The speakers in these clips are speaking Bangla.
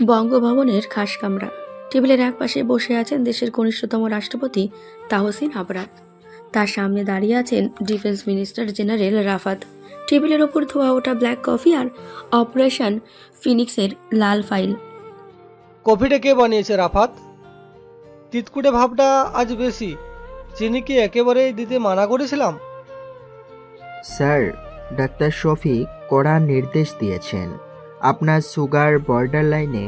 বঙ্গভবনের খাস কামরা। টেবিলের এক পাশে বসে আছেন দেশের কনিষ্ঠতম রাষ্ট্রপতি তাহসিন আবরার। তার সামনে দাঁড়িয়ে আছেন ডিফেন্স মিনিস্টার জেনারেল রাফাত। টেবিলের ওপর ধোয়া ওঠা ব্ল্যাক কফি আর অপারেশন ফিনিক্সের লাল ফাইল। কফিটা কে বানিয়েছে রাফাত? তিতকুটে ভাবটা আজ বেশি। চিনি কি একেবারেই দিতে মানা করেছিলাম? স্যার, ডাক্তার শফিক কড়া নির্দেশ দিয়েছেন। আপনার সুগার বর্ডার লাইনে,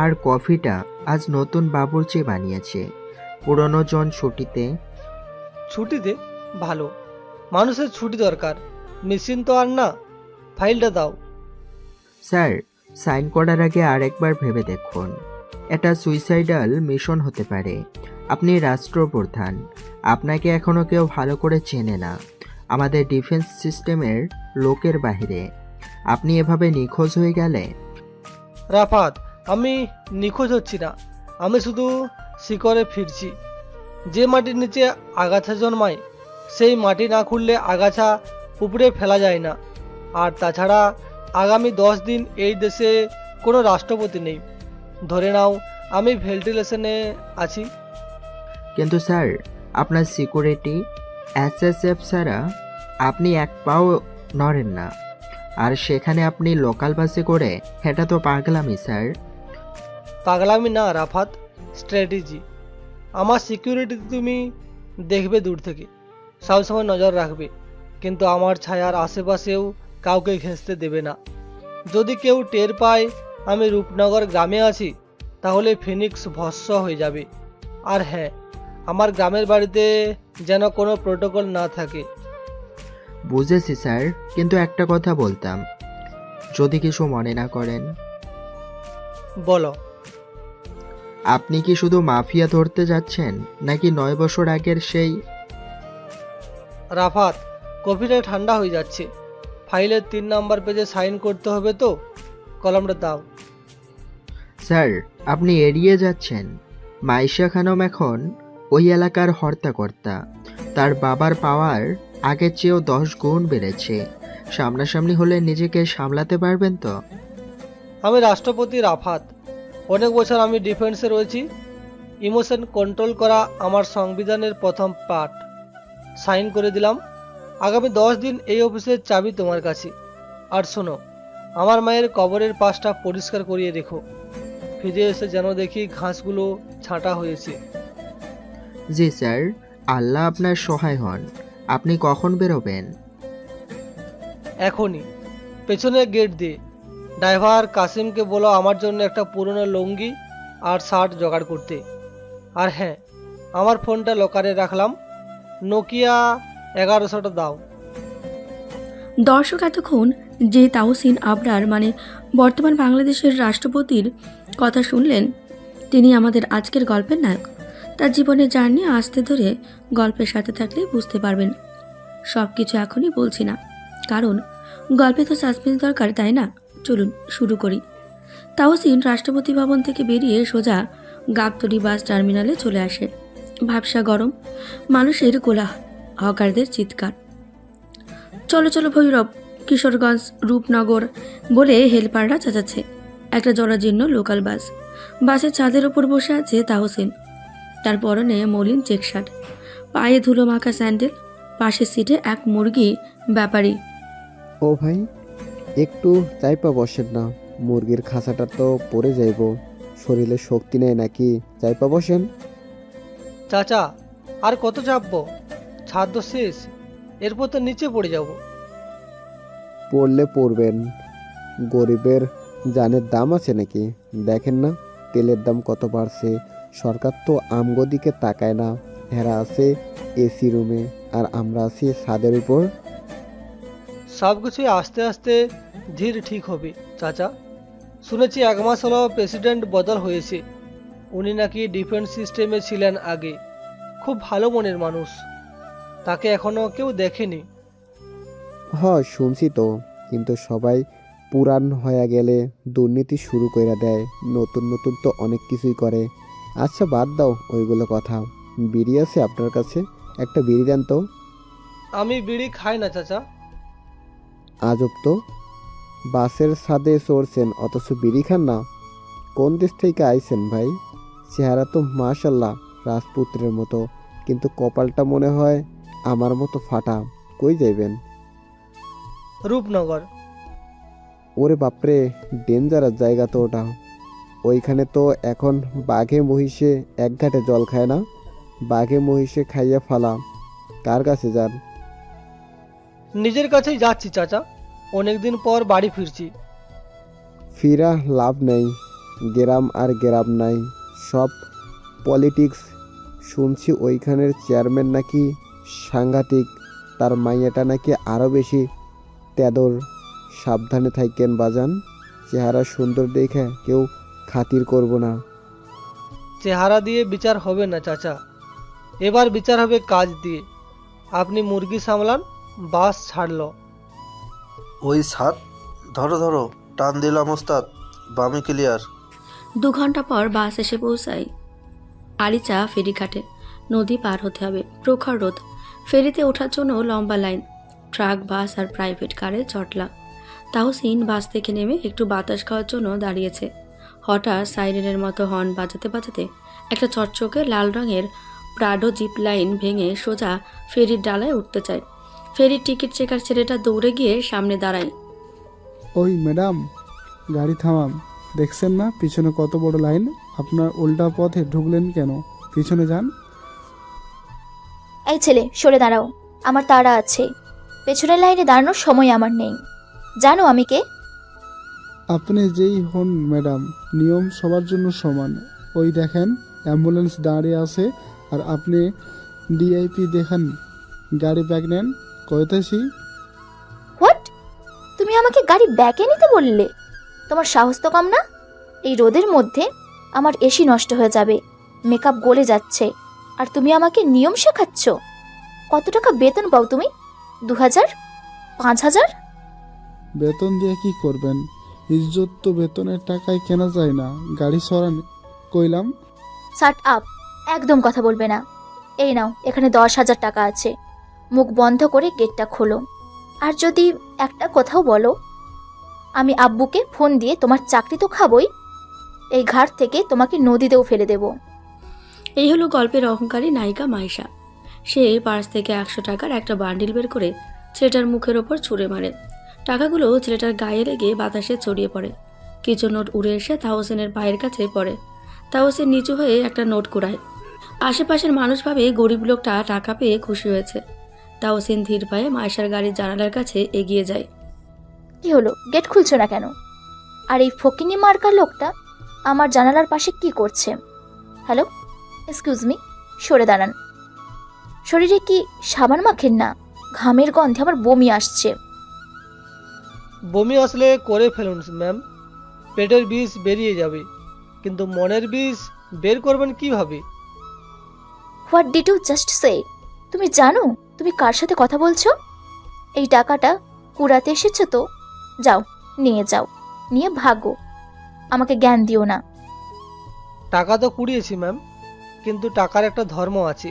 আর কফিটা আজ নতুন বাবুর্চি বানিয়েছে। পুরনো জন ছুটিতে। ছুটিতে? ভালো, মানুষের ছুটি দরকার, মেশিন তো আর না। ফাইলটা দাও। স্যার, সাইন করার আগে আরেকবার ভেবে দেখুন। এটা সুইসাইডাল মিশন হতে পারে। আপনি রাষ্ট্রপ্রধান, আপনাকে এখনো কেউ ভালো করে চেনে না আমাদের ডিফেন্স সিস্টেমের লোকের বাইরে। আপনি এভাবে নিখোঁজ হয়ে গেলে। রাফাত, আমি নিখোঁজ হচ্ছি না, আমি শুধু শিকড়ে ফিরছি। যে মাটির নিচে আগাছা জন্মায়, সেই মাটি না খুললে আগাছা উপড়ে ফেলা যায় না। আর তাছাড়া আগামী 10 দিন এই দেশে কোনো রাষ্ট্রপতি নেই। ধরে নাও আমি ভেন্টিলেশনে আছি। কিন্তু স্যার, আপনার সিকিউরিটি এসএসএফ ছাড়া আপনি এক পাও নড়েন না। আর সেখানে আপনি লোকাল বাসে করে, এটা তো পাগলামি স্যার। পাগলামি না রাফাত, স্ট্র্যাটেজি। আমার সিকিউরিটি তুমি দেখবে দূর থেকে, সবসময় নজর রাখবে, কিন্তু আমার ছায়ার আশেপাশেও কাউকে ঘেঁষতে দেবে না। যদি কেউ টের পায় আমি রূপনগর গ্রামে আছি, তাহলে ফিনিক্স ভস্ম হয়ে যাবে। আর হ্যাঁ, আমার গ্রামের বাড়িতে যেন কোনো প্রোটোকল না থাকে। বুঝেছি স্যার, কিন্তু একটা কথা বলতাম, যদি কিছু মনে না করেন। বলো। আপনি কি শুধু মাফিয়া ধরতে যাচ্ছেন, নাকি 9 বছর আগের সেই? রাফাত, কফিটা ঠান্ডা হয়ে যাচ্ছে। ফাইলের 3 নাম্বার পেজে সাইন করতে হবে তো, কলমটা দাও। স্যার, আপনি এড়িয়ে যাচ্ছেন। মাইশা খানম এখন ওই এলাকার হর্তাকর্তা। তার বাবার পাওয়ার আগের চেয়েও 10 গুণ বেড়েছে। সামনাসামনি হলে নিজেকে সামলাতে পারবেন তো? আমি রাষ্ট্রপতি রাফাত, অনেক বছর আমি ডিফেন্সে রয়েছি। ইমোশন কন্ট্রোল করা আমার সংবিধানের প্রথম পার্ট। সাইন করে দিলাম। আগামী 10 দিন এই অফিসের চাবি তোমার কাছে। আর শোনো, আমার মায়ের কবরের পাশটা পরিষ্কার করিয়ে রেখো। ফিরে এসে যেন দেখি ঘাসগুলো ছাঁটা হয়েছে। জি স্যার, আল্লাহ আপনার সহায় হন। আপনি কখন বেরোবেন? এখনই। পেছনে গেট দিয়ে। ড্রাইভার কাসিমকে বলো আমার জন্য একটা পুরনো লুঙ্গি আর শার্ট জোগাড় করতে। আর হ্যাঁ, আমার ফোনটা লকারে রাখলাম, নোকিয়া 1100টা দাও। দর্শক, এতক্ষণ যে তাহসিন আবরার মানে বর্তমান বাংলাদেশের রাষ্ট্রপতির কথা শুনলেন, তিনি আমাদের আজকের গল্পের নায়ক। তার জীবনের জার্নি আস্তে ধরে গল্পের সাথে থাকলে বুঝতে পারবেন। সব কিছু এখনই বলছি না, কারণ গল্পে তো সাসপেন্স দরকার, তাই না? চলুন শুরু করি। তাহসিন রাষ্ট্রপতি ভবন থেকে বেরিয়ে সোজা গাবতলী বাস টার্মিনালে চলে আসে। ভাবসা গরম, মানুষের কোলাহল, হকারদের চিৎকার। চলো চলো ভৈরব, কিশোরগঞ্জ, রূপনগর বলে হেলপাররা চেঁচাচ্ছে। একটা জরাজীর্ণ লোকাল বাস। বাসের ছাদের ওপর বসে আছে তাহসিন। তার পরনে মলিন চেক শার্ট, পায়ে ধুলো মাখা স্যান্ডেল। পাশের সিটে এক মুরগি ব্যাপারী। ও ভাই, একটু চাইপা বসেন না, মুরগির খাঁচাটা তো পড়ে যাইব, শরীরে শক্তি নেই নাকি? চাইপা বসেন। চাচা, আর কত চাপবো? ছাদ তো শেষ, এরপর তো নিচে পড়ে যাব। পড়লে পড়বেন, গরিবের জানের দাম আছে নাকি? দেখেন না তেলের দাম কত বাড়ছে। সরকার তো আমগো দিকে তাকায় না। হেরা আছে এসি রুমে, আর আমরা আছি ছাদের উপর। সব কিছুই আস্তে আস্তে ধীর ঠিক হবে চাচা। শুনেছি 1 মাস হলো প্রেসিডেন্ট বদল হয়েছে। উনি নাকি ডিফেন্স সিস্টেমে ছিলেন আগে। খুব ভালো মনের মানুষ। তাকে এখনো কেউ দেখেনি। শুনছি তো, কিন্তু সবাই পুরান হয়ে গেলে দুর্নীতি শুরু করে দেয়। নতুন নতুন তো অনেক কিছুই করে। আচ্ছা বাদ দাও ওইগুলো কথা। বিড়ি আছে আপনার কাছে? একটা বিড়ি দেন তো। আমি বিড়ি খাই না চাচা। আজব তো, বাসের ছাদে চড়ছেন অথচ বিড়ি খান না। কোন দেশ থেকে আইছেন ভাই? চেহারা তো মাশাল্লাহ রাজপুত্রের মতো, কিন্তু কপালটা মনে হয় আমার মতো ফাটা। কই যাইবেন? রূপনগর। ওরে বাপরে, ডেঞ্জারাস জায়গা তো ওটা। ওইখানে তো এখন বাঘে মহিষে এক ঘাটে জল খায় না। বাঘে মহিষে খাইয়া ফালা। কার কাছে যান? নিজের কাছেই যাচ্ছি চাচা, অনেকদিন পর বাড়ি ফিরছি। ফিরা লাভ নেই, গ্রাম আর গ্রাম নাই, সব পলিটিক্স। শুনছি ওইখানের চেয়ারম্যান নাকি সাংঘাতিক, তার মাইয়াটা নাকি আরও বেশি তেদর। সাবধানে থাকেন বাজান, চেহারা সুন্দর দেখে কেউ খাতির করব না। চেহারা দিয়ে বিচার হবে না চাচা, এবার বিচার হবে কাজ দিয়ে। আপনি মুরগি সামলান, বাস ছাড়লো। ওই সাত, ধরো ধরো, টান দিলাম ওস্তাদ, বামে ক্লিয়ার। 2 ঘন্টা পর বাস এসে পৌঁছায় আলিচা ফেরিঘাটে। নদী পার হতে হবে, প্রখর রোদ। ফেরিতে ওঠার জন্য লম্বা লাইন, ট্রাক, বাস আর প্রাইভেট কারে জটলা। তাহসিন বাস থেকে নেমে একটু বাতাস খাওয়ার জন্য দাঁড়িয়েছে। হঠাৎ সাইরেনের মতো হর্ন বাজাতে বাজাতে একটা চকচকে লাল রঙের প্রাডো জিপ লাইন ভেঙে সোজা ফেরির ডালায় উঠতে চায়। ফেরির টিকিট চেকার ছেলেটা দৌড়ে গিয়ে সামনে দাঁড়ায়। ওই ম্যাডাম, গাড়ি থামান। দেখছেন না পিছনে কত বড় লাইন? আপনার উল্টা পথে ঢুকলেন কেন? পিছনে যান। এই ছেলে, সরে দাঁড়াও, আমার তাড়া আছে। পেছনের লাইনে দাঁড়ানোর সময় আমার নেই। জানো আমি কে? আপনি যেই হন ম্যাডাম, নিয়ম সবার জন্য সমান। ওই দেখেন অ্যাম্বুলেন্স দাঁড়িয়ে আছে, আর আপনি ডিআইপি দেখান। গাড়ি ব্যাগ নেন, কইতেছি। হোয়াট? তুমি আমাকে গাড়ি ব্যাকে নিতে বললে? তোমার সাহস তো কম না। এই রোদের মধ্যে আমার এসি নষ্ট হয়ে যাবে, মেকআপ গলে যাচ্ছে, আর তুমি আমাকে নিয়ম শেখাচ্ছ? কত টাকা বেতন পাও তুমি? 2000? 5000? বেতন দিয়ে কি করবেন? ইজ্জত তো বেতনের টাকায় কেনা যায় না। গাড়ি সরান কইলাম। শাট আপ, একদম কথা বলবে না। এই নাও, এখানে 10,000 টাকা আছে। মুখ বন্ধ করে গেটটা খোলো। আর যদি একটা কথাও বলো, আমি আব্বুকে ফোন দিয়ে তোমার চাকরি তো খাবই, এই ঘাট থেকে তোমাকে নদীতেও ফেলে দেব। এই হলো গল্পের অহংকারী নায়িকা মাইশা। সে পার্স থেকে 100 টাকার একটা বান্ডিল বের করে ছেলেটার মুখের ওপর ছুঁড়ে মারে। টাকাগুলো ছেলেটার গায়ে লেগে বাতাসে ছড়িয়ে পড়ে। কিছু নোট উড়ে এসে তাহসিনের পায়ের কাছে পড়ে। তাহসিন নিচু হয়ে একটা নোট কুড়ায়। আশেপাশের মানুষ ভাবে গরিব লোকটা টাকা পেয়ে খুশি হয়েছে। তাহসিন ধীর পায়ে মাইশার গাড়ির জানালার কাছে এগিয়ে যায়। কি হলো, গেট খুলছো না কেন? আর এই ফকিনি মার্কা লোকটা আমার জানালার পাশে কি করছে? হ্যালো, এক্সকিউজ মি, সরে দাঁড়ান। শরীরে কি সাবান মাখেন না? ঘামের গন্ধে আমার বমি আসছে। বমি আসলে করে ফেলুন ম্যাম, পেটের বিষ বেরিয়ে যাবে, কিন্তু মনের বিষ বের করবেন কিভাবে? হোয়াট ডিড ইউ জাস্ট সে? তুমি জানো তুমি কার সাথে কথা বলছো? এই টাকাটা কুড়াতে এসেছো তো? যাও, নিয়ে যাও, নিয়ে ভাগো। আমাকে জ্ঞান দিও না। টাকা তো কুড়িয়েছি ম্যাম, কিন্তু টাকার একটা ধর্ম আছে।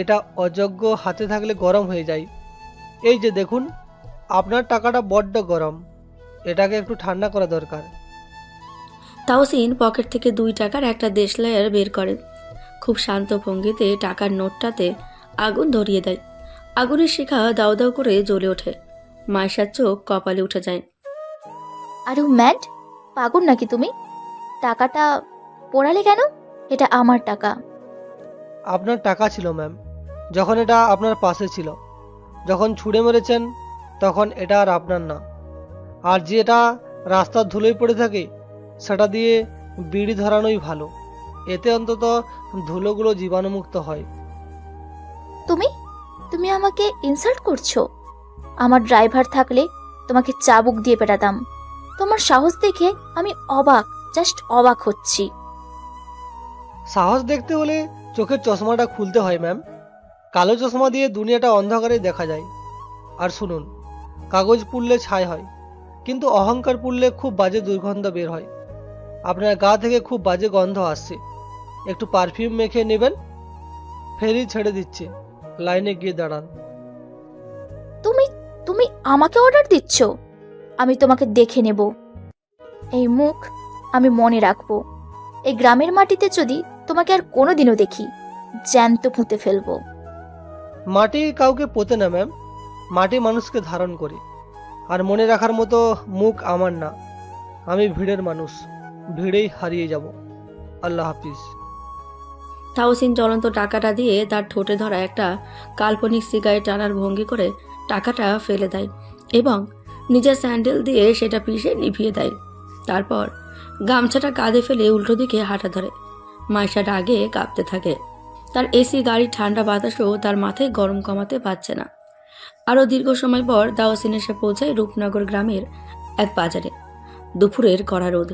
এটা অযোগ্য হাতে থাকলে গরম হয়ে যায়। এই যে দেখুন, আপনার টাকাটা বড্ড গরম, এটাকে একটু ঠান্ডা করা দরকার। তাহসিন পকেট থেকে 2 টাকার একটা দেশলাইয়ের বের করে। খুব শান্ত ভঙ্গিতে টাকার নোটটাতে আগুন ধরিয়ে দেয়। আগুনের শিখা দাউ দাউ করে জ্বলে ওঠে। মাইশার চোখ কপালে উঠে যায়। Are you mad? পাগল নাকি তুমি? টাকাটা পোড়ালে কেন? এটা আমার টাকা। আপনার টাকা ছিল ম্যাম, যখন এটা আপনার পাশে ছিল। যখন ছুঁড়ে মেরেছেন তখন এটা আর আপনার না। আর যেটা রাস্তার ধুলোয় পড়ে থাকে সেটা দিয়ে বিড়ি ধরানোই ভালো, এতে অন্তত ধুলোগুলো জীবাণুমুক্ত হয়। তুমি তুমি আমাকে ইনসাল্ট করছো? আমার ড্রাইভার থাকলে তোমাকে চাবুক দিয়ে পেটাতাম। তোমার সাহস দেখে আমি অবাক, জাস্ট অবাক হচ্ছি। সাহস দেখতে হলে চোখের চশমাটা খুলতে হয় ম্যাম। কালো চশমা দিয়ে দুনিয়াটা অন্ধকারে দেখা যায়। আর শুনুন, কাগজ পুড়লে ছাই হয়, কিন্তু অহংকার পুড়লে খুব বাজে দুর্গন্ধ বের হয়। আপনার গা থেকে খুব বাজে গন্ধ আসছে, একটু পারফিউম মেখে নেবেন। ফেরি ছেড়ে দিচ্ছে, লাইনে গিয়ে দাঁড়ান। তুমি তুমি আমাকে অর্ডার দিচ্ছ? আমি তোমাকে দেখে নেব। এই মুখ আমি মনে রাখবো। এই গ্রামের মাটিতে যদি তোমাকে আর কোনোদিনও দেখি, জ্যান্ত পুঁতে ফেলবো। মাটি কাউকে পোতে না ম্যাম, মাটি মানুষকে ধারণ করে। আর মনে রাখার মতো মুখ আমার না, আমি ভিড়ের মানুষ, ভিড়েই হারিয়ে যাব। আল্লাহ হাফিজ। তাহসিন জ্বলন্ত টাকাটা দিয়ে তার ঠোঁটে ধরা একটা কাল্পনিক সিগারেট টানার ভঙ্গি করে টাকাটা ফেলে দেয় এবং নিজের স্যান্ডেল দিয়ে সেটা পিষে নিভিয়ে দেয়। তারপর গামছাটা কাঁধে ফেলে উল্টো দিকে হাঁটা ধরে। মাইশাটা আগে কাঁপতে থাকে। তার এসি গাড়ির ঠান্ডা বাতাসও তার মাথায় গরম কমাতে পারছে না। আরও দীর্ঘ সময় পর তাহসিন এসে পৌঁছায় রূপনগর গ্রামের এক বাজারে। দুপুরের কড়া রোদ।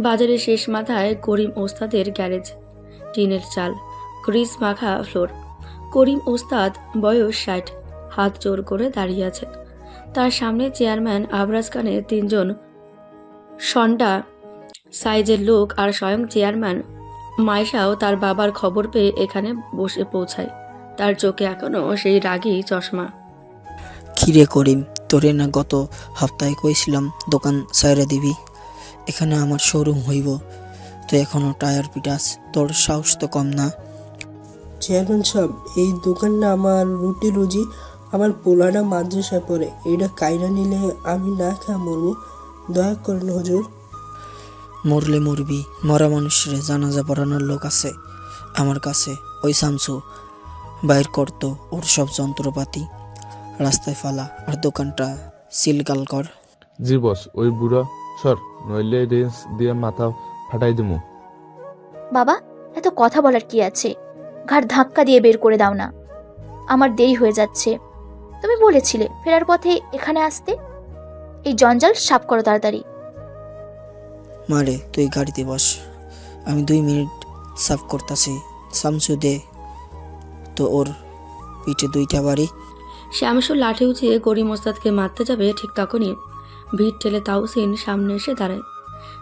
বাজারের শেষ মাথায় করিম ওস্তাদের গ্যারেজ, টিনের চাল, গ্রিস মাখা ফ্লোর। করিম ওস্তাদ বয়স 60, হাত জোর করে দাঁড়িয়ে আছে। তার সামনে চেয়ারম্যান আবরাজ খানের 3 জন সন্ডা সাইজের লোক আর স্বয়ং চেয়ারম্যান মাইশাও তার বাবার খবর পেয়ে এখানে বসে পৌঁছায়। তার চোখে এখনো সেই রাগী চশমা। কিরে করিম, তোরে না গত সপ্তাহে কইছিলাম দোকান সাইরা দিবি, এখানে আমার শোরুম হইব, তুই এখনো টায়ার পিটাস, তোর সাহস তো কম না। চেয়ারম্যান সাহেব, এই দোকানটা আমার রুটি রুজি, আমার পোলাটা মাদ্রাসায় পড়ে, এটা কাইরা নিলে আমি না খা মরবো, দয়া করেন হুজুর। মরলে মরবি, মরা মানুষের জানাজা পড়ানোর লোক আছে আমার কাছে। ওই শামসু বাইর করতো ওর সব যন্ত্রপাতি, রাস্তায় ফালা আর দোকানটা সিলগাল কর। জি বস, ওই বুড়া সর, নইলে রেঞ্জ দিয়ে মাথা ফাটাই দিমু। বাবা, এত কথা বলার কি আছে? ঘাড় ধাক্কা দিয়ে বের করে দাও না। আমার দেরি হয়ে যাচ্ছে। তুমি বলেছিলে ফেরার পথে এখানে আসতে। এই জঞ্জাল সাফ করো তাড়াতাড়ি। মারে তুই গাড়িতে বস, আমি 2 মিনিট সাফ করতেছি। শামসু দে তো ওর পিঠে 2টা বাড়ি। শ্যামসুর লাঠি উঁচিয়ে করিম ওস্তাদকে মারতে যাবে, ঠিক তখনই ভিড় ঠেলে তাহসিন সামনে এসে দাঁড়ায়।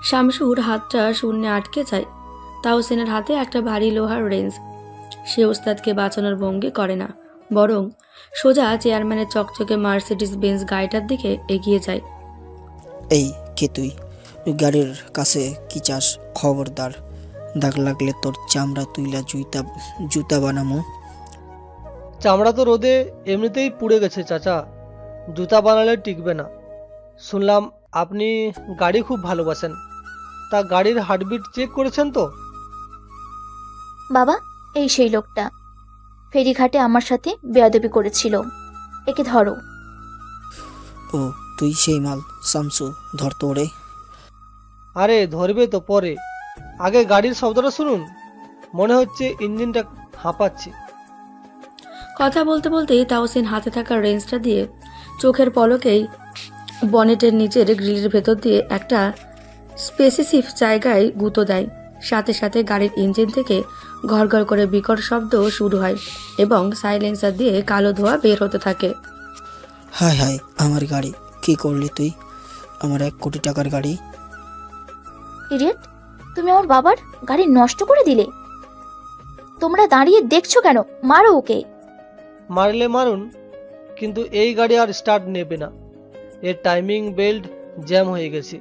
শামসুর হাতটা শূন্যে আটকে যায়। তাহসিনের হাতে একটা ভারী লোহার রেঞ্জ। সে ওস্তাদকে বাঁচানোর ভঙ্গি করে না, বরং সোজা চেয়ারম্যানের চকচকে মার্সিডিজ বেঞ্জ গাড়িটার দিকে এগিয়ে যায়। এই কে তুই? তুই গাড়ির কাছে কি চাস? খবরদার, দাগ লাগলে তোর চামড়া তুইলা জুতা বানামো। চামড়া তো রোদে এমনিতেই পুড়ে গেছে চাচা, জুতা বানালে টিকবে না। শুনলাম আপনি গাড়ি খুব ভালোবাসেন, তা গাড়ির হার্টবিট চেক করেছেন তো? বাবা, এই সেই লোকটা ফেরিঘাটে আমার সাথে বেয়াদবি করেছিল। একে ধরো। ও তুই সেই মাল, শামসু ধর তোরে। আরে ধরবে তো পরে, আগে গাড়ির শব্দটা শুনুন, মনে হচ্ছে ইঞ্জিনটা হাঁপাচ্ছে। কথা বলতে বলতেই তাহসিন হাতে থাকা রেঞ্জটা দিয়ে চোখের পলকেই বনেটের নিচের গ্রিলের ভেতর দিয়ে একটা স্পেসিফিক জায়গায় গুঁতো দেয়। সাথে সাথে গাড়ির ইঞ্জিন থেকে ঘরঘর করে বিকট শব্দ শুরু হয় এবং সাইলেন্সার দিয়ে কালো ধোঁয়া বের হতে থাকে। হায় হায়, আমার গাড়ি কি করলি তুই? আমার 1 কোটি টাকার গাড়ি। ইডিয়েট, তুমি আমার বাবার গাড়ি নষ্ট করে দিলে। তোমরা দাঁড়িয়ে দেখছো কেন? মারো ওকে। মারলে মারুন, কিন্তু এই গাড়ি আর স্টার্ট নেবে না। এর টাইমিং বেল্ট জ্যাম হয়ে গেছে।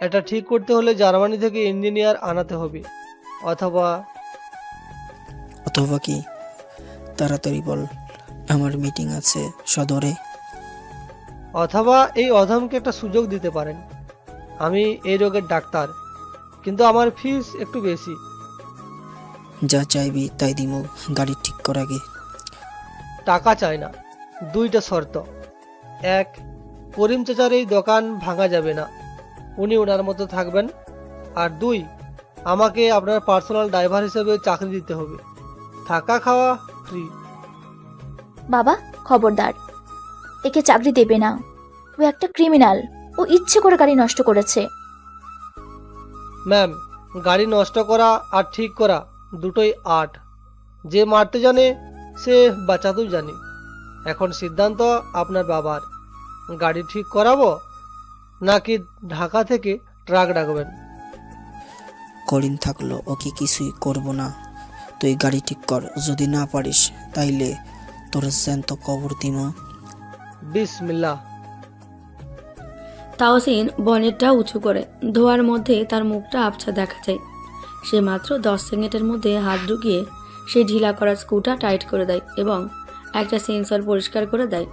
এটা ঠিক করতে হলে জার্মানি থেকে ইঞ্জিনিয়ার আনাতে হবে, অথবা কি? তাড়াতাড়ি বল, আমার মিটিং আছে সদরে। অথবা এই অধমকে একটা সুযোগ দিতে পারেন। আমি এই রোগের ডাক্তার, কিন্তু আমার ফিস একটু বেশি। যা চাইবি তাই দিমু, গাড়ি ঠিক কর আগে। টাকা চাই না, 2টা শর্ত। 1, করিম চাচার এই দোকান ভাঙা যাবে না, উনি ওনার মতো থাকবেন। আর 2, আমাকে আপনার পার্সোনাল ড্রাইভার হিসেবে চাকরি দিতে হবে, থাকা খাওয়া ফ্রি। বাবা খবরদার, একে চাকরি দেবে না। ও একটা ক্রিমিনাল। ও ইচ্ছে করে গাড়ি নষ্ট করেছে। ম্যাম, গাড়ি নষ্ট করা আর ঠিক করা দুটোই আর্ট। যে মারতে জানে সে বাঁচাতেও জানে। এখন সিদ্ধান্ত আপনার বাবার, গাড়ি ঠিক করাবো নাকি ঢাকা থেকে ট্রাক ডাকবেন? করিম থাকলো ওকে কিছুই করব না, তুই গাড়ি ঠিক কর। যদি না পারিস তাইলে তোর জ্যান্ত কবর দিমু। বিসমিল্লাহ। তাওসিন বনেটটা উঁচু করে, ধোয়ার মধ্যে তার মুখটা আবছা দেখা যায়। সে মাত্র 10 সেকেন্ডের মধ্যে হাত ঢুকিয়ে সে ঢিলা করা স্ক্রুটা টাইট করে দেয় এবং একটা সেন্সর পরিষ্কার করে দেয়।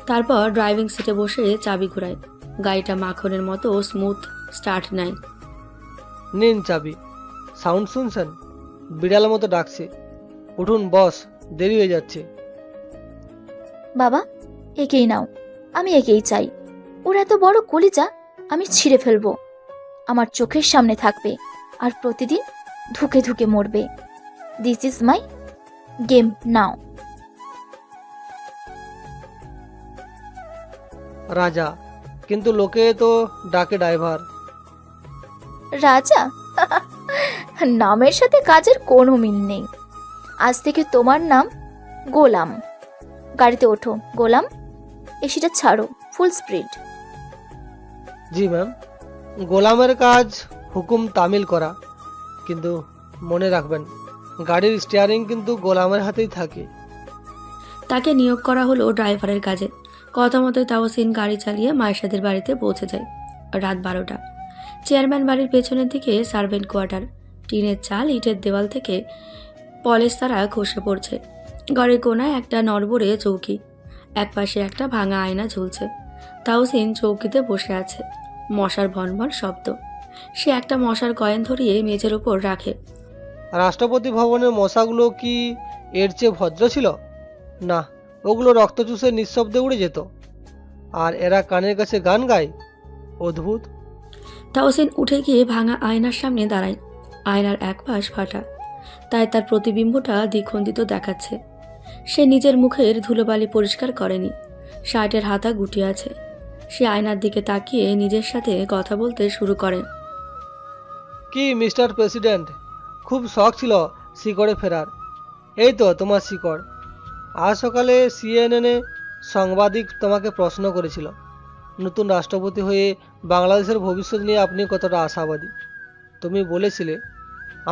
তারপর ড্রাইভিং সিটে বসে চাবি ঘোরায়। গাড়িটা মাখনের মতো স্মুথ স্টার্ট নেয়। নিন চাবি। সাউন্ড শুনছেন? বিড়ালের মতো ডাকছে। উঠুন বস, দেরি হয়ে যাচ্ছে। বাবা, একেই নাও, আমি একেই চাই। ওর এত বড় কলিজা আমি ছিঁড়ে ফেলবো। আমার চোখের সামনে থাকবে আর প্রতিদিন ধুকে ধুকে মরবে। দিস ইজ মাই গেম নাও। রাজা, কিন্তু লোকে তো ডাকে ড্রাইভার। রাজা? নামের সাথে কাজের কোনো মিল নেই। আজ থেকে তোমার নাম গোলাম। গাড়িতে ওঠো গোলাম, এসিটা ছাড়ো, ফুল স্পিড। জি ম্যাম। গোলামের কাজ হুকুম তামিল করা, কিন্তু মনে রাখবেন গাড়ির স্টিয়ারিং কিন্তু গোলামের হাতেই থাকে। তাকে নিয়োগ করা হলো ড্রাইভারের কাজে। কথা মতোই তাওসিন গাড়ি চালিয়ে মায়েশাদের বাড়িতে পৌঁছে যায়। রাত 12টা। চেয়ারম্যান বাড়ির পেছনের দিকে সার্ভেন্ট কোয়ার্টার। টিনের চাল, ইটের দেওয়াল থেকে পলেস্তারা খসে পড়ছে। ঘরের কোনায় একটা নড়বড়ে চৌকি, একপাশে একটা ভাঙা আয়না ঝুলছে। তাওসিন চৌকিতে বসে আছে। মশার ভনভন শব্দ। সে একটা মশার কয়েন ধরিয়ে মেঝের ওপর রাখে। রাষ্ট্রপতি ভবনের মশাগুলো কি এর চেয়ে ভদ্র ছিল? না, ওগুলো রক্ত চুষে নিঃশব্দে উড়ে যেত। আর এরা কানের কাছে গান গায়। অদ্ভুত। তাওসিন উঠে গিয়ে ভাঙা আয়নার সামনে দাঁড়ায়। আয়নার এক পাশ ফাটা, তাই তার প্রতিবিম্বটা দ্বিখণ্ডিত দেখাচ্ছে। সে নিজের মুখের ধুলোবালি পরিষ্কার করেনি। শার্টের হাতা গুটিয়ে আছে। সে আয়নার দিকে তাকিয়ে নিজের সাথে কথা বলতে শুরু করে। কি মিস্টার প্রেসিডেন্ট, খুব শখ ছিল শিকড়ে ফেরার। এই তো তোমার শিকড়। আজ সকালে সিএনএনে সাংবাদিক তোমাকে প্রশ্ন করেছিল, নতুন রাষ্ট্রপতি হয়ে বাংলাদেশের ভবিষ্যৎ নিয়ে আপনি কতটা আশাবাদী। তুমি বলেছিলে,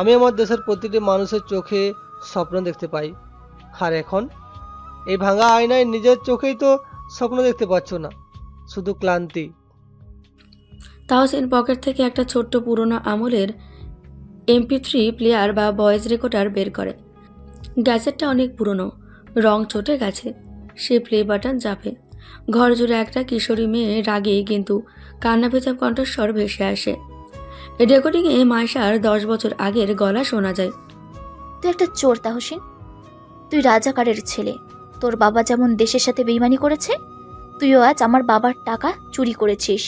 আমি আমার দেশের প্রতিটি মানুষের চোখে স্বপ্ন দেখতে পাই। আর এখন এই ভাঙা আয়নায় নিজের চোখেই তো স্বপ্ন দেখতে পাচ্ছ না, শুধু ক্লান্তি। তাওসিন পকেট থেকে একটা ছোট্ট পুরনো আমলের MP3 প্লেয়ার বা ভয়েস রেকর্ডার বের করে। গ্যাজেটটা অনেক পুরনো, রং চটে গেছে। সে প্লে বাটন চাপে। ঘর জুড়ে একটা কিশোরী মেয়ে রাগে কিন্তু কান্না ভেজা কণ্ঠস্বর ভেসে আসে। রেকর্ডিংয়ে মায়েশার 10 বছর আগের গলা শোনা যায়। তুই একটা চোর তাহসিন। তুই রাজাকারের ছেলে। তোর বাবা যেমন দেশের সাথে বেইমানি করেছে, তুইও আজ আমার বাবার টাকা চুরি করেছিস।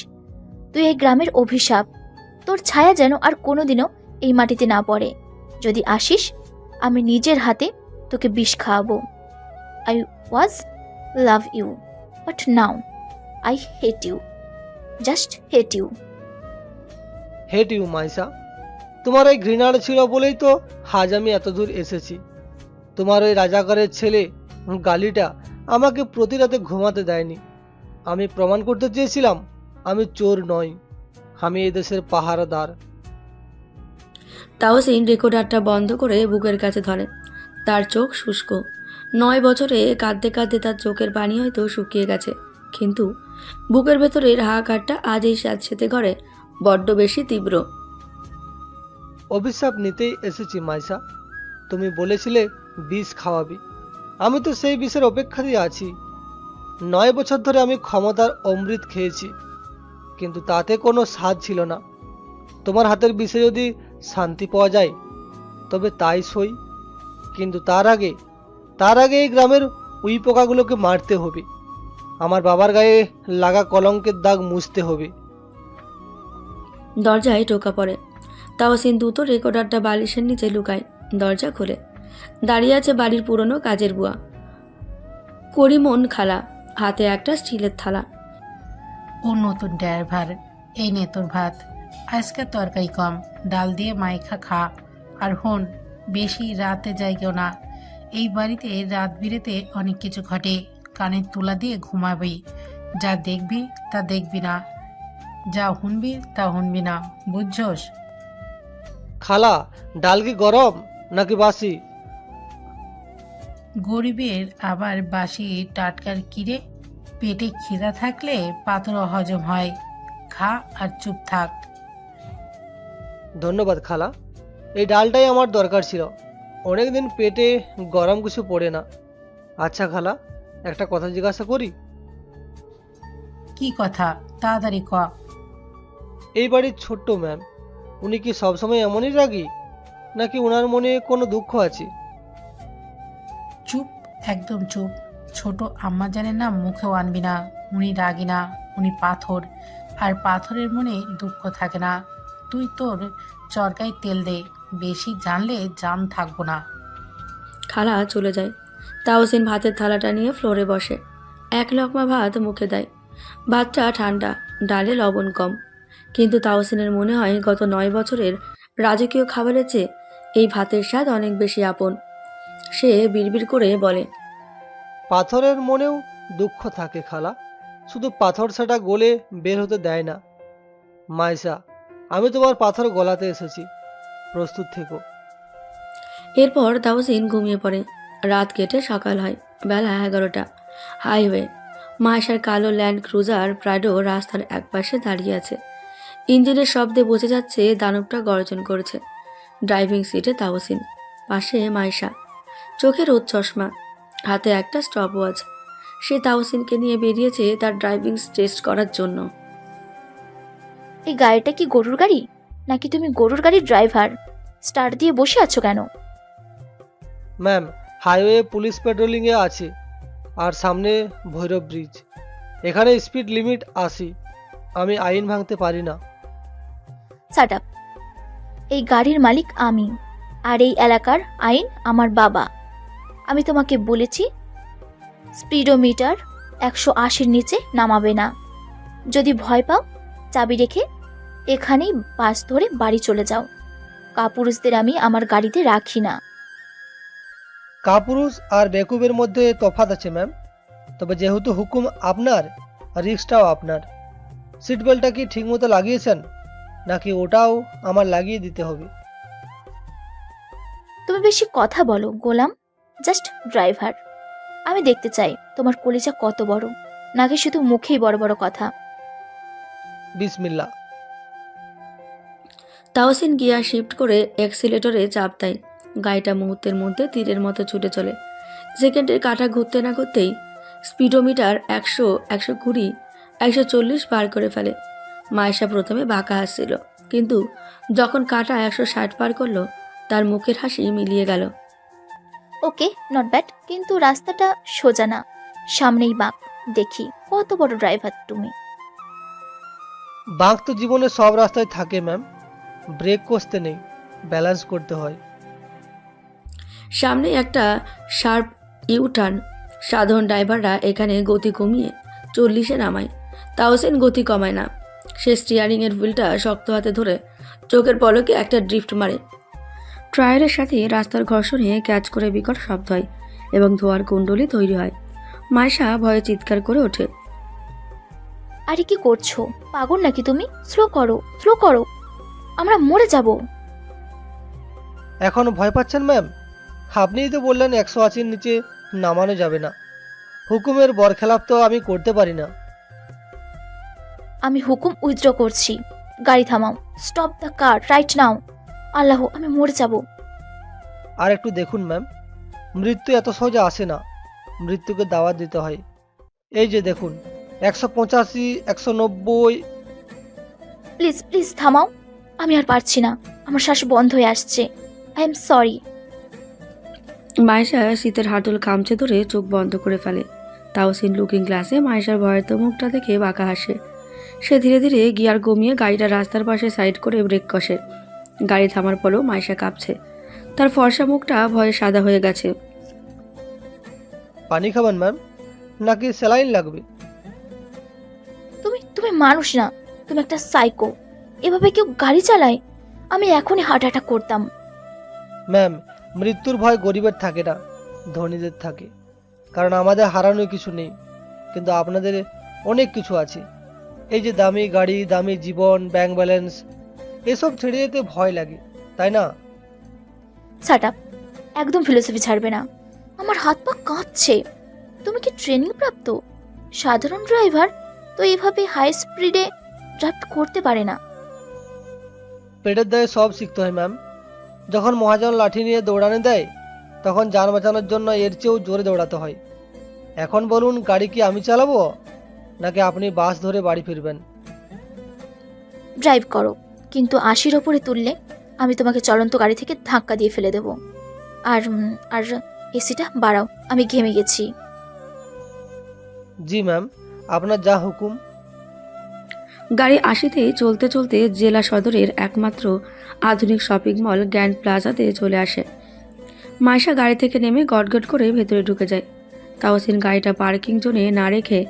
তুই এই গ্রামের অভিশাপ। তোর ছায়া যেন আর কোনোদিনও এই মাটিতে না পড়ে। যদি আসিস, আমি নিজের হাতে তোকে বিষ খাওয়াবো। I was love you, but now I hate you, just hate you. Hate you Maisha. তোমার ওই ঘৃণার ছিল বলেই তো আজ আমি এত দূর এসেছি। তোমার ওই রাজাকারের ছেলে গালিটা আমাকে প্রতি রাতে ঘুমাতে দেয়নি। আমি প্রমাণ করতে চেয়েছিলাম আমি চোর নই, আমি এই দেশের পাহারাদার। তাওসিন রেকর্ডারটা বন্ধ করে বুকের কাছে ধরে। তার চোখ শুষ্ক। 9 বছরে কাঁদতে কাঁদতে তার চোখের পানি হয়তো শুকিয়ে গেছে, কিন্তু বুকের ভেতরের হাহাকারটা আজ এই স্যাঁতসেঁতে ঘরে বড্ড বেশি তীব্র। অভিশাপ নিতেই এসেছি মাইশা। তুমি বলেছিলে বিষ খাওয়াবি, আমি তো সেই বিষের অপেক্ষাতেই আছি। 9 বছর ধরে আমি ক্ষমতার অমৃত খেয়েছি, কিন্তু তাতে কোনো স্বাদ ছিল না। তোমার হাতের বিষে যদি শান্তি পাওয়া যায় তবে তাই সই, কিন্তু তার আগে এই গ্রামের উই পোকাগুলোকে মারতে হবে। আমার বাবার গায়ে লাগা কলঙ্কের দাগ মুছতে হবে। দরজায় টোকা পড়ে। তাওসিন দ্রুত রেকর্ডারটা বালিশের নিচে লুকায়। দরজা খোলে। দাঁড়িয়ে আছে বাড়ির পুরনো কাজের বুয়া করিমন খালা, হাতে একটা স্টিলের থালা। ও নতুন ড্রাইভার, এই নে তোর ভাত। আজকে তরকারি কম, ডাল দিয়ে মাইখা খা। আর হন, বেশি রাতে যাই কেউ না। এই বাড়িতে রাত বিরেতে অনেক কিছু ঘটে। কানের তুলা দিয়ে ঘুমাবি। যা দেখবি তা দেখবি না, যা শুনবি তা শুনবি না, বুঝছস? খালা, ডাল কি গরম নাকি বাসি? গরিবের আবার বাসি টাটকার কিরে? পেটে খিদা থাকলে পাথরও হজম হয়। খা আর চুপ থাক। ধন্যবাদ খালা, এই ডালটাই আমার দরকার ছিল। অনেকদিন পেটে গরম কিছু পড়ে না। আচ্ছা খালা, একটা কথা জিজ্ঞাসা করি? কি কথা? তাড়াতাড়ি ক। এই বাড়ির ছোট্ট ম্যাম, উনি কি সবসময় এমনই রাগী, নাকি ওনার মনে কোনো দুঃখ আছে? চুপ, একদম চুপ। ছোট আম্মা জানে না মুখেও আনবি না। উনি রাগি না, উনি পাথর। আর পাথরের মনে দুঃখ থাকে না। তুই তোর চরকায় তেল দে, বেশি জানলে জান থাকবো না। খালা চলে যায়। তাওসিন ভাতের থালাটা নিয়ে ফ্লোরে বসে। এক লকমা ভাত মুখে দেয়। ভাতটা ঠান্ডা, ডালে লবণ কম। কিন্তু তাওসিনের মনে হয় গত 9 বছরের রাজকীয় খাবারের চেয়ে এই ভাতের স্বাদ অনেক বেশি আপন। সে বিড়বিড় করে বলে, পাথরের মনেও দুঃখ থাকে খালা, শুধু পাথর সেটা গলে বের হতে দেয় না। মাইশা, আমি তোমার পাথর গলাতে এসেছি, প্রস্তুত থেকো। এরপর তাওসিন ঘুমিয়ে পড়ে। রাত কেটে সকাল হয়। বেলা 11টা। হাইওয়ে। মায়েশার কালো ল্যান্ড ক্রুজার প্রাডো রাস্তার একপাশে দাঁড়িয়ে আছে। ইঞ্জিনের শব্দে বোঝা যাচ্ছে দানবটা গর্জন করছে। ড্রাইভিং সিটে তাওসিন, পাশে মায়েশা। চোখে রোদ চশমা, হাতে একটা স্টপ ওয়াচ। সে তাওসিনকে নিয়ে বেরিয়েছে তার ড্রাইভিং টেস্ট করার জন্য। এই গাড়িটা কি গরুর গাড়ি, নাকি তুমি গরুর গাড়ির ড্রাইভার? স্টার্ট দিয়ে বসে আছো কেন? ম্যাম, হাইওয়ে পুলিশ পেট্রোলিংয়ে আছে, আর সামনে ভৈরব ব্রিজ। এখানে স্পিড লিমিট 80। আমি আইন ভাঙতে পারি না। Shut up. এই গাড়ির মালিক আমি, আর এই এলাকার আইন আমার বাবা। আমি তোমাকে বলেছি স্পিডোমিটার 180-র নিচে নামাবে না। যদি ভয় পাও, চাবি রেখে এখানেই বাস ধরে বাড়ি চলে যাও। কাপুরুষদের আমি আমার গাড়িতে রাখি না। কাপুরুষ আর বেকুবের মধ্যে তফাৎ আছে ম্যাম, তবে যেহেতু হুকুম আপনার, রিস্কটাও আপনার। সিট বেল্টটা কি ঠিকমতো লাগিয়েছেন, নাকি ওটাও আমার লাগিয়ে দিতে হবে? তুমি বেশি কথা বলো গোলাম, জাস্ট ড্রাইভার। আমি দেখতে চাই তোমার কলিজা কত বড়, নাকি শুধু মুখেই বড় বড় কথা। বিসমিল্লা। তাওসিন গিয়ার শিফট করে অ্যাক্সিলেটরে চাপ দেয়। গাড়িটা মুহূর্তের মধ্যে তীরের মতো ছুটে চলে। সেকেন্ডের কাঁটা ঘুরতে না ঘুরতেই স্পিডোমিটার 100, 120, 140 পার করে ফেলে। মায়েশা প্রথমে বাঁকা হাসছিল, কিন্তু যখন কাঁটা 160 পার করলো, তার মুখের হাসি মিলিয়ে গেল। ওকে, নট ব্যাড, কিন্তু রাস্তাটা সোজা না, সামনেই বাঁক। দেখি কত বড় ড্রাইভার তুমি। বাঁক তো জীবনে সব রাস্তায় থাকে ম্যাম, ব্রেক কষতে নেই, ব্যালেন্স করতে হয়। সামনে একটা শার্প ইউটার্ন। সাধারণ ড্রাইভাররা এখানে গতি কমিয়ে 40-এ নামায়। তাওসিন গতি কমায় না। সে স্টিয়ারিংয়ের হুইলটা শক্ত হাতে ধরে চোখের পলকে একটা ড্রিফট মারে। ট্রায়ারের সাথে রাস্তার ঘর্ষণে ক্যাচ করে বিকট শব্দ হয় এবং ধোয়ার কুণ্ডলি তৈরি হয়। মায়েশা ভয়ে চিৎকার করে ওঠে। আরে কি করছো? পাগল নাকি তুমি? স্লো করো, স্লো করো, আমরা মরে যাব। এখনো ভয় পাচ্ছেন ম্যাম? আপনিই তো বললেন 180-র নিচে নামানো যাবে না। হুকুমের বরখেলাপ তো আমি করতে পারি না। আমি হুকুম উইথড্র করছি। গাড়ি থামাও। Stop the car right now. Allah, আমি মরে যাব। আর একটু দেখুন ম্যাম, মৃত্যু এত সহজে আসে না, মৃত্যুকে দাওয়াত দিতে হয়। এই যে দেখুন, 185, 190। প্লিজ প্লিজ থামাও। আমি আর পারছি না, আমার শ্বাস বন্ধ হয়ে আসছে। I am sorry. মায়েশা শীতের হাঁটুল খামচে ধরে চোখ বন্ধ করে ফেলে। তাওসিন লুকিং গ্লাসে মায়েশার ভয়ার্ত মুখটা দেখে বাঁকা হাসে। সে ধীরে ধীরে গিয়ার কমিয়ে গাড়িটা রাস্তার পাশে সাইড করে ব্রেক কষে। গাড়ি থামার পরেও মায়েশা কাঁপছে। তার ফর্সা মুখটা ভয়ে সাদা হয়ে গেছে। পানি খাবেন ম্যাম, নাকি স্যালাইন লাগবে? তুমি তুমি মানুষ না, তুমি একটা সাইকো। এভাবে কেউ গাড়ি চালায়? আমি এখনই হার্ট অ্যাটাক করতাম। ম্যাম, মৃত্যুর ভয় গরিবের থাকে না, ধনীদের থাকে। কারণ আমাদের হারানোর কিছু নেই, কিন্তু আপনাদের অনেক কিছু আছে। এই যে দামি গাড়ি, দামি জীবন, ব্যাংক ব্যালেন্স, এসব ছেড়ে যেতে ভয় লাগে, তাই না? Shut up. একদম ফিলোসফি ছাড়বে না। আমার হাত পা কাঁপছে। তুমি কি ট্রেনিং প্রাপ্ত? সাধারণ ড্রাইভার তো এভাবে হাই স্পিডে ড্রাইভ করতে পারে না। পেটের দায়ে সব শিখতে হয় ম্যাম। যখন মহাজন লাঠি নিয়ে দৌড়ানো দেয় তখন যান বাঁচানোর জন্য এর চেয়েও জোরে দৌড়াতে হয়। এখন বলুন, গাড়ি কি আমি চালাবো নাকি আপনি বাস ধরে বাড়ি ফিরবেন? ড্রাইভ করো, কিন্তু 80-র ওপরে তুললে আমি তোমাকে চলন্ত গাড়ি থেকে ধাক্কা দিয়ে ফেলে দেব। আর আর এসিটা বাড়াও, আমি ঘেমে গেছি। জি ম্যাম, আপনার যা হুকুম। গাড়ি 80-তে চলতে চলতে জেলা সদরের একমাত্র আধুনিক শপিং মল গ্র্যান্ড প্লাজাতে চলে আসে। মাইশা গাড়ি থেকে নেমে গটগট করে ভেতরে ঢুকে যায়। তাওসিন গাড়িটা পার্কিং জোনে না রেখে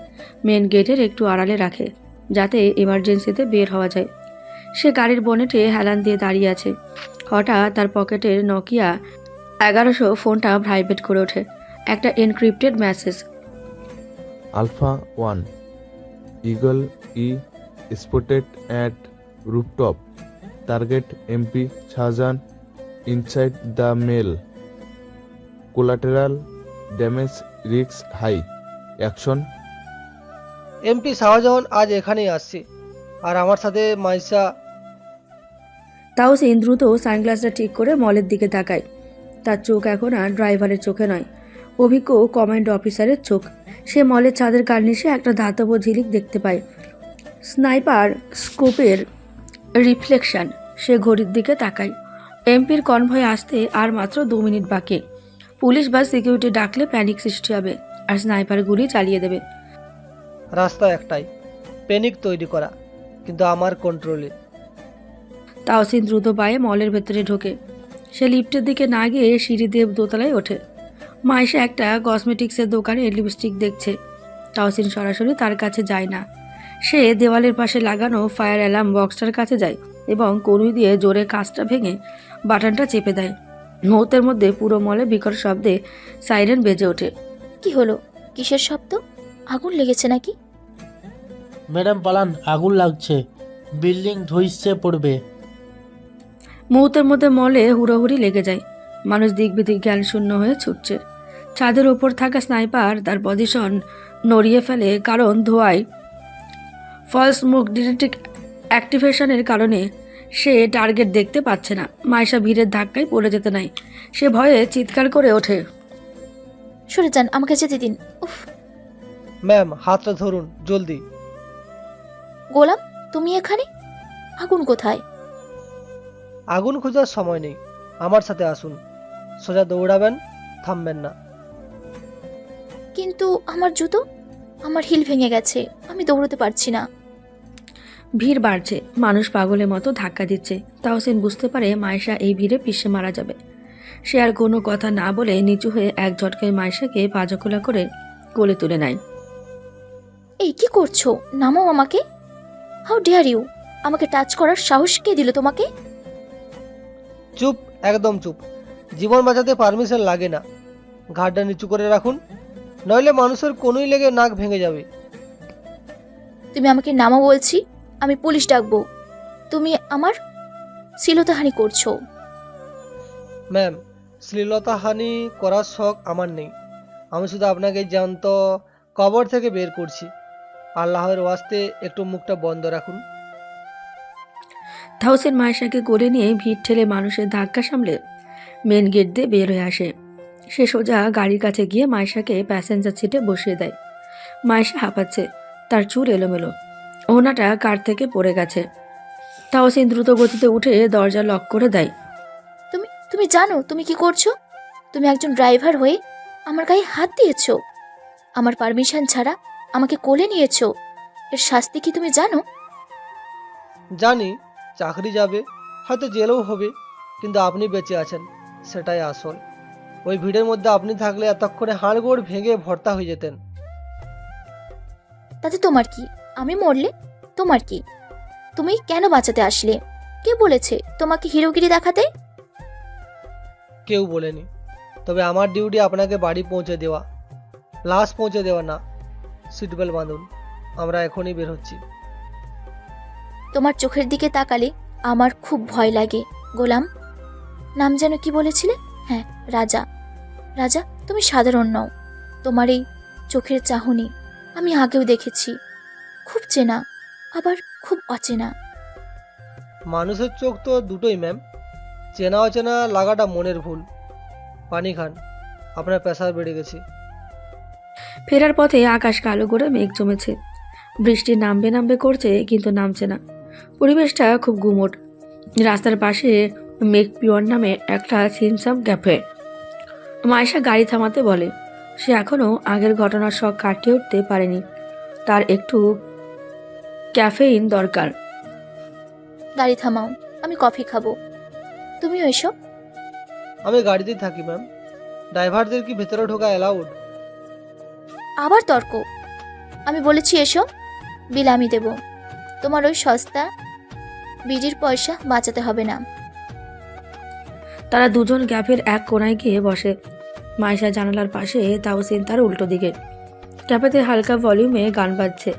মেন গেটের একটু আড়ালে রাখে, যাতে এমার্জেন্সিতে বের হওয়া যায়। সে গাড়ির বনেটে হেলান দিয়ে দাঁড়িয়ে আছে। হঠাৎ তার পকেটের নকিয়া 1100 ফোনটা ভাইব্রেট করে ওঠে। একটা encrypted message. Alpha 1 Eagle E spotted at rooftop. Target MP Shahjahan inside the mail. Collateral damage risk high. Action. MP Shahjahan আজ এখানেই আসছে, আর আমার সাথে মাইশা। তাওসিন দ্রুত সানগ্লাসটা ঠিক করে মলের দিকে তাকায়। তার চোখ এখন আর ড্রাইভারের চোখে নয়, অভিজ্ঞ কমান্ড অফিসারের চোখ। সে মলের ছাদের কার্নিশে একটা ধাতব ঝিলিক দেখতে পায়, স্নাইপার স্কোপের রিফ্লেকশন। সে ঘড়ির দিকে তাকায়। এমপির কনভয় আসতে আর মাত্র 2 মিনিট বাকি। পুলিশ বা সিকিউরিটি ডাকলে প্যানিক সৃষ্টি হবে আর স্নাইপার গুলি চালিয়ে দেবে। রাস্তা একটাই, প্যানিক তৈরি করা, কিন্তু আমার কন্ট্রোলে। তাওসিন দ্রুত পায়ে মলের ভেতরে ঢোকে। সে লিফটের দিকে না গিয়ে সিঁড়ি দিয়ে দোতলায় ওঠে। মাইশা একটা কসমেটিক্সের দোকানে লিপস্টিক দেখছে। তাওসিন সরাসরি তার কাছে যায় না। সে দেওয়ালের পাশে লাগানো ফায়ার অ্যালার্ম বক্সটার কাছে যায় এবং কনুই দিয়ে জোরে কাঁচটা ভেঙে বাটনটা চেপে দেয়। মুহূর্তের মধ্যে পুরো মলে বিকট শব্দে সাইরেন বেজে ওঠে। কি হলো? কিসের শব্দ? আগুন লেগেছে নাকি? ম্যাডাম পালান, আগুন লাগছে, বিল্ডিং ধুইছে পড়বে। মুহূর্তের মধ্যে মলে হুড়োহুড়ি লেগে যায়। মানুষ দিক বিদিক জ্ঞান শূন্য হয়ে ছুটছে। ছাদের ওপর থাকা স্নাইপার তার পজিশন নড়িয়ে ফেলে, কারণ ধোঁয়ায় ফলস স্মোক ডিটেক্ট অ্যাক্টিভেশনের কারণে সে টার্গেট দেখতে পাচ্ছে না। মাইশা ভিড়ের ধাক্কায় পড়ে যেতে নাই। সে ভয়ে চিৎকার করে ওঠে। সরে যান, আমাকে যেতে দিন। উফ! ম্যাম, হাতটা ধরুন জলদি। গোলাম, তুমি এখানে? আগুন কোথায়? আগুন খোঁজার সময় নেই, আমার সাথে আসুন। সোজা দৌড়াবেন, থামবেন না। কিন্তু আমার জুতো, আমার হিল ভেঙে গেছে, আমি দৌড়তে পারছি না। ভিড় বাড়ছে, মানুষ পাগলের মতো ধাক্কা দিচ্ছে। তাওসিন বুঝতে পারে মাইশা এই ভিড়ে পিষে মারা যাবে। সে আর কোনো কথা না বলে নিচু হয়ে এক ঝটকায় মাইশাকে পাজখোলা করে কোলে তুলে নেয়। এই কি করছো? নামাও আমাকে। How dare you! আমাকে টাচ করার সাহস কে দিল তোমাকে? চুপ, একদম চুপ। জীবন বাঁচাতে পারমিশন লাগে না। ঘাড়টা নিচু করে রাখুন, নইলে মানুষের কোনোই লেগে নাক ভেঙে যাবে। তুমি আমাকে নামাও বলছি, আমি পুলিশ ডাকবো। তুমি আমার শ্লীলতাহানি করছো। ম্যাম, শ্লীলতাহানি করার শখ আমার নেই। আমি শুধু আপনাকে জ্যান্ত কবর থেকে বের করছি। আল্লাহর ওয়াস্তে একটু মুখটা বন্ধ রাখুন। তাওসিন মাইশাকে করে নিয়ে ভিড় ঠেলে মানুষের ধাক্কা সামলে মেন গেট দিয়ে বের হয়ে আসে। সে সোজা গাড়ির কাছে গিয়ে মাইশাকে প্যাসেঞ্জার সিটে বসিয়ে দেয়। মাইশা হাঁপাচ্ছে, তার চুল এলোমেলো, ওনাটা কার থেকে পড়ে গেছে। তাওসিন দ্রুত গতিতে উঠে দরজা লক করে দেয়। তুমি তুমি জানো তুমি কি করছো? তুমি একজন ড্রাইভার হয়ে আমার গায়ে হাত দিয়েছো, আমার পারমিশন ছাড়া আমাকে কোলে নিয়েছো। এর শাস্তি কি তুমি জানো? জানি, চাকরি যাবে, হয়তো জেলেও হবে, কিন্তু আপনি বেঁচে আছেন, সেটাই আসল। ওই ভিড়ের মধ্যে আপনি থাকলে এতক্ষণে হাড়গোড় ভেঙে ভর্তা হয়ে যেতেন। তাতে তোমার কি? আমি মরলে তোমার কি? তুমি কেন বাঁচাতে আসলে? কে বলেছে তোমাকে হিরোগিরি দেখাতে? কেউ বলেনি, তবে আমার ডিউটি আপনাকে বাড়ি পৌঁছে দেওয়া, লাশ পৌঁছে দেওয়া না। সিট বেল্ট বাঁধুন, আমরা এখনই বের হচ্ছি। তোমার চোখের দিকে তাকালে আমার খুব ভয় লাগে। গোলাম, নাম যেন কি বলেছিলে? হ্যাঁ, রাজা। রাজা, তুমি সাধারণ নও। তোমার এই চোখের চাহনি আমি আগেও দেখেছি, খুব চেনা আবার খুব অচেনা। মানুষের চোখ তো দুটোই ম্যাম, চেনা অচেনা লাগাটা মনের ভুল। পানি খান, আপনার প্রেসার বেড়ে গেছে। ফেরার পথে আকাশ কালো করে মেঘ জমেছে। বৃষ্টি নামবে নামবে করছে, কিন্তু নামছে না। পরিবেশটা খুব গুমোট। রাস্তার পাশে মেঘ পিওর নামে একটা সিনসাম ক্যাফে। মায়েশা গাড়ি থামাতে বলে। সে এখনও আগের ঘটনার শখ কাটিয়ে উঠতে পারেনি। তার একটু ক্যাফেইন দরকার। গাড়ি থামাও, আমি কফি খাবো। তুমিও এসো। আমি গাড়িতেই থাকি ম্যাম, ড্রাইভারদের কি ভেতরে ঢোকা অ্যালাউড? আবার তর্ক। আমি বলেছি এসো, বিল আমি দেব। তোমার ওই সস্তা বিড়ির পয়সা বাঁচাতে হবে না। তারা দুজন ক্যাফের এক কোনায় গিয়ে বসে। মায়েশা জানালার পাশে, তাওসিন তার উল্টো দিকে। ক্যাফেতে হালকা ভলিউমে গান বাজছে।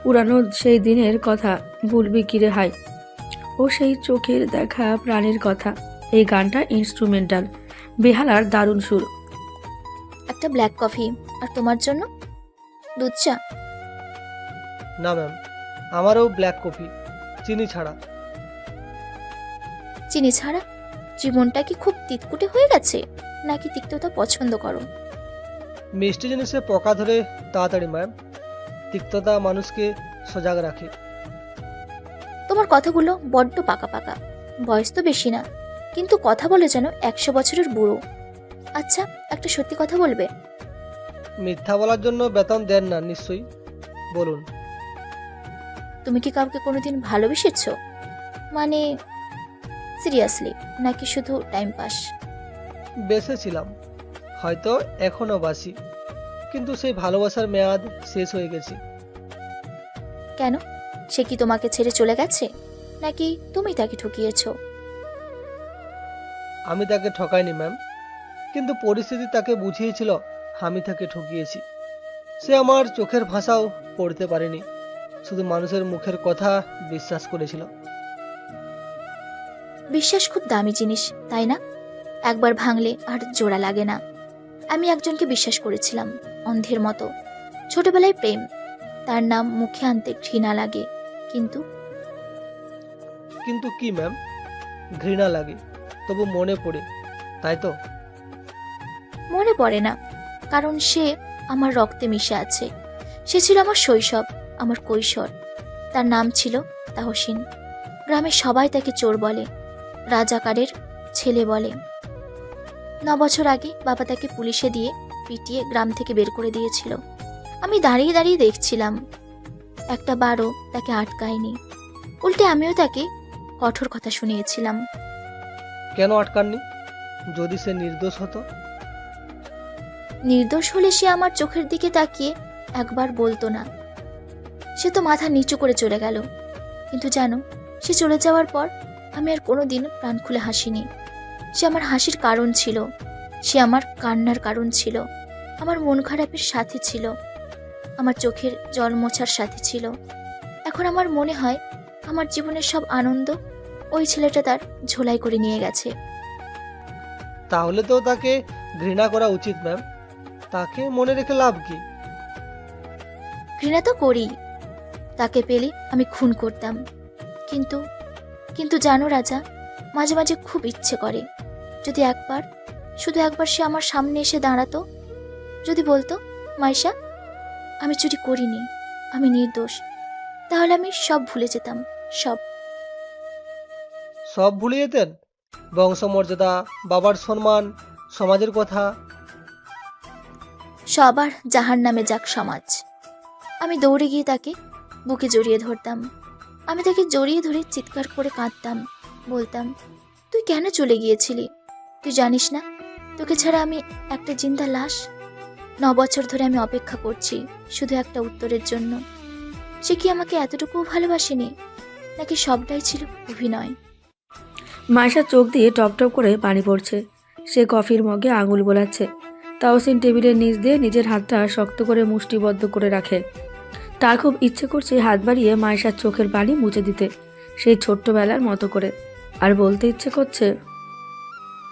পুরানো সেই দিনের কথা, ভুলবি কিরে হাই, ও সেই চোখের দেখা প্রাণের কথা। এই গানটা ইনস্ট্রুমেন্টাল, বেহালার দারুণ সুর। একটা ব্ল্যাক কফি, আর তোমার জন্য দুধ চা। না ম্যাম, আমারও ব্ল্যাক কফি, চিনি ছাড়া। চিনি ছাড়া? জীবনটা কি খুব তিতকুটে হয়ে গেছে, নাকি তিক্ততা পছন্দ করো? মিষ্টি জিনিসে পোকা ধরে তাড়াতাড়ি ম্যাম, তিক্ততা মানুষকে সজাগ রাখে। তোমার কথাগুলো বড্ড পাকা পাকা। বয়স তো বেশি না, কিন্তু কথা বলে যেন 100 বছরের বুড়ো। আচ্ছা, একটা সত্যি কথা বলবে? মিথ্যা বলার জন্য বেতন দেন না নিশ্চয়ই, বলুন। তুমি কি কাউকে কোনোদিন ভালোবেসেছো? মানে সিরিয়াসলি, নাকি শুধু টাইম পাস? বেঁচেছিলাম, হয়তো এখনো বাসি, কিন্তু সেই ভালোবাসার মেয়াদ শেষ হয়ে গেছে। কেন? সে কি তোমাকে ছেড়ে চলে গেছে, নাকি তুমি তাকে ঠকিয়েছো? আমি তাকে ঠকাইনি ম্যাম, কিন্তু পরিস্থিতি তাকে বুঝিয়েছিল আমি তাকে ঠকিয়েছি। সে আমার চোখের ভাষাও পড়তে পারেনি, শুধু মানুষের মুখের কথা বিশ্বাস করেছিল। বিশ্বাস খুব দামি জিনিস, তাই না? একবার ভাঙলে আর জোড়া লাগে না। আমি একজনকে বিশ্বাস করেছিলাম, অন্ধের মতো। ছোটবেলায় প্রেম, তার নাম মুখে আনতে ঘৃণা লাগে। কিন্তু কিন্তু কি ম্যাম? ঘৃণা লাগে, তবু মনে পড়ে, তাই তো? মনে পড়ে না, কারণ সে আমার রক্তে মিশে আছে। সে ছিল আমার শৈশব, আমার কৈশোর। তার নাম ছিল তাহসিন। গ্রামের সবাই তাকে চোর বলে, রাজাকারের ছেলে বলে। 9 বছর আগে বাবা তাকে পুলিশে দিয়ে পিটিয়ে গ্রাম থেকে বের করে দিয়েছিল। আমি দাঁড়িয়ে দাঁড়িয়ে দেখছিলাম, একটা বারও তাকে আটকায়নি। উল্টে আমিও তাকে কঠোর কথা শুনিয়েছিলাম। কেন আটকাননি? যদি সে নির্দোষ হতো? নির্দোষ হলে সে আমার চোখের দিকে তাকিয়ে একবার বলতো না। সে তো মাথা নিচু করে চলে গেল। কিন্তু জানো, সে চলে যাওয়ার পর আমি আর কোনোদিন প্রাণ খুলে হাসিনি। সে আমার হাসির কারণ ছিল, সে আমার কান্নার কারণ ছিল, আমার মন খারাপের সাথে ছিল, আমার চোখের জল মোছার সাথে ছিল। এখন আমার মনে হয় আমার জীবনের সব আনন্দ ওই ছেলেটা তার ঝোলাই করে নিয়ে গেছে। তাহলে তো তাকে ঘৃণা করা উচিত ম্যাম, তাকে মনে রেখে লাভ কি? ঘৃণা তো করি, তাকে পেলে আমি খুন করতাম। কিন্তু কিন্তু জানো রাজা, মাঝে মাঝে খুব ইচ্ছে করে, যদি একবার, শুধু একবার সে আমার সামনে এসে দাঁড়াতো, যদি বলতো, মাইশা, আমি চুরি করিনি, আমি নির্দোষ, তাহলে আমি সব ভুলে যেতাম। সব সব ভুলে যেতেন? বংশমর্যাদা, বাবার সম্মান, সমাজের কথা? সবার জাহার নামে যাক সমাজ। আমি দৌড়ে গিয়ে তাকে বুকে জড়িয়ে ধরতাম। আমি তাকে জড়িয়ে ধরে চিৎকার করে কাঁদতাম, বলতাম, তুই কেন চলে গিয়েছিলি? তুই জানিস না তোকে ছাড়া আমি একটা জিন্দা লাশ। 9 বছর ধরে আমি অপেক্ষা করছি শুধু একটা উত্তরের জন্য। সে কি আমাকে এতটুকুও ভালোবাসেনি, নাকি সবটাই ছিল অভিনয়? মায়েশার চোখ দিয়ে টপ টপ করে পানি পড়ছে। সে কফির মগে আঙুল বোলাচ্ছে। তাওসিন টেবিলের নিচ দিয়ে নিজের হাতটা শক্ত করে মুষ্টিবদ্ধ করে রাখে। তার খুব ইচ্ছে করছে হাত বাড়িয়ে মায়েশার চোখের পানি মুছে দিতে, সেই ছোট্টবেলার মতো করে। আর বলতে ইচ্ছে করছে,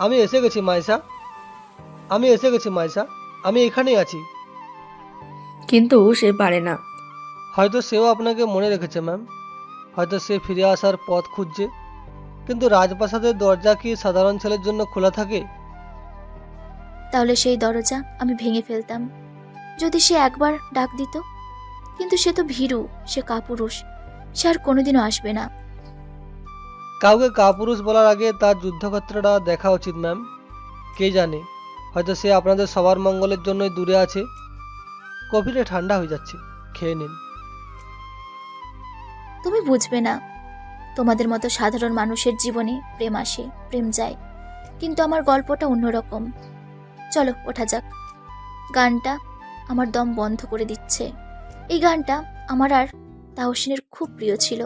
আমি এসে গেছি মাইশা, আমি এসে গেছি মাইশা, আমি এখানেই আছি। কিন্তু সে পারে না। হয়তো সেও আপনাকে মনে রেখেছে ম্যাম, হয়তো সে ফিরে আসার পথ খুঁজছে। কিন্তু রাজপ্রাসাদের দরজা কি সাধারণ ছেলের জন্য খোলা থাকে? তাহলে সেই দরজা আমি ভেঙে ফেলতাম যদি সে একবার ডাক দিত। কিন্তু সে তো ভীরু, সে কাপুরুষ, সে আর কোনোদিনও আসবে না। কাউকে কাপুরুষ বলার আগে তার যুদ্ধক্ষেত্রটা দেখা উচিত ম্যাম। কে জানে, হয়তো সে আপনাদের সবার মঙ্গলের জন্যই দূরে আছে। কফিটা ঠান্ডা হয়ে যাচ্ছে, খেয়ে নিন। তুমি বুঝবে না, তোমাদের মতো সাধারণ মানুষের জীবনে প্রেম আসে, প্রেম যায়, কিন্তু আমার গল্পটা অন্যরকম। চলো ওঠা যাক। গানটা আমার দম বন্ধ করে দিচ্ছে। এই গানটা আমার আর তাহসিনের খুব প্রিয় ছিল।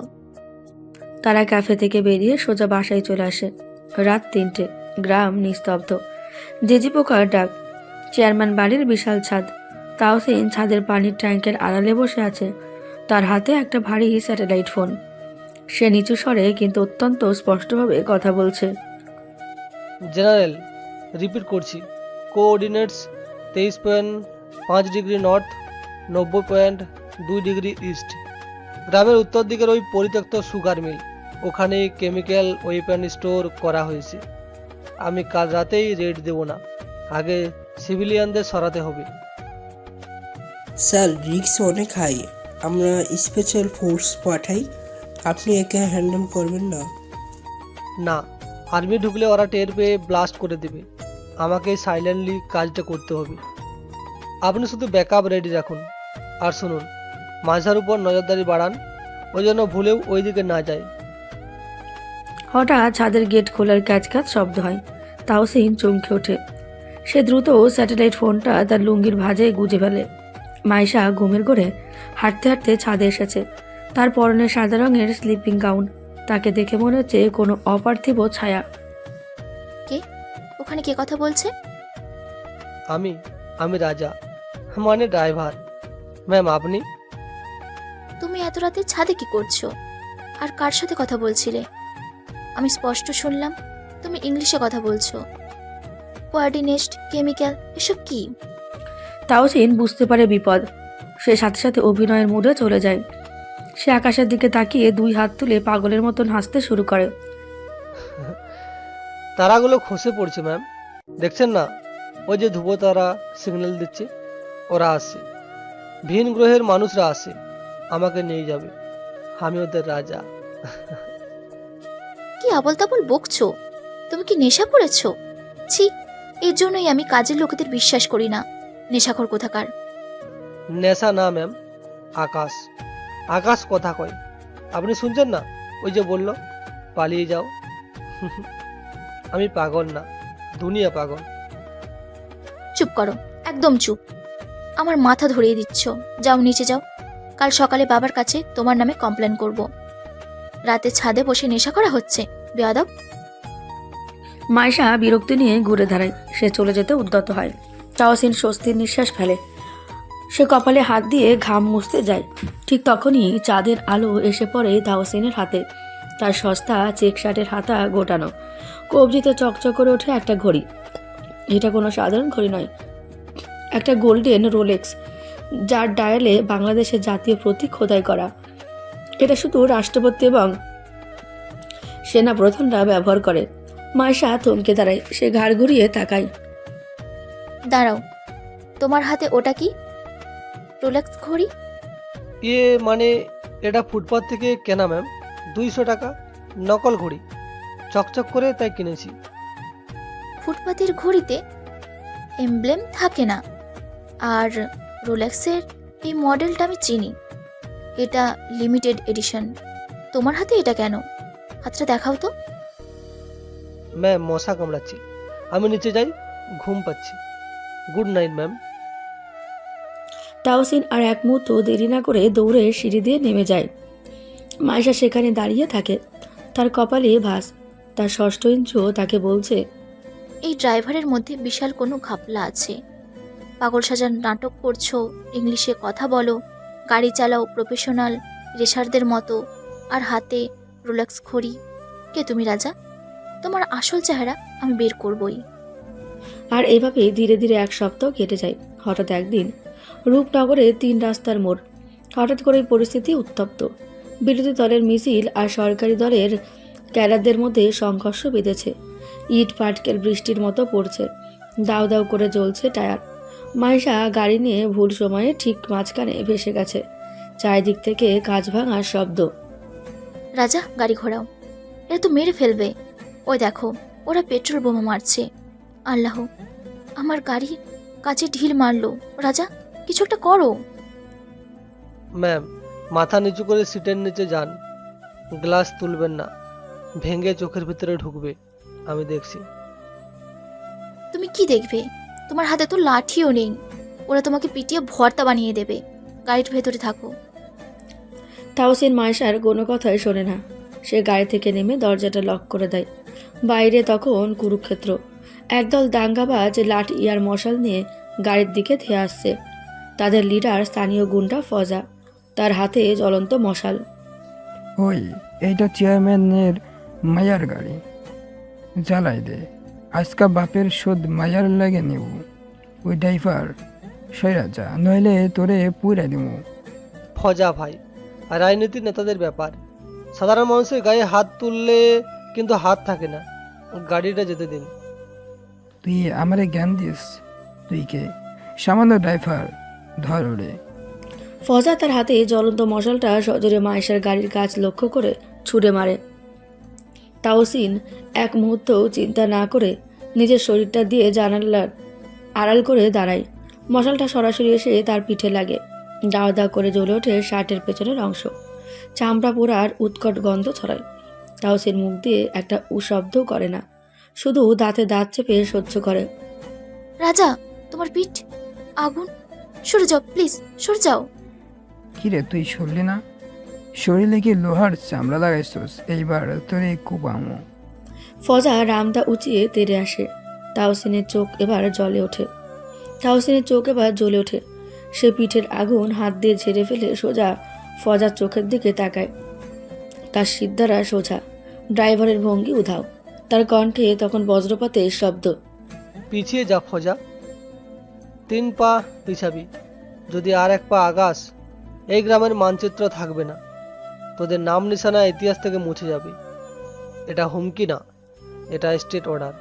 তারা ক্যাফে থেকে বেরিয়ে সোজা বাসায় চলে আসে। রাত 3টে, গ্রাম নিস্তব্ধ। জেজি পোকার ডাক। চেয়ারম্যান বাড়ির বিশাল ছাদ। তাওসিন ছাদের পানির ট্যাঙ্কের আড়ালে বসে আছে। তার হাতে একটা ভারী স্যাটেলাইট ফোন। সে নিচু স্বরে কিন্তু অত্যন্ত স্পষ্টভাবে কথা বলছে। জেনারেল, রিপিট করছি, coordinates 23.5 degree north, 90.2 degree east. গ্রামের উত্তর দিকের ওই পরিত্যক্ত সুগার মিল, ওখানে কেমিক্যাল ওয়েপন স্টোর করা হয়েছে। আমি কাল রাতেই রেড দেব না, আগে সিভিলিয়ানদের সরাতে হবে। স্যার, রিস্ক অনেক হাই। আমরা স্পেশাল ফোর্স পাঠাই, আপনি একা হ্যান্ডেল করবেন না? না, আর্মি ঢুকলে ওরা টের পেয়ে ব্লাস্ট করে দেবে। আমাকে সাইলেন্টলি কাজটা করতে হবে। আপনি শুধু ব্যাকআপ রেডি রাখুন। আর শুনুন, মাঝার উপর নজরদারি বাড়ান, ওই জন্য ভুলেও ওই দিকে না যায়। হঠাৎ ছাদের গেট খোলার ক্যাচ শব্দ হয়। তাওসিন চমকে ওঠে। সে দ্রুত স্যাটেলাইট ফোনটা তার লুঙ্গির ভাঁজে গুজে ফেলে। মাইশা ঘুমের ঘোরে হাঁটতে হাঁটতে ছাদে এসেছে। তার পরনে সাদা রঙের স্লিপিং গাউন। তাকে দেখে মনে হচ্ছে কোনো অপার্থিব ছায়া। কে ওখানে? কে কথা বলছে? আমি রাজা, মানে ড্রাইভার। ম্যাম আপনি? তুমি এত রাতে ছাদে কি করছো? আর কার সাথে কথা বলছিলে? আমি স্পষ্ট শুনলাম তুমি ইংলিশে কথা বলছো। কোঅর্ডিনেট, কেমিক্যাল, এসব কি? তাওসিন বুঝতে পারে বিপদ। সে সাথে সাথে অভিনয়ের মুডে চলে যায়। সে আকাশের দিকে তাকিয়ে 2 হাত তুলে পাগলের মতন হাসতে শুরু করে। তারাগুলো খসে পড়ছে ম্যাম, দেখছেন না? ওই যে ধ্রুব তারা সিগন্যাল দিচ্ছে, ওরা আসছে। ভিন গ্রহের মানুষরা আসে, আমাকে নিয়ে যাবে। আমি ওদের রাজা। কি আবল তাবল বকছো? তুমি কি নেশা করেছো? ছি, এর জন্যই আমি কাজের লোকেদের বিশ্বাস করি না। নেশাখোর কোথাকার। নেশা না ম্যাম, আকাশ। আকাশ কথা কয়। আপনি শুনছেন না? ওই যে বলল পালিয়ে যাও। আমি পাগল না, দুনিয়া পাগল। চুপ করো, একদম চুপ। আমার মাথা ধরিয়ে দিচ্ছ। যাও নিচে যাও, কাল সকালে বাবার কাছে তোমার নামে কমপ্লেন করব। রাতে ছাদে বসে নেশা করা হচ্ছে, বেয়াদব। মাইশা বিরক্তি নিয়ে ঘুরে দাঁড়ায়। সে চলে যেতে উদ্যত হয়। তাওসিন স্বস্তির নিঃশ্বাস ফেলে। সে কপালে হাত দিয়ে ঘাম মুছতে যায়। ঠিক তখনই চাঁদের আলো এসে পড়ে তাওসিনের হাতে। তার সস্তা চেক শার্টের হাতা গোটানো, কবজিতে চকচক করে ওঠে একটা ঘড়ি। এটা কোনো সাধারণ ঘড়ি নয়, একটা গোল্ডেন রোলেক্স, যার ডায়ালে বাংলাদেশের জাতীয় প্রতীক খোদাই করা। এটা শুধু রাষ্ট্রপতি এবং সেনা প্রধানরা ব্যবহার করে। মাইশা থমকে দাঁড়ায়। সে ঘাড় ঘুরিয়ে তাকায়। দাঁড়াও, তোমার হাতে ওটা কি? রোলেক্স ঘড়ি? মানে এটা ফুটপাথ থেকে কেনা ম্যাম, 200 টাকা, নকল ঘড়ি, চকচক করে তাই কিনেছি। ফুটপাতের ঘড়িতে এমব্লেম থাকে না। আর রোলেক্সের এই মডেলটা আমি চিনি, এটা লিমিটেড এডিশন। তোমার হাতে এটা কেন? হাতটা দেখাও তো। ম্যাম মশা কামড়াচ্ছে, আমি নিচে যাই, ঘুম পাচ্ছি। Good night ma'am. তাওসিন আর এক মুহূর্ত দেরি না করে দৌড়ে সিঁড়ি দিয়ে নেমে যায়। মাইশা সেখানে দাঁড়িয়ে থাকে। তার কপালে ভাঁজ। তার ষষ্ঠ ইঞ্চও তাকে বলছে, এই ড্রাইভারের মধ্যে বিশাল কোনো ঘাপলা আছে। পাগল সাজার নাটক করছো, ইংলিশে কথা বলো, গাড়ি চালাও প্রফেশনাল রেসারদের মতো, আর হাতে রোলেক্স ঘড়ি। কে তুমি রাজা? তোমার আসল চেহারা আমি বের করবই। আর এভাবেই ধীরে ধীরে 1 সপ্তাহ কেটে যায়। হঠাৎ একদিন রূপনগরে 3 রাস্তার মোড়। হঠাৎ করেই পরিস্থিতি উত্তপ্ত। বিরোধী দলের মিছিল আর সরকারি দলের ক্যাডারদের মধ্যে সংঘর্ষ বেঁধেছে। ইট পাটকেল বৃষ্টির মতো পড়ছে। দাউ দাউ করে জ্বলছে টায়ার। মাইশা গাড়ি নিয়ে ভুল সময়ে ঠিক মাঝখানে ভেসে গেছে। চারিদিক থেকে কাঁচ ভাঙার শব্দ। রাজা, গাড়ি ঘোরাও, এরা তো মেরে ফেলবে। ওই দেখো, ওরা পেট্রোল বোমা মারছে। আল্লাহ, আমার গাড়ি কাছে ঢিল মারলো। রাজা, কিছু একটা করো। ম্যাম, মাথা নিচু করে সিটের নিচে যান। গ্লাস তুলবেন না, ভেঙে চোখের ভিতরে ঢুকবে। আমি দেখছি। তুমি কি দেখবে? তোমার হাতে তো লাঠিও নেই। ওরা তোমাকে পিটিয়ে ভর্তা বানিয়ে দেবে। গাড়ির ভেতরে থাকো। তাওসিন মাইশার কোনো কথাই শোনে না। সে গাড়ি থেকে নেমে দরজাটা লক করে দেয়। বাইরে তখন কুরুক্ষেত্র। একদল দাঙ্গাবাজ লাঠি আর মশাল নিয়ে গাড়ির দিকে ধেয়ে আসছে। তাদের লিডার স্থানীয় গুন্ডা ফজা, তার হাতে জ্বলন্ত মশাল। ওই, এইটা চেয়ারম্যানের মায়ার গাড়ি, জ্বালাই দে। আজকা বাপের শোধ মায়ার লাগে নেব। ওই ড্রাইভার সৈরা যা, নইলে তোরে পুইরা দিব। ফজা ভাই, রাজনীতি নেতাদের ব্যাপার। সাধারণ মানুষের গায়ে হাত তুললে কিন্তু হাত থাকে না। গাড়িটা যেতে দিন। তুই আমারে জ্ঞান দিস? তুই কে? সামান্য ড্রাইভার, ধর ওরে। ফজা তার হাতে জ্বলন্ত মশালটা সজোরে মাইশার গাড়ির কাজ লক্ষ্য করে ছুড়ে মারে। তাওসিন এক মুহূর্তও চিন্তা না করে নিজের শরীরটা দিয়ে জানালার আড়াল করে দাঁড়ায়। মশালটা সরাসরি এসে তার পিঠে লাগে। দাও দাও করে জ্বলে ওঠে শার্টের পেছনের অংশ। চামড়া পোড়ার উৎকট গন্ধ ছড়ায়। তাওসিন মুখ দিয়ে একটা শব্দও করে না, শুধু দাঁতে দাঁত চেপে সহ্য করে। রাজা, তোমার পিঠ আগুন। সরে যাও প্লিজ, সরে যাও। কিরে, তুই সরলি না? শরীরে কি লোহার চামড়া লাগাইছস? এইবার তোরে কুপামো। ফজা রামদা উঁচিয়ে তেড়ে আসে। তাওসিনের চোখ এবার জ্বলে ওঠে। সে পিঠের আগুন হাত দিয়ে ঝেড়ে ফেলে সোজা ফজার চোখের দিকে তাকায়। তার সিদ্ধারা সোজা, ড্রাইভারের ভঙ্গি উধাও। তার কণ্ঠে তখন বজ্রপাতের শব্দ। পিছিয়ে যা ফজা, 3 পা পিছাবি। যদি আর 1 পা আগাস, এই গ্রামের মানচিত্র থাকবে না। তোদের নাম নিশানা ইতিহাস থেকে মুছে যাবে। এটা হুমকি না, এটা স্টেট অর্ডার।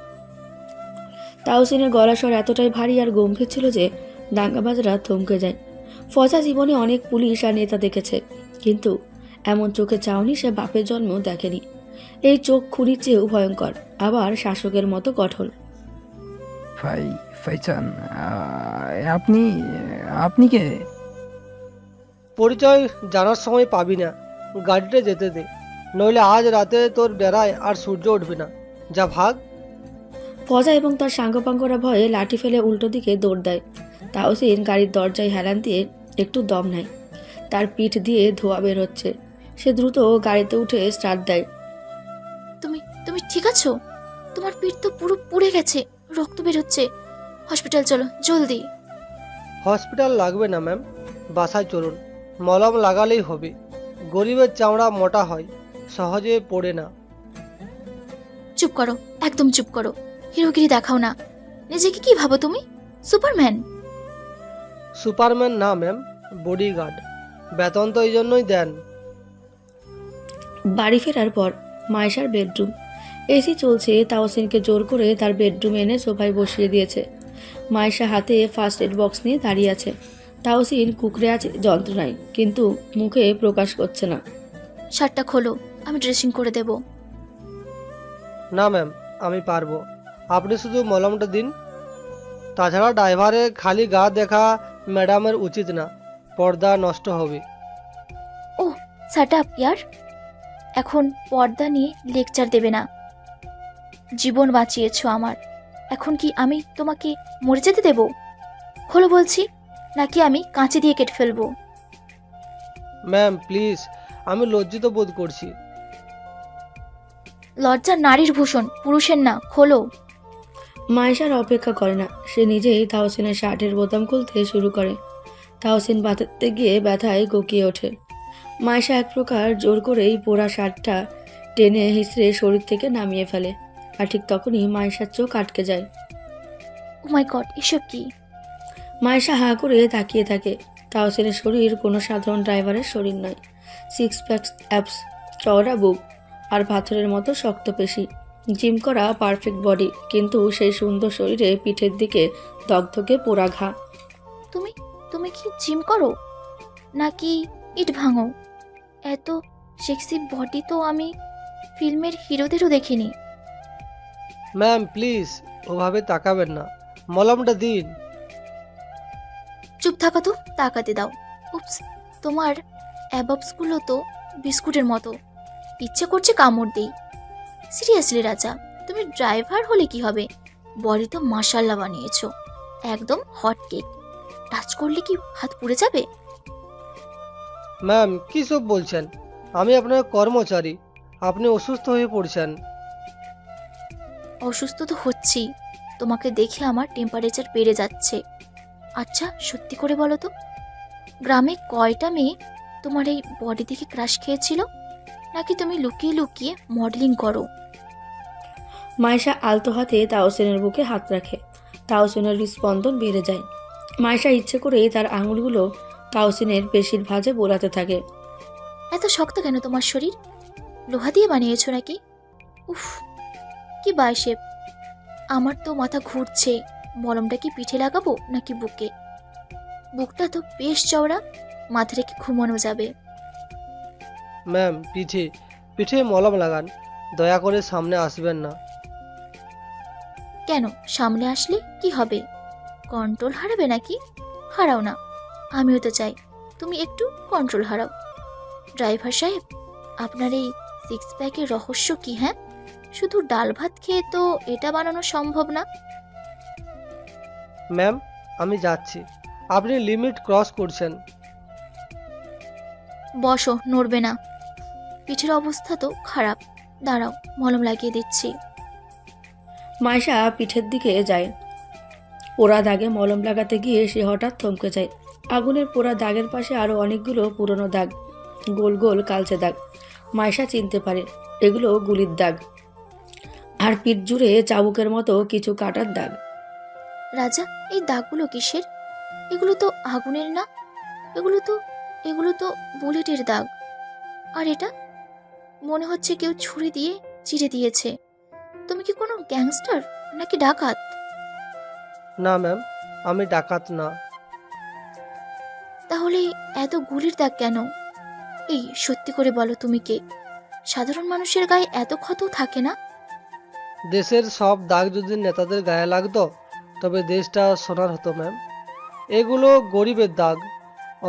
তাওসিনের গলা স্বর এতটাই ভারী আর গম্ভীর ছিল যে দাঙ্গাবাজরা থমকে যায়। ফজা জীবনে অনেক পুলিশ আর নেতা দেখেছে, কিন্তু এমন চোখে চাউনি সে বাপের জন্ম দেখেনি। এই চোখ খুনির চেয়েও ভয়ঙ্কর, আবার শাসকের মতো কঠোর। ফাইচান, আপনি আপনি কে? পরিচয় জানার সময় পাবি না। গাড়িটা যেতে দে, নইলে আজ রাতে তোর বেড়ায় আর সূর্য উঠবে না। যা ভাগ। ফজা এবং তার সাঙ্গপাঙ্গরা ভয়ে লাঠি ফেলে উল্টো দিকে দৌড় দেয়। তাওসিন গাড়ির দরজায় হেলান দিয়ে একটু দম নেয়। তার পিঠ দিয়ে ধোঁয়া বের হচ্ছে। সে দ্রুত গাড়িতে উঠে স্টার্ট দেয়। তুমি ঠিক আছো? তোমার পিঠ তো পুরো পুড়ে গেছে, রক্ত বের হচ্ছে। হসপিটাল চলো জলদি। হসপিটাল লাগবে না ম্যাম, বাসায় চলুন। মলম লাগালেই হবে। গরিবের চামড়া মোটা হয়, সহজে পড়ে না। চুপ করো, একদম চুপ করো। হিরোগিরি দেখাও না। নিজেকে কি ভাবো তুমি? সুপারম্যান? সুপারম্যান না ম্যাম, বডিগার্ড। বেতন তো এই জন্যই দেন। বাড়ি ফেরার পর মাইশার বেডরুম। এসি চলছে। তাওসিনকে জোর করে তার বেডরুমে এনে সোফায় বসিয়ে দিয়েছে। মাইশা হাতে ফার্স্ট এড বক্স নিয়ে দাঁড়িয়ে আছে। তাওসিন কুকড়ে আছে যন্ত্রণায়, কিন্তু মুখে প্রকাশ করছে না। শার্টটা খোলো, আমি ড্রেসিং করে দেব। না ম্যাম, আমি পারবো। আপনি শুধু মলমটা দিন। তাছাড়া ড্রাইভারের খালি গা দেখা ম্যাডামের উচিত না, পর্দা নষ্ট হবে। ও শাট আপ ইয়ার। এখন পর্দা নিয়ে লেকচার দেবে না। জীবন বাঁচিয়েছো আমার, এখন কি আমি তোমাকে মরে যেতে দেব? খোলো বলছি, নাকি আমি কাঁচি দিয়ে কেটে ফেলবো? ম্যাম প্লিজ, আমি লজ্জিত বোধ করছি। লজ্জা নারীর ভূষণ, পুরুষের না। খোলো। মাইশার অপেক্ষা করে না। সে নিজেই তাওসিনের শার্টের বোতাম খুলতে শুরু করে। তাওসিন বাঁধাতে গিয়ে ব্যথায় গকিয়ে ওঠে। মাইশা এক প্রকার জোর করেই পোড়া শার্টটা টেনে হিঁচড়ে শরীর থেকে নামিয়ে ফেলে। আর ঠিক তখনই মাইশার চোখ আটকে যায়। ও মাই গড, এসব কি? মায়েশা হাঁ করে তাকিয়ে থাকে। তাহসিনের শরীর কোনো সাধারণ ড্রাইভারের শরীর নয়। সিক্স প্যাকস অ্যাপস, চওড়া বুক আর পাথরের মতো শক্ত পেশি, জিম করা পারফেক্ট বডি, কিন্তু সেই সুন্দর শরীরে পিঠের দিকে দগদগে পোড়া ঘা। তুমি তুমি কি জিম করো নাকি ইট ভাঙো? এত সেক্সি বডি তো আমি ফিল্মের হিরোদেরও দেখিনি। ম্যাম প্লিজ ওভাবে তাকাবেন না, মলমটা দিন। চুপ থাকা তো, তাকাতে দাও। উপস, তোমার অ্যাববসগুলো তো বিস্কুটের মতো, ইচ্ছে করছে কামড় দেই। সিরিয়াসলি রাজা, তুমি ড্রাইভার হলে কি হবে? বডি তো মাশাল্লাহ বানিয়েছো, একদম হট কেক। টাচ করলে কি হাত পুড়ে যাবে? ম্যাম কী সব বলছেন? আমি আপনার কর্মচারী, আপনি অসুস্থ হয়ে পড়ছেন। অসুস্থ তো হচ্ছি, তোমাকে দেখে আমার টেম্পারেচার বেড়ে যাচ্ছে। আচ্ছা সত্যি করে বলো তো, গ্রামে কয়টা মেয়ে তোমার এই বডি দেখে ক্রাশ খেয়েছিল? নাকি তুমি লুকিয়ে লুকিয়ে মডেলিং করো? মায়েশা আলতো হাতে তাহসিনের বুকে হাত রাখে। তাহসিনের হৃদস্পন্দন বেড়ে যায়। মায়েশা ইচ্ছে করে তার আঙুলগুলো তাহসিনের পেশির ভাঁজে বোলাতে থাকে। এত শক্ত কেন তোমার শরীর? লোহা দিয়ে বানিয়েছো নাকি? উফ, কি বাইশেপ! আমার তো মাথা ঘুরছে। মলমটা কি পিঠে লাগাবো নাকি বুকে? বুকটা তো বেশ চওড়া, মাথা রেখে ঘুমানো যাবে। ম্যাম পিঠে পিঠে মলম লাগান, দয়া করে সামনে আসবেন না। কেন সামনে আসলে কি হবে? কন্ট্রোল হারাবে নাকি? হারাও না, আমিও তো চাই তুমি একটু কন্ট্রোল হারাও। ড্রাইভার সাহেব, আপনার এই সিক্স প্যাকের রহস্য কি? হ্যাঁ, শুধু ডাল ভাত খেয়ে তো এটা বানানো সম্ভব না। ম্যাম আমি যাচ্ছি, আপনি লিমিট ক্রস করছেন। বসো, নড়বে না। পিঠের অবস্থা তো খারাপ, দাঁড়াও মলম লাগিয়ে দিচ্ছি। মায়েশা পিঠের দিকে যায়। পোড়া দাগে মলম লাগাতে গিয়ে সে হঠাৎ থমকে যায়। আগুনের পোড়া দাগের পাশে আরও অনেকগুলো পুরনো দাগ, গোল গোল কালচে দাগ। মায়েশা চিনতে পারে এগুলো গুলির দাগ, আর পিঠ জুড়ে চাবুকের মতো কিছু কাটার দাগ। রাজা, এই দাগগুলো কিসের? এগুলো তো আগুনের না, এগুলো তো বুলেটের দাগ। আর এটা মনে হচ্ছে কেউ ছুরি দিয়ে চিড়ে দিয়েছে। তুমি কি কোনো গ্যাংস্টার নাকি ডাকাত? না ম্যাম, আমি ডাকাত না। তাহলে এত গুলির দাগ কেন? এই সত্যি করে বলো তুমি কে? সাধারণ মানুষের গায়ে এত ক্ষত থাকে না। দেশের সব দাগ যদি নেতাদের গায়ে লাগতো তবে দেশটা সোনার হতো ম্যাম। এগুলো গরিবের দাগ,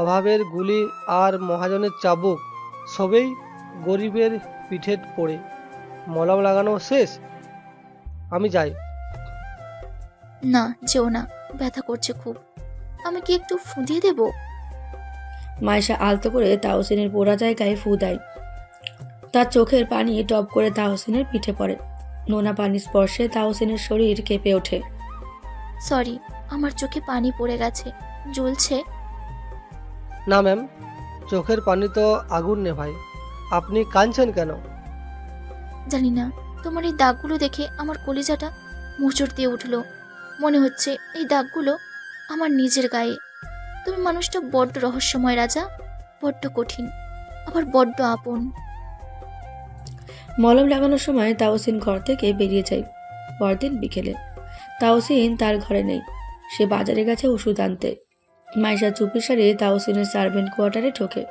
অভাবের গুলি আর মহাজনের চাবুক, সবেই গরিবের পিঠে পড়ে। মলম লাগানো শেষ, আমি যাই। না যেও না, ব্যথা করছে খুব। আমি কি একটু ফুঁদিয়ে দেব? মায়েশা আলতো করে তাহসিনের পোড়া জায়গায় ফু দেয়। তার চোখের পানি টপ করে তাহসিনের পিঠে পড়ে। নোনা পানির স্পর্শে তাহসিনের শরীর কেঁপে ওঠে। সরি, আমার চোখে পানি পড়ে গেছে, জ্বলছে। না ম্যাম, চোখের পানি তো আগুন নেভাই, আপনি কাঁদছেন কেন? জানি না, তোমার এই দাগগুলো দেখে আমার কলিজাটা মোচড় দিয়ে উঠলো। মনে হচ্ছে এই দাগগুলো আমার নিজের গায়ে। তুমি মানুষটা বড্ড রহস্যময় রাজা, বড্ড কঠিন, আবার বড্ড আপন। মলম লাগানোর সময় তাহসিন ঘর থেকে বেরিয়ে যায়। পরদিন বিকেলে তাহসিন তার ঘরে নেই, সে বাজারে গেছে ওষুধ আনতে। মাইশা চুপিসারে তাহসিনের সার্ভেন্ট কোয়ার্টারে ঢোকে।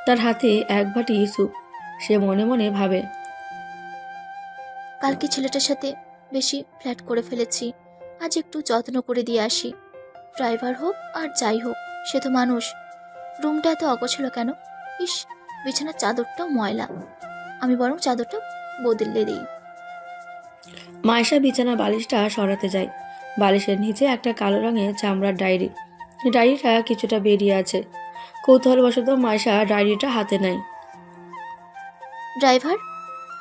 তার হাতে এক বাটি স্যুপ। সে মনে মনে ভাবে, কালকে ছেলেটার সাথে বেশি ফ্ল্যাট করে ফেলেছি, আজ একটু যত্ন করে দিয়ে আসি। ড্রাইভার হোক আর যাই হোক, সে তো মানুষ। রুমটা এত অগোছালো কেন? ইস, বিছানার চাদরটাও ময়লা। আমি বরং চাদরটা বদলে দিই। মাইশা বিছানা বালিশটা সরাতে যায়। বালিশের নিচে একটা কালো রঙের চামড়ার ডায়েরি। ডায়েরিটা কিছুটা বেরিয়ে আছে। কৌতূহলবশত মাইশা ডায়েরিটা হাতে নেয়। ড্রাইভার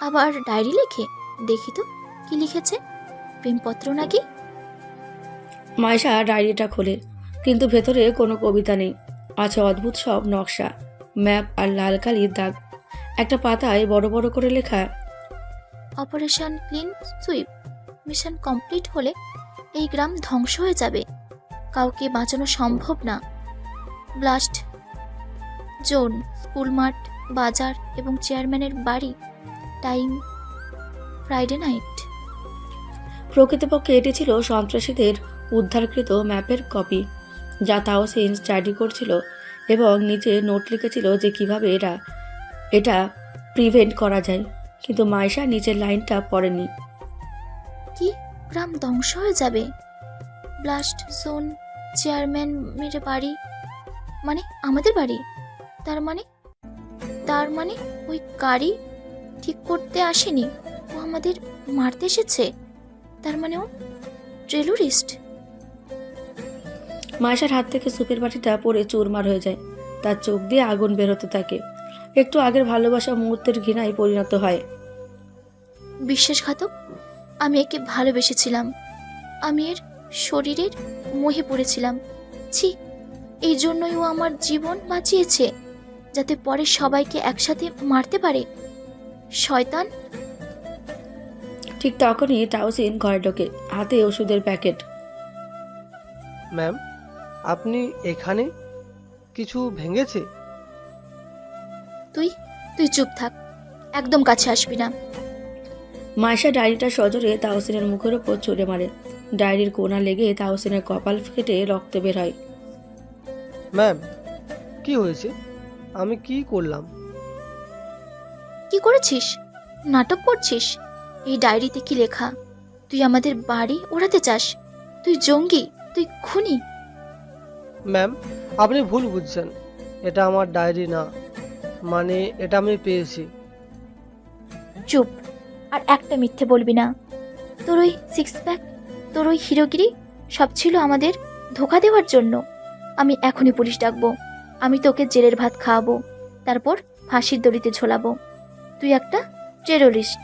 আবার ডায়েরি লেখে? দেখি তো কি লিখেছে। প্রেমপত্র নাকি? মাইশা ডায়েরিটা খোলে, কিন্তু ভেতরে কোনো কবিতা নেই। আছে অদ্ভুত সব নকশা, ম্যাপ আর লাল কালির দাগ। একটা পাতায় বড় বড় করে লেখা, operation clean sweep mission complete হলে এই গ্রাম ধ্বংস হয়ে যাবে। কাউকে বাঁচানো সম্ভব না। ব্লাস্ট জোন, স্কুল মাঠ, বাজার এবং চেয়ারম্যানের বাড়ি। Time Friday night. প্রকৃতপক্ষে এটি ছিল সন্ত্রাসীদের উদ্ধারকৃত ম্যাপের কপি, যা তাওসিন স্টাডি করছিল এবং নিচে নোট লিখেছিল যে কিভাবে এটা প্রিভেন্ট করা যায়। কিন্তু মাইশা নিচের লাইনটা পড়েনি। কি? গ্রাম ধ্বংস হয়ে যাবে? ব্লাস্ট জোন, চেয়ারম্যানের বাড়ি, মানে আমাদের বাড়ি। তার মানে ওই গাড়ি ঠিক করতে আসেনি, ও আমাদের মারতে এসেছে। তার মানে ও টেররিস্ট। মাইশার হাত থেকে সুপের বাটিটা পড়ে চুরমার হয়ে যায়। তার চোখ দিয়ে আগুন বেরোতে থাকে। একটু আগের ভালোবাসা মুহূর্তের ঘৃণায় পরিণত হয়। বিশ্বাসঘাতক। আমি একে ভালোবেসেছিলাম, আমি এর শরীরের মোহে পড়েছিলাম। ছি, এই জন্যই ও আমার জীবন বাঁচিয়েছে, যাতে পরে সবাইকে একসাথে মারতে পারে। শয়তান। ঠিক তখনই তাওসিন ঘরে ঢোকে, হাতে ওষুধের প্যাকেট। ম্যাম, আপনি এখানে? কিছু ভেঙেছে? তুই চুপ থাক, একদম কাছে আসবি না। মাইশা ডায়েরিটা সজোরে তাওসিনের মুখের ওপর ছুঁড়ে মারে। ডায়েরির কোণা লেগে তাওসিনের কপাল ফেটে রক্ত বের হয়। ম্যাম, কি হয়েছে? আমি কি করলাম? কি করেছিস? নাটক করছিস? এই ডায়েরিতে কি লেখা? তুই আমাদের বাড়ি ওড়াতে চাস? তুই জঙ্গি, তুই খুনি। ম্যাম, আপনি ভুল বুঝছেন। এটা আমার ডায়েরি না, মানে এটা আমি পেয়েছি। চুপ, আর একটা মিথ্যে বলবি না। তোর ওই সিক্স প্যাক, তোর ওই হিরোগিরি সব ছিল আমাদের ধোঁকা দেওয়ার জন্য। আমি এখনই পুলিশ ডাকবো। আমি তোকে জেলের ভাত খাওয়াবো, তারপর ফাঁসির দড়িতে ঝোলাবো। তুই একটা টেররিস্ট।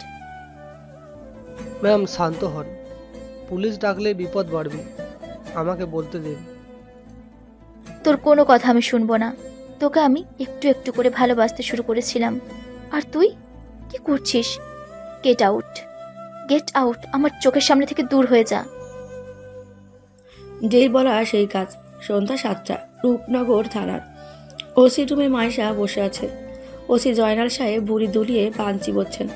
ম্যাম, শান্ত হন। পুলিশ ডাকলে বিপদ বাড়বে। আমাকে বলতে দিন। তোর কোনো কথা আমি শুনবো না। তোকে আমি একটু একটু করে ভালোবাসতে শুরু করেছিলাম, আর তুই কি করছিস? Get out, get out. আমার চোখের সামনে থেকে দূর হয়ে যা। যেই বলা সেই কাজ। সন্ধ্যা 7টা, রূপনগর থানার ওসি রুমে মাইশা বসে আছে। ওসি জয়নাল সাহেব ভুঁড়ি দুলিয়ে পান চিবোচ্ছেন।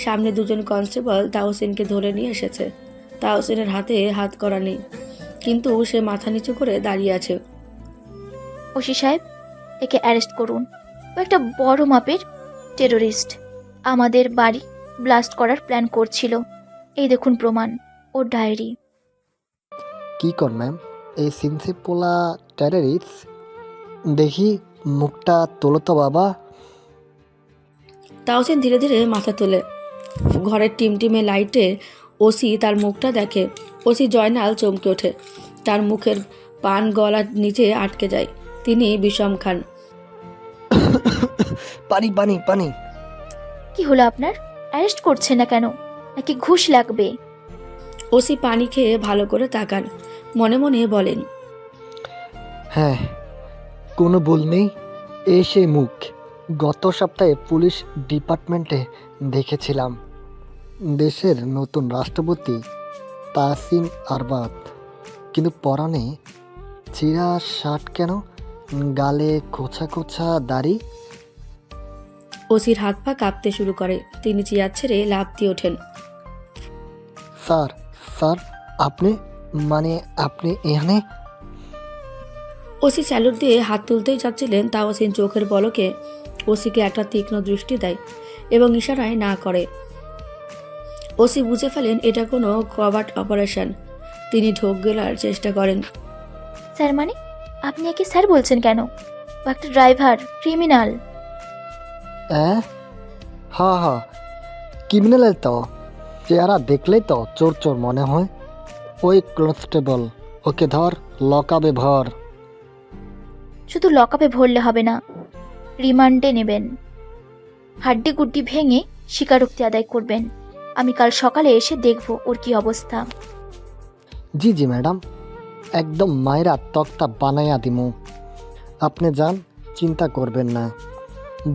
সামনে দুজন কনস্টেবল তাওসিনকে ধরে নিয়ে এসেছে। তাওসিনের হাতে হাত করা নেই, কিন্তু সে মাথা নিচু করে দাঁড়িয়ে আছে। ওসি সাহেব, একে অ্যারেস্ট করুন। ও একটা বড় মাপের টেররিস্ট। আমাদের বাড়ি ব্লাস্ট করার প্ল্যান করছিল। এই দেখুন প্রমাণ, ও ডায়েরি। কি কর ম্যাম, এই সিনসি পোলা টেররিস্ট? দেখি মুখটা তোলো তো বাবা। তাওসিন ধীরে ধীরে মাথা তোলে। ঘরের টিমটিমে লাইটে ওসি তার মুখটা দেখে। ওসি জয়নাল চমকে ওঠে। তার মুখের পান গলার নিচে আটকে যায়। তিনি বিষম খান। পানি পানি পানি। কি হলো আপনার? অ্যারেস্ট করছে না কেন? নাকি ঘুষ লাগবে? ওসি পানি খেয়ে ভালো করে তাকান, মনে মনে বলেন, হ্যাঁ, কোনো ভুল নেই। এই সেই মুখ গত সপ্তাহে পুলিশ ডিপার্টমেন্টে দেখেছিলাম। দেশের নতুন রাষ্ট্রপতি তাসিন আরবাত। কিন্তু পরনে চিরা শার্ট কেন? গালে কোছা কোছা দাড়ি। ওসির হাত পা কাঁপতে শুরু করে। তিনি চেয়ার ছেড়ে লাফ দিয়ে ওঠেন। স্যার, স্যার, আপনি আপনি এখানে? ওসি স্যালুট দিয়ে হাত তুলতেই যাচ্ছিলেন, তাওসিন চোখের পলকে ওসিকে একটা তীক্ষ্ণ দৃষ্টি দেয় এবং ইশারায় না করে। ওসি বুঝে ফেলেন এটা কোনো কভার্ট অপারেশন। তিনি ঢোক গেলার চেষ্টা করেন। স্যার মানে? আপনি একে স্যার বলছেন কেন? ও একটা ড্রাইভার, ক্রিমিনাল। হ্যাঁ, ক্রিমিনালের তো চেহারা দেখলেই তো চোর চোর মনে হয়। ওই কনস্টেবল, ওকে ধর, লকআপে ভর। শুধু লকআপে ভরলে হবে না, রিমান্ডে নেবেন। হাড্ডি গুড্ডি ভেঙে স্বীকারোক্তি আদায় করবেন। আমি কাল সকালে এসে দেখব ওর কি অবস্থা। জি জি ম্যাডাম, একদম মায়েরা তক্তা বানাইয়া দিমু। আপনি যান, চিন্তা করবেন না।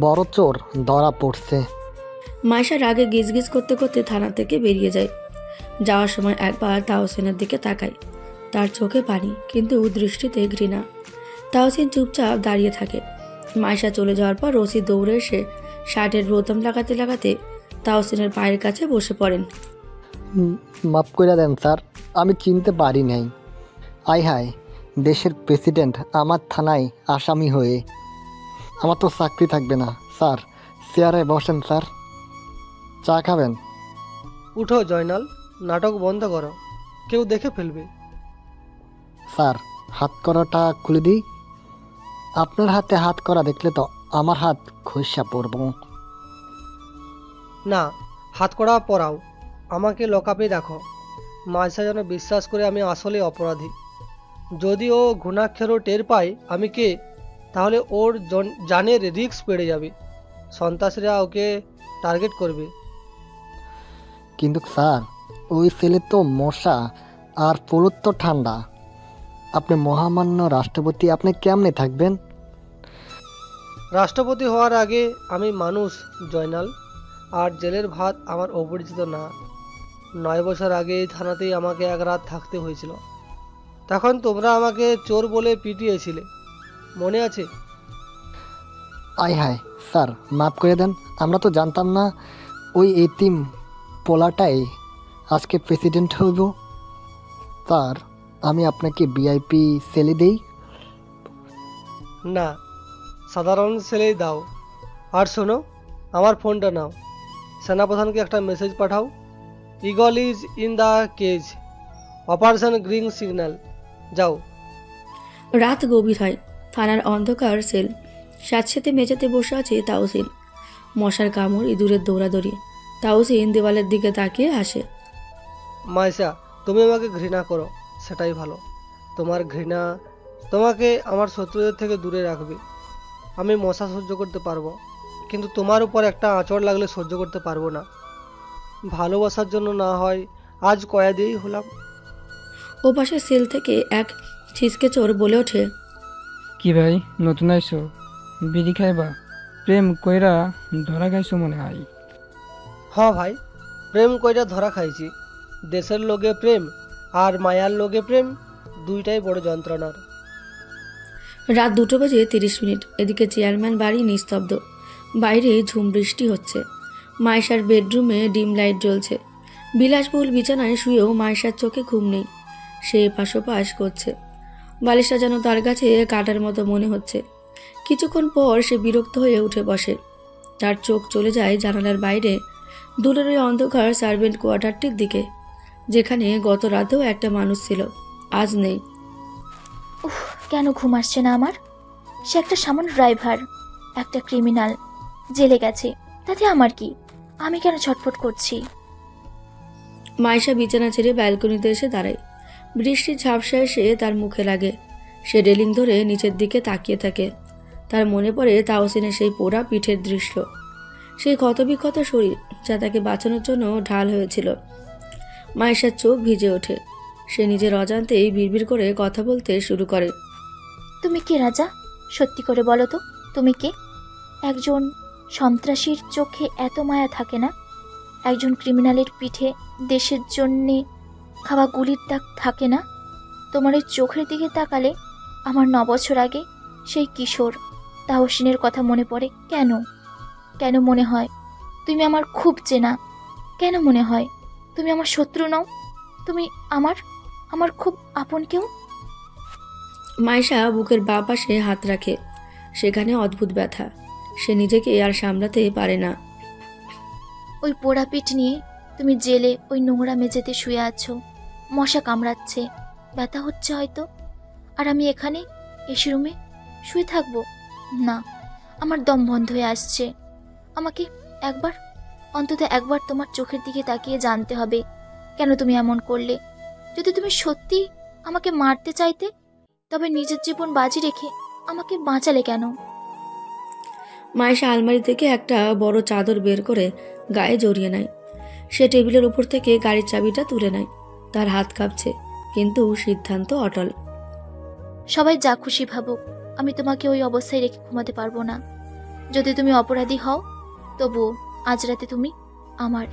বড় চোর ধরা পড়ছে। মাইশা রাগে গিজগিজ করতে করতে থানা থেকে বেরিয়ে যায়। যাওয়ার সময় একবার তাওসিনের দিকে তাকায়। তার চোখে পানি, কিন্তু দৃষ্টিতে ঘৃণা। তাহসিন চুপচাপ দাঁড়িয়ে থাকে। মাইশা চলে যাওয়ার পর রশি দৌড়ে এসে শার্টের বোতাম লাগাতে লাগাতে তাহসিনের পায়ের কাছে বসে পড়েন। মাফ করে দেন স্যার, আমি চিনতে পারি নাই। আয় হায়, দেশের প্রেসিডেন্ট আমার থানায় আসামি হয়ে। আমার তো চাকরি থাকবে না। স্যার, চেয়ারে বসেন স্যার, চা খাবেন? উঠো জয়নাল, নাটক বন্ধ করো, কেউ দেখে ফেলবে। স্যার, হাত করাটা খুলে দিই? আপনার হাতে হাত করা দেখলে তো আমার হাত খসা পড়ব। না, হাত করা পরাও, আমাকে লকআপে রাখো। মাঝে যেন বিশ্বাস করে আমি আসলে অপরাধী। যদি ও ঘুণাক্ষরও টের পায় আমি কে, তাহলে ওর জানের রিস্ক বেড়ে যাবে। সন্ত্রাসীরা ওকে টার্গেট করবে। কিন্তু স্যার, ওই ছেলে তো মশা আর পুরুত তো ঠান্ডা। আপনি মহামান্য রাষ্ট্রপতি, আপনি কেমনে থাকবেন? রাষ্ট্রপতি হওয়ার আগে আমি মানুষ জয়নাল, আর জেলের ভাত আমার অপরিচিত না। 9 বছর আগে এই থানাতেই আমাকে এক রাত থাকতে হয়েছিল। তখন তোমরা আমাকে চোর বলে পিটিয়েছিলে, মনে আছে? আয় হায় স্যার, মাফ করে দেন, আমরা তো জানতাম না ওই এতিম পোলাটাই আজকে প্রেসিডেন্ট হইব। স্যার, আমি আপনাকে ভিআইপি সেলে দেই? না, সাধারণ সেলেই দাও। আর শোনো, আমার ফোনটা নাও, সেনাপ্রধানকে একটা message Pathao. Eagle is in the cage, operation green signal. যাও। রাত গভীর হয়। থানার অন্ধকার সেল। স্যাঁতসেঁতে মেঝেতে বসে আছে তাহসিন। মশার কামড়, ইঁদুরের দৌড়াদৌড়ি। তাহসিন দেওয়ালের দিকে তাকিয়ে হাসে। মাইশা, তুমি আমাকে ঘৃণা করো, সেটাই ভালো। তোমার ঘৃণা তোমাকে আমার শত্রুদের থেকে দূরে রাখবে। আমি মশা সহ্য করতে পারবো, কিন্তু তোমার উপর একটা আঁচড় লাগলে সহ্য করতে পারবো না। ভালোবাসার জন্য না হয় আজ কয়েদিই হলাম। ও পাশে সেল থেকে এক ছিসকে চোর বলে ওঠে, কি ভাই, নতুন আইসো? বিড়ি খাইবা? প্রেম কইরা ধরা খাইছো মনে হয়। হ্যাঁ ভাই, প্রেম কইরা ধরা খাইছি। দেশের লোকে প্রেম আর মায়ার লোকে প্রেম, দুইটাই বড় যন্ত্রণার। রাত 2:30। এদিকে চেয়ারম্যান বাড়ি নিস্তব্ধ। বাইরে ঝুম বৃষ্টি হচ্ছে। মায়েশার বেডরুমে ডিম লাইট জ্বলছে। বিলাসবহুল বিছানায় শুয়েও মায়েশার চোখে ঘুম নেই। সে এপাশ ওপাশ করছে। বালিশটা যেন তার কাছে কাটার মতো মনে হচ্ছে। কিছুক্ষণ পর সে বিরক্ত হয়ে উঠে বসে। তার চোখ চলে যায় জানালার বাইরে দূরের ওই অন্ধকার সার্ভেন্ট কোয়ার্টারটির দিকে, যেখানে গত রাতেও একটা মানুষ ছিল, আজ নেই। উফ, কেন ঘুম আসছে না আমার? সে একটা সামান্য ড্রাইভার, একটা ক্রিমিনাল, জেলে গেছে, তাতে আমার কি? আমি কেন ছটফট করছি? মাইশা বিছানা ছেড়ে ব্যালকনিতে এসে দাঁড়ায়। বৃষ্টির ঝাপসা এসে তার মুখে লাগে। সে রেলিং ধরে নিচের দিকে তাকিয়ে থাকে। তার মনে পড়ে তাহসিনের সেই পোড়া পিঠের দৃশ্য, সেই ক্ষতবিক্ষত শরীর যা তাকে বাঁচানোর জন্য ঢাল হয়েছিল। মাইশার চোখ ভিজে ওঠে। সে নিজের অজান্তেই বিড়বিড় করে কথা বলতে শুরু করে। তুমি কে রাজা? সত্যি করে বলো তো, তুমি কে? একজন সন্ত্রাসীর চোখে এত মায়া থাকে না? একজন ক্রিমিনালের পিঠে দেশের জন্যে খাওয়া গুলির দাগ থাকে না? তোমার এই চোখের দিকে তাকালে আমার 9 বছর আগে সেই কিশোর তাহসিনের কথা মনে পড়ে। কেন কেন মনে হয় তুমি আমার খুব চেনা? কেন মনে হয় তুমি আমার শত্রু নও? তুমি আমার আমার খুব আপন কেউ। মাইশা বুকের বাঁ পাশে হাত রাখে। সেখানে অদ্ভুত ব্যথা। সে নিজেকে আর সামলাতে পারে না। ওই পোড়া পিঠ নিয়ে তুমি জেলে ওই নোংরা মেঝেতে শুয়ে আছো, মশা কামড়াচ্ছে, ব্যথা হচ্ছে হয়তো, আর আমি এখানে এসি রুমে শুয়ে থাকবো? না, আমার দম বন্ধ হয়ে আসছে। আমাকে একবার, অন্তত একবার তোমার চোখের দিকে তাকিয়ে জানতে হবে কেন তুমি এমন করলে। যদি তুমি সত্যি আমাকে মারতে চাইতে, তবে নিজের জীবন বাজি রেখে আমাকে বাঁচালে কেন? মাইশা আলমারি থেকে একটা বড় চাদর বের করে গায়ে জড়িয়ে নেয়। সে টেবিলের উপর থেকে গাড়ির চাবিটা তুলে নেয়। তার হাত কাঁপছে, কিন্তু সিদ্ধান্ত অটল। সবাই যা খুশি ভাবুক, আমি তোমাকে ওই অবস্থায় রেখে ঘুমাতে পারবো না। যদি তুমি অপরাধী হও, তবুও আজ রাতে তুমি আমার,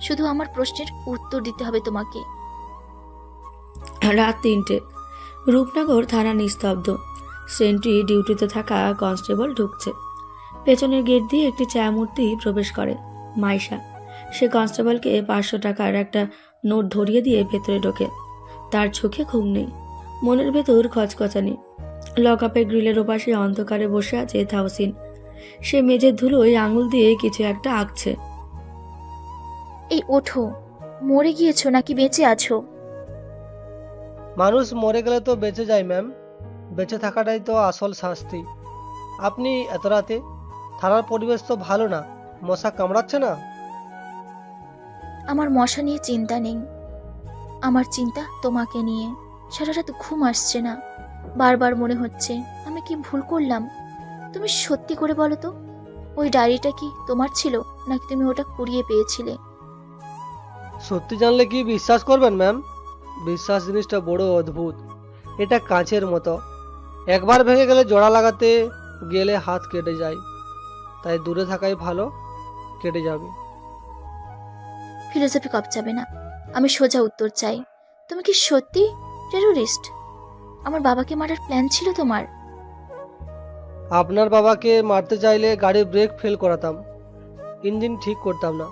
শুধু আমার প্রশ্নের উত্তর দিতে হবে তোমাকে। রাত 3টে। রূপনগর থানা নিস্তব্ধ। সেন্ট্রি ডিউটিতে থাকা কনস্টেবল ঢুকছে। পেছনের গেট দিয়ে একটি ছায়ামূর্তি প্রবেশ করে, মাইশা। সে কনস্টেবলকে 500 টাকার একটা নোট ধরিয়ে দিয়ে ভেতরে ঢোকে। তার চোখে ঘুম নেই, মনের ভেতর খচখচানি। লকআপের গ্রিলের ওপাশে অন্ধকারে বসে আছে তাহসিন। সে মেঝের ধুলোয় আঙুল দিয়ে কিছু একটা আঁকছে। এই ওঠো, মরে গিয়েছো নাকি বেঁচে আছো? মানুষ মরে গেলে তো বেঁচে যায় ম্যাম, বেঁচে থাকাটাই তো আসল শাস্তি। আপনি এত রাতে? থানার পরিবেশ তো ভালো না, মশা কামড়াচ্ছে না? আমার মশা নিয়ে চিন্তা নেই, আমার চিন্তা তোমাকে নিয়ে। সারা রাত ঘুম আসছে না, বারবার মনে হচ্ছে আমি কি ভুল করলাম। তুমি সত্যি করে বলো তো, ওই ডায়েরিটা কি তোমার ছিল নাকি তুমি ওটা কুড়িয়ে পেয়েছিলে? সত্যি জানলে কি বিশ্বাস করবেন ম্যাম? বিশ্বাস জিনিসটা বড় অদ্ভুত। এটা কাঁচের মতো, একবার ভেঙে গেলে জোড়া লাগাতে গেলে হাত কেটে যায়। তাই দূরে থাকাই ভালো, কেটে যাবে। ফিলোসফি কপচাবে না, আমি সোজা উত্তর চাই। তুমি কি সত্যি টেরোরিস্ট? আমার বাবাকে মারার প্ল্যান ছিল তোমার? আপনার বাবাকে মারতে চাইলে গাড়ির ব্রেক ফেল করাতাম, ইঞ্জিন ঠিক করতাম না।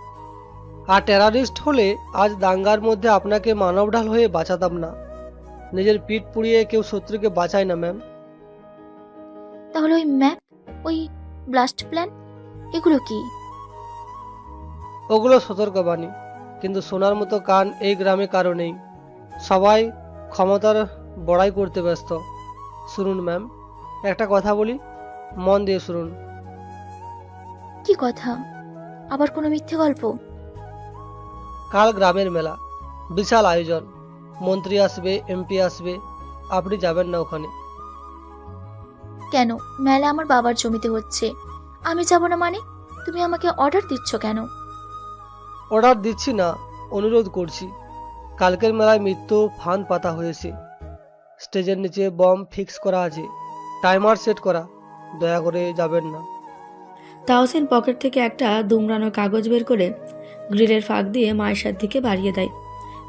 আর টেরারিস্ট হলে আজ দাঙ্গার মধ্যে আপনাকে মানবঢাল হয়ে বাঁচাতাম না। নিজের পিঠ পুড়িয়ে কেউ শত্রুকে বাঁচায় না ম্যাম। তাহলে ওই ম্যাপ, ওই ব্লাস্ট প্ল্যান, এগুলো কি? ওগুলো সতর্কবাণী, কিন্তু শোনার মতো কান এই গ্রামে কারো নেই। সবাই ক্ষমতার বড়াই করতে ব্যস্ত। শুনুন ম্যাম, একটা কথা বলি, মন দিয়ে শুনুন। কি কথা? আবার কোনো মিথ্যে গল্প? কাল গ্রামের মেলা, বিশাল আয়োজন, মন্ত্রী আসবে, এমপি আসবে। আপনি যাবেন না ওখানে? কেন? মেলা আমার বাবার জমিতে হচ্ছে, আমি যাব না মানে? তুমি আমাকে অর্ডার দিচ্ছ কেন? অর্ডার দিচ্ছি না, অনুরোধ করছি। কালকের মেলায় মৃত্যু ফান পাতা হয়েছে। স্টেজের নিচে বম ফিক্স করা আছে, টাইমার সেট করা। দয়া করে যাবেন না। তাহসিন পকেট থেকে একটা দুমড়ানো কাগজ বের করে গ্রিলের ফাঁক দিয়ে মায়েশার দিকে বাড়িয়ে দেয়।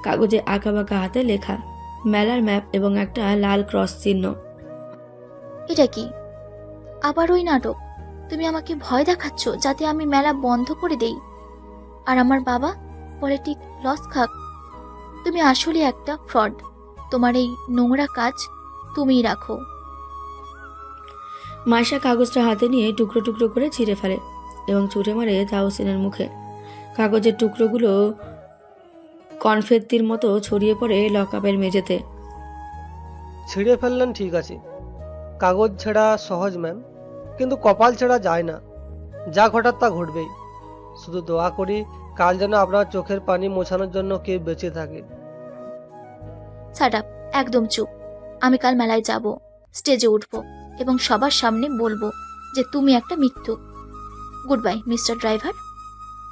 কাগজে আঁকাবাঁকা হাতে লেখা মেলার ম্যাপ এবং একটা লাল ক্রস চিহ্ন। এটা কি? আবার ওই নাটক? তুমি আমাকে ভয় দেখাচ্ছ যাতে আমি মেলা বন্ধ করে দেই আর আমার বাবা পলিটিক লস খাক? তুমি আসলে একটা ফ্রড। তোমার এই নোংরা কাজ তুমিই রাখো। মায়েশা কাগজটা হাতে নিয়ে টুকরো টুকরো করে ছিঁড়ে ফেলে এবং ছুঁড়ে মারে তাহসিনের মুখে। কাগজের টুকরোগুলো কনফেত্তির মতো ছড়িয়ে পড়ে লকআপের মেঝেতে। ছিঁড়ে ফেললেন ঠিক আছে, কাগজ ছেঁড়া সহজ ম্যাম, কিন্তু কপাল ছেঁড়া যায় না। যা ঘটার তা ঘটবেই। শুধু দোয়া করি কাল যেন আপনার চোখের পানি মোছানোর জন্য কেউ বেঁচে থাকে। শাট আপ, একদম চুপ। আমি কাল মেলায় যাব, স্টেজে উঠব এবং সবার সামনে বলবো যে তুমি একটা মিথ্যুক। গুড বাই মিস্টার ড্রাইভার,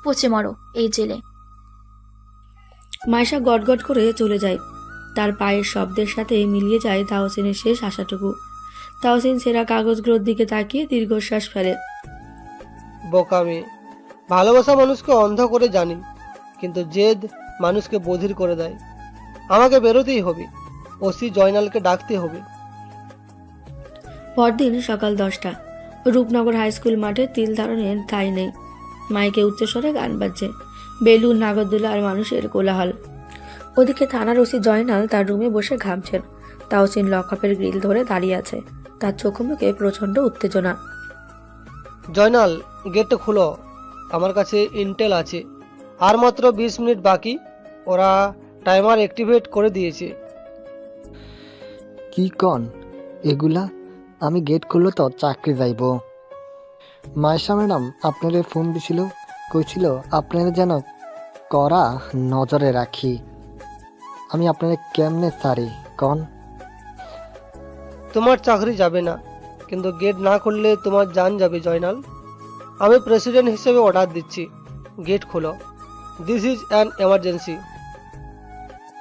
পচে মরো এই জেলে। মায়েশা গটগট করে চলে যায়। তার পায়ের শব্দের সাথে মিলিয়ে যায় তাহসিনের শেষ আশাটুকু। তাহসিন ছেঁড়া কাগজগুলোর দিকে তাকিয়ে দীর্ঘশ্বাস ফেলে। বোকামি। ভালোবাসা মানুষকে অন্ধ করে জানি, কিন্তু জেদ মানুষকে বধির করে দেয়। আমাকে বেরোতেই হবে, ওসি জয়নালকে ডাকতে হবে। পরদিন সকাল 10টা। রূপনগর হাই স্কুল মাঠে তিল ধারণের ঠাঁই নেই। মাইকে উচ্চস্বরে গান বাজছে, বেলুন, নাগরদোলা আর মানুষের কোলাহল। ওদিকে থানার ওসি জয়নাল তার রুমে বসে ঘামছেন। তাহসিন লকআপের গ্রিল ধরে দাঁড়িয়ে আছে, তার চোখে মুখে প্রচণ্ড উত্তেজনা। জয়নাল, গেটটা খুলো, আমার কাছে ইন্টেল আছে। আর মাত্র 20 মিনিট বাকি, ওরা টাইমার অ্যাক্টিভেট করে দিয়েছে। কি কন এগুলা? আমি গেট খুললো তো চাকরি যাইব। মায়েশা ম্যাডাম আপনারে ফোন দিছিল, কইছিল আপনারা যেন করা নজরে রাখি। আমি আপনারে কেমনে সারি কন? তোমার চাকরি যাবে না, কিন্তু গেট না খুললে তোমার জান যাবে জয়নাল। আমি প্রেসিডেন্ট হিসেবে অর্ডার দিচ্ছি, গেট খোলো। This is an emergency.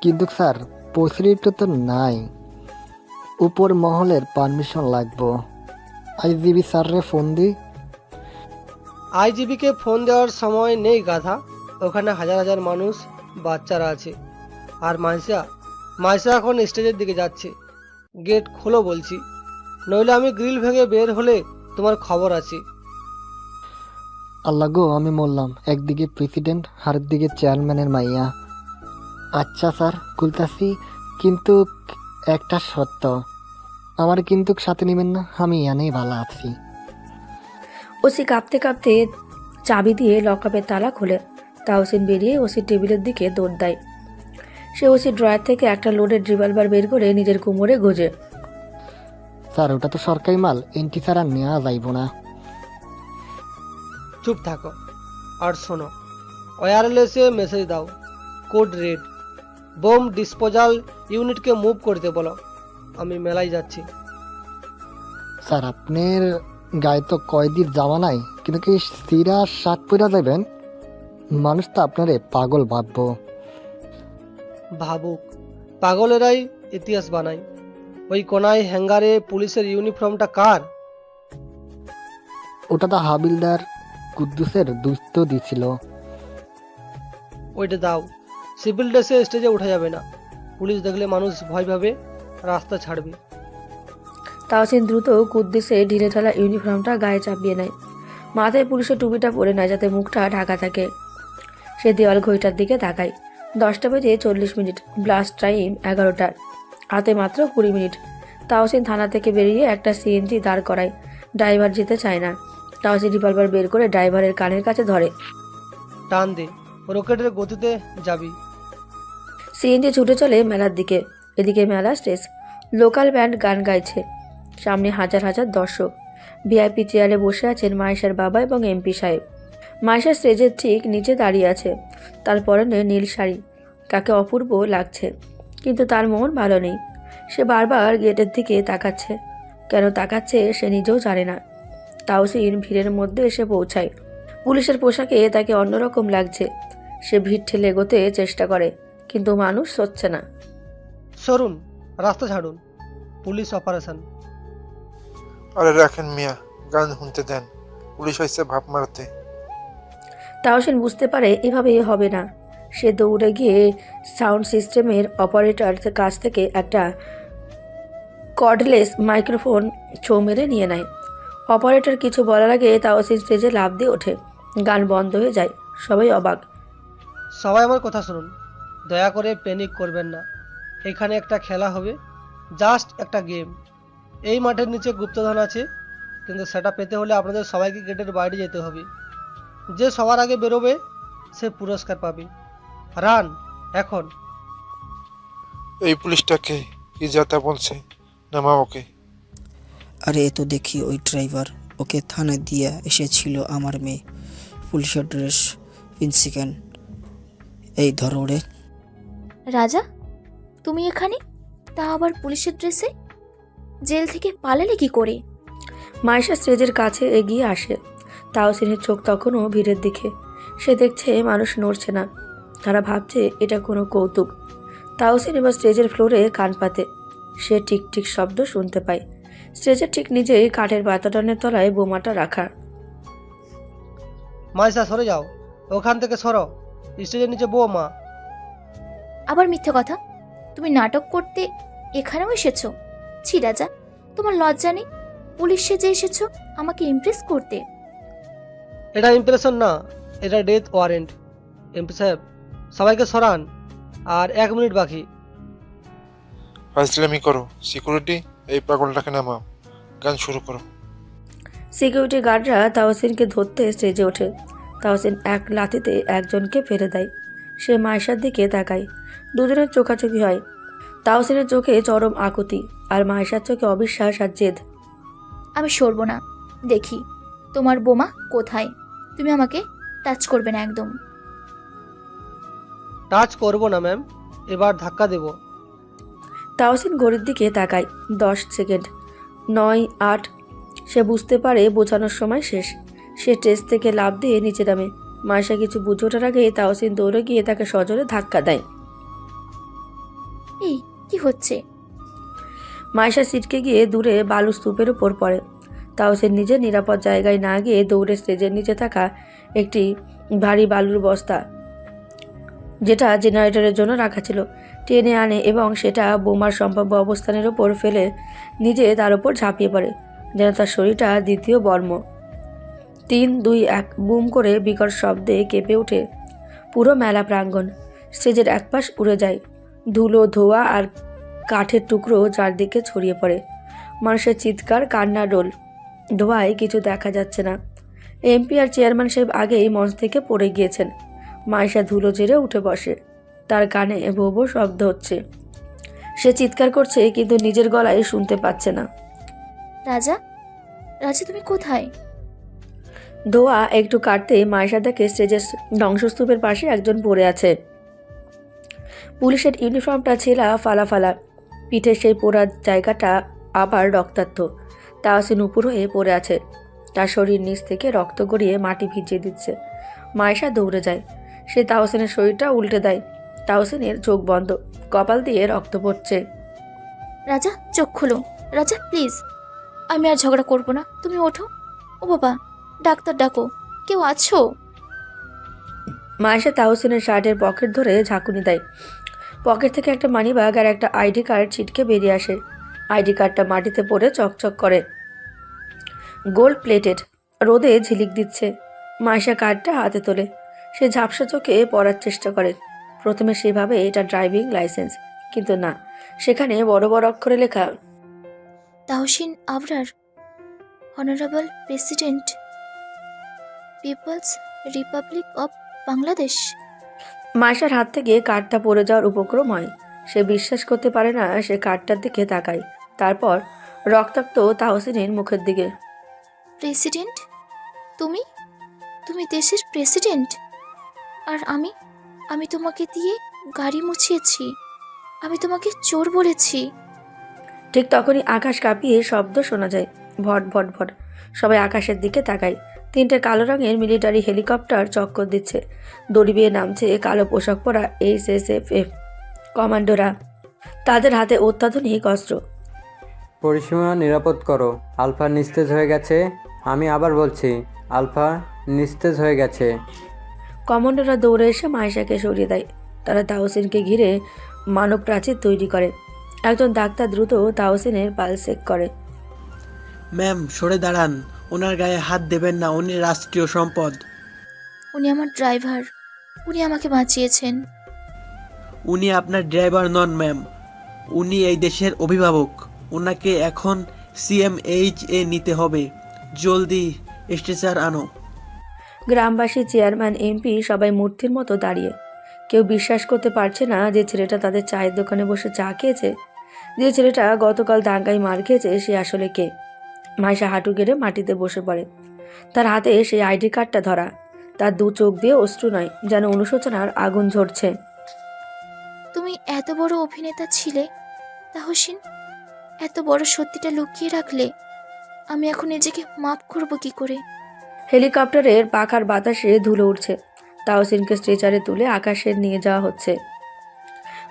কিন্তু স্যার প্রসিডিউর তো নাই, উপর মহলের পারমিশন লাগবো। আইজিবি স্যাররে ফোন দি। আইজিবিকে ফোন দেওয়ার সময় নেই গাধা, ওখানে হাজার হাজার মানুষ, বাচ্চারা আছে। আর মাইশা, মাইশা এখন স্টেজের দিকে যাচ্ছে, গেট খোলো বলছি, নইলে আমি গ্রিল ভেঙে বের হলে তোমার খবর আছে। আল্লাহ গো, আমি মরলাম। একদিকে প্রেসিডেন্ট, আরেক দিকে চেয়ারম্যানের মাইয়া। আচ্ছা স্যার, খুলতাছি, কিন্তু একটা সত্য, আমার কিন্তু সাথে নেবেন না, আমি ইয়ানেই ভালো আছি। ওসি কাঁপতে কাঁপতে চাবি দিয়ে লকআপের তালা খোলে। তাহসিন বেরিয়ে ওসির টেবিলের দিকে দৌড় দেয়। সে ওসির ড্রয়ার থেকে একটা লোডেড রিভলভার বের করে নিজের কোমরে গোজে। স্যার, ওটা তো সরকারি মাল, এন্টি স্যার আর নেওয়া যাইব না। চুপ থাকো আর শোনো, ওয়্যারলেসে মেসেজ দাও, কোড রেড, বোম ডিসপোজাল ইউনিটকে মুভ করতে বলো, আমি মেলায় যাচ্ছি। স্যার, আপনার গায়ে তো কয়দিন জামা নাই, কিন্তু কি সিরা শার্ট পরে যাবেন? মানুষ তো আপনারে পাগল ভাববো। ভাবুক, পাগলেরাই ইতিহাস বানায়। ওই কোনায় হ্যাঙ্গারে পুলিশের ইউনিফর্মটা কার? ওটা তো হাবিলদার কুদ্দুসের দুস্থ দিছিল। ওইটা দাও, সিভিল ড্রেসে স্টেজে উঠা যাবে না, পুলিশ দেখলে মানুষ ভয় পাবে, রাস্তা ছাড়বে। তাহসিন দ্রুত কুদ্দুসে ঢিলে ঢালা ইউনিফর্মটা গায়ে চাপিয়ে নেয়। মাথায় পুলিশের টুপিটা পরে নেয় যাতে মুখটা ঢাকা থাকে। সে দেওয়াল ঘড়িটার দিকে তাকায়। 10:40, ব্লাস্ট টাইম 11টার, হাতে মাত্র 20 মিনিট। তাহসিন থানা থেকে বেরিয়ে একটা সিএনজি দাঁড় করায়। ড্রাইভার যেতে চায় না। তাহসিন রিভলভার বের করে ড্রাইভারের কানের কাছে ধরে। টান দে, রকেটের গতিতে যাবি। সিএনজি ছুটে চলে মেলার দিকে। এদিকে মেলা স্টেজ, লোকাল ব্যান্ড গান গাইছে, সামনে হাজার হাজার দর্শক। ভিআইপি চেয়ারে বসে আছেন মায়েশার বাবা এবং এমপি সাহেব। মায়েশা স্টেজের ঠিক নিচে দাঁড়িয়ে আছে, তার পরনে নীল শাড়ি, তাকে অপূর্ব লাগছে, কিন্তু তার মন ভালো নেই। সে বারবার গেটের দিকে তাকাচ্ছে, কেন তাকাচ্ছে সে নিজেও জানে না। তাহসিন ভিড়ের মধ্যে এসে পৌঁছায়। পুলিশের পোশাকে তাকে অন্যরকম লাগছে। সে ভিড় ঠেলে এগোতে চেষ্টা করে, কিন্তু মানুষ সচ্ছে না। সরুন, রাস্তা ছাড়ুন, পুলিশ অপারেশন। আরে রাখেন মিয়া, গান শুনতে দেন, পুলিশ হয়েছে ভাব মারতে। তাহসিন বুঝতে পারে এভাবে হবে না। সে দৌড়ে গিয়ে সাউন্ড সিস্টেমের অপারেটরের কাছ থেকে একটা কর্ডলেস মাইক্রোফোন ছো মেরে নিয়ে নেয়। অপারেটর কিছু বলার আগে তাহসিন স্টেজে লাফ দিয়ে ওঠে। গান বন্ধ হয়ে যায়, সবাই অবাক। সবাই আমার কথা শুনুন, দয়া করে প্যানিক করবেন না। এখানে একটা খেলা হবে, জাস্ট একটা গেম। এই মাঠের নিচে গুপ্তধন আছে, কিন্তু সেটা পেতে হলে আপনাদের সবাইকে গেটের বাইরে যেতে হবে। যে সবার আগে বেরোবে সে পুরস্কার পাবে। রান এখন। এই পুলিশটাকে কি যাতা বলছে, নামা ওকে। আরে এ তো দেখি ওই ড্রাইভার, ওকে থানায় দিয়ে এসেছিল আমার মেয়ে। পুলিশের ড্রেস পিনসিকেন, এই ধরো রে। রাজা, তুমি এখানে, তা আবার পুলিশের ড্রেসে? জেল থেকে পালালে কি করে? মায়েশা স্টেজের কাছে এগিয়ে আসে। তাহসিনের চোখ তখনও ভিড়ের দিকে। সে দেখছে মানুষ নড়ছে না, তারা ভাবছে এটা কোনো কৌতুক। তাহসিন এবার স্টেজের ফ্লোরে কান পাতে। সে টিক টিক শব্দ শুনতে পায়। স্টেজের ঠিক নিজেই কাঠের পাতাটানের তলায় বোমাটা রাখা। মাইসা সরে যাও, ওখান থেকে সরো, স্টেজের নিচে বোমা। আবার মিথ্যে কথা, তুমি নাটক করতে এখানেও এসেছো? ছি রাজা, তোমার লজ্জা নেই? পুলিশ সেজে এসেছো আমাকে ইমপ্রেস করতে? এটা ইমপ্রেশন না, এটা ডেথ ওয়ারেন্ট। এমপি সাহেব, সবাইকে সরান, আর 1 মিনিট বাকি। ফাজলামি করো, সিকিউরিটি এই পাগলটাকে নামাও, গান শুরু করো। সিকিউরিটি গার্ডরা তাহসিনকে ধরতে স্টেজে ওঠে। তাহসিন এক লাথিতে একজনকে ফেলে দেয়। সে মায়েশার দিকে তাকায়, দুজনের চোখাচোখি হয়। তাহসিনের চোখে চরম আকুতি, আর মায়েশার চোখে অবিশ্বাস আর জেদ। আমি সরব না, দেখি তোমার বোমা কোথায়। তুমি আমাকে টাচ করবে না একদম। টাচ করবো না ম্যাম, এবার ধাক্কা দেব। তাহসিন ঘড়ির দিকে তাকায়। 10 সেকেন্ড, 9, 8। সে বুঝতে পারে বোঝানোর সময় শেষ। সে স্টেজ থেকে লাফ দিয়ে নিচে নামে। মায়েশা কিছু বুঝে ওঠার আগে তাহসিন দৌড়ে গিয়ে তাকে সজোরে ধাক্কা দেয়। এই কি হচ্ছে? মায়েশা সিটকে গিয়ে দূরে বালু স্তূপের উপর পড়ে। তাহসিন নিজের নিরাপদ জায়গায় না গিয়ে দৌড়ে স্টেজের নিচে থাকা একটি ভারী বালুর বস্তা, যেটা জেনারেটরের জন্য রাখা ছিল, টেনে আনে এবং সেটা বোমার সম্ভাব্য অবস্থানের ওপর ফেলে নিজে তার ওপর ঝাঁপিয়ে পড়ে, যেন তার শরীরটা দ্বিতীয় বর্ম। 3, 2, 1 বুম করে বিকট শব্দে কেঁপে ওঠে পুরো মেলা প্রাঙ্গণ। স্টেজের একপাশ উড়ে যায়, ধুলো, ধোঁয়া আর কাঠের টুকরো চারদিকে ছড়িয়ে পড়ে। মানুষের চিৎকার, কান্নার রোল। ধোঁয়ায় কিছু দেখা যাচ্ছে না। এমপি আর চেয়ারম্যান সাহেব আগেই মঞ্চ থেকে পড়ে গিয়েছেন। মাইশা ধুলো ঝেড়ে উঠে বসে। তার কানে ভো ভো শব্দ হচ্ছে। সে চিৎকার করছে কিন্তু নিজের গলায় শুনতে পাচ্ছে না। রাজা, রাজা তুমি কোথায়? ধোঁয়া একটু কাটতে মাইশা দেখে স্টেজের ধ্বংসস্তূপের পাশে একজন পড়ে আছে। পুলিশের ইউনিফর্মটা ছেঁড়া, ফালা ফালা, পিঠের সেই পোড়া জায়গাটা আবার রক্তাক্ত। তাওসিন উপর হয়ে পড়ে আছে, তার শরীর নিচ থেকে রক্ত গড়িয়ে মাটি ভিজিয়ে দিচ্ছে। মাইশা দৌড়ে যায়, সে তাওসিনের শরীরটা উল্টে দেয়। তাওসিনের চোখ বন্ধ, কপাল দিয়ে রক্ত পড়ছে। রাজা চোখ খুলো, রাজা প্লিজ, আমি আর ঝগড়া করব না, তুমি ওঠো। ও বাবা, ডাক্তার ডাকো, কেউ আছো? মাইশা তাওসিনের শার্টের পকেট ধরে ঝাঁকুনি দেয়। পকেট থেকে একটা মানিব্যাগ আর একটা আইডি কার্ড ছিটকে বেরিয়ে আসে। আইডি কার্ডটা মাটিতে পড়ে চকচক করে, গোল্ড প্লেটেড, রোদে ঝিলিক দিচ্ছে। মাইশা কার্ডটা হাতে তোলে, সে ঝাপসা চোখে পড়ার চেষ্টা করে। প্রথমে সেভাবে এটা ড্রাইভিং লাইসেন্স, কিন্তু না, সেখানে বড় বড় অক্ষরে লেখা Tahsin Abrar, honourable president, people's republic of Bangladesh. মাইশার হাত থেকে কার্ডটা পড়ে যাওয়ার উপক্রম হয়। সে বিশ্বাস করতে পারে না, সে কার্ডটার দিকে তাকায়, তারপর রক্তাক্ত তাহসিনের মুখের দিকে। প্রেসিডেন্ট? তুমি তুমি দেশের প্রেসিডেন্ট? আর আমি তোমাকে দিয়ে গাড়ি মুছিয়েছি, আমি তোমাকে চোর বলেছি। ঠিক তখনই আকাশ কাঁপিয়ে শব্দ শোনা যায়, ভট ভট ভট। সবাই আকাশের দিকে তাকায়। 3টে কালো রঙের মিলিটারি হেলিকপ্টার চক্কর দিচ্ছে। দড়ি বেয়ে নামছে কালো পোশাক পরা SSF কমান্ডোরা, তাদের হাতে অত্যাধুনিক অস্ত্র। পরিসীমা নিরাপদ করো, আলফা নিস্তেজ হয়ে গেছে। আমি আবার বলছি, আলফা নিস্তেজ হয়ে গেছে। কমান্ডোরা দৌড়ে এসে মাইশাকে সরিয়ে দেয়। তারা তাহসিনকে ঘিরে মানব প্রাচীর তৈরি করে। একজন ডাক্তার দ্রুত তাহসিনের পালস চেক করে। ম্যাম সরে দাঁড়ান, ওনার গায়ে হাত দেবেন না, উনি রাষ্ট্রীয় সম্পদ। উনি আমার ড্রাইভার, উনি আমাকে বাঁচিয়েছেন। উনি আপনার ড্রাইভার নন ম্যাম, উনি এই দেশের অভিভাবক। ওনাকে এখন CMH নিতে হবে, জলদি স্ট্রেচার আনো। গ্রামবাসী, চেয়ারম্যান, এমপি সবাই মূর্তির মতো দাঁড়িয়ে। কেউ বিশ্বাস করতে পারছে না যে ছেলেটা তাদের চায়ের দোকানে বসে চা খেয়েছে, যে ছেলেটা গতকাল দাঙ্গায় মার খেয়েছে, সে আসলে কে। মাইশা হাঁটু গেড়ে মাটিতে বসে পড়ে, তার হাতে সেই আইডি কার্ডটা ধরা। তার 2 চোখ দিয়ে অশ্রু নয়, যেন অনুশোচনার আগুন ঝরছে। তুমি এত বড় অভিনেতা ছিলে তাহসিন, এত বড় সত্যিটা লুকিয়ে রাখলে। আমি এখন নিজেকে মাফ করব কি করে? হেলিকপ্টারের পাখার বাতাসে ধুলো উঠছে। তাহসিনকে স্ট্রেচারে তুলে আকাশে নিয়ে যাওয়া হচ্ছে।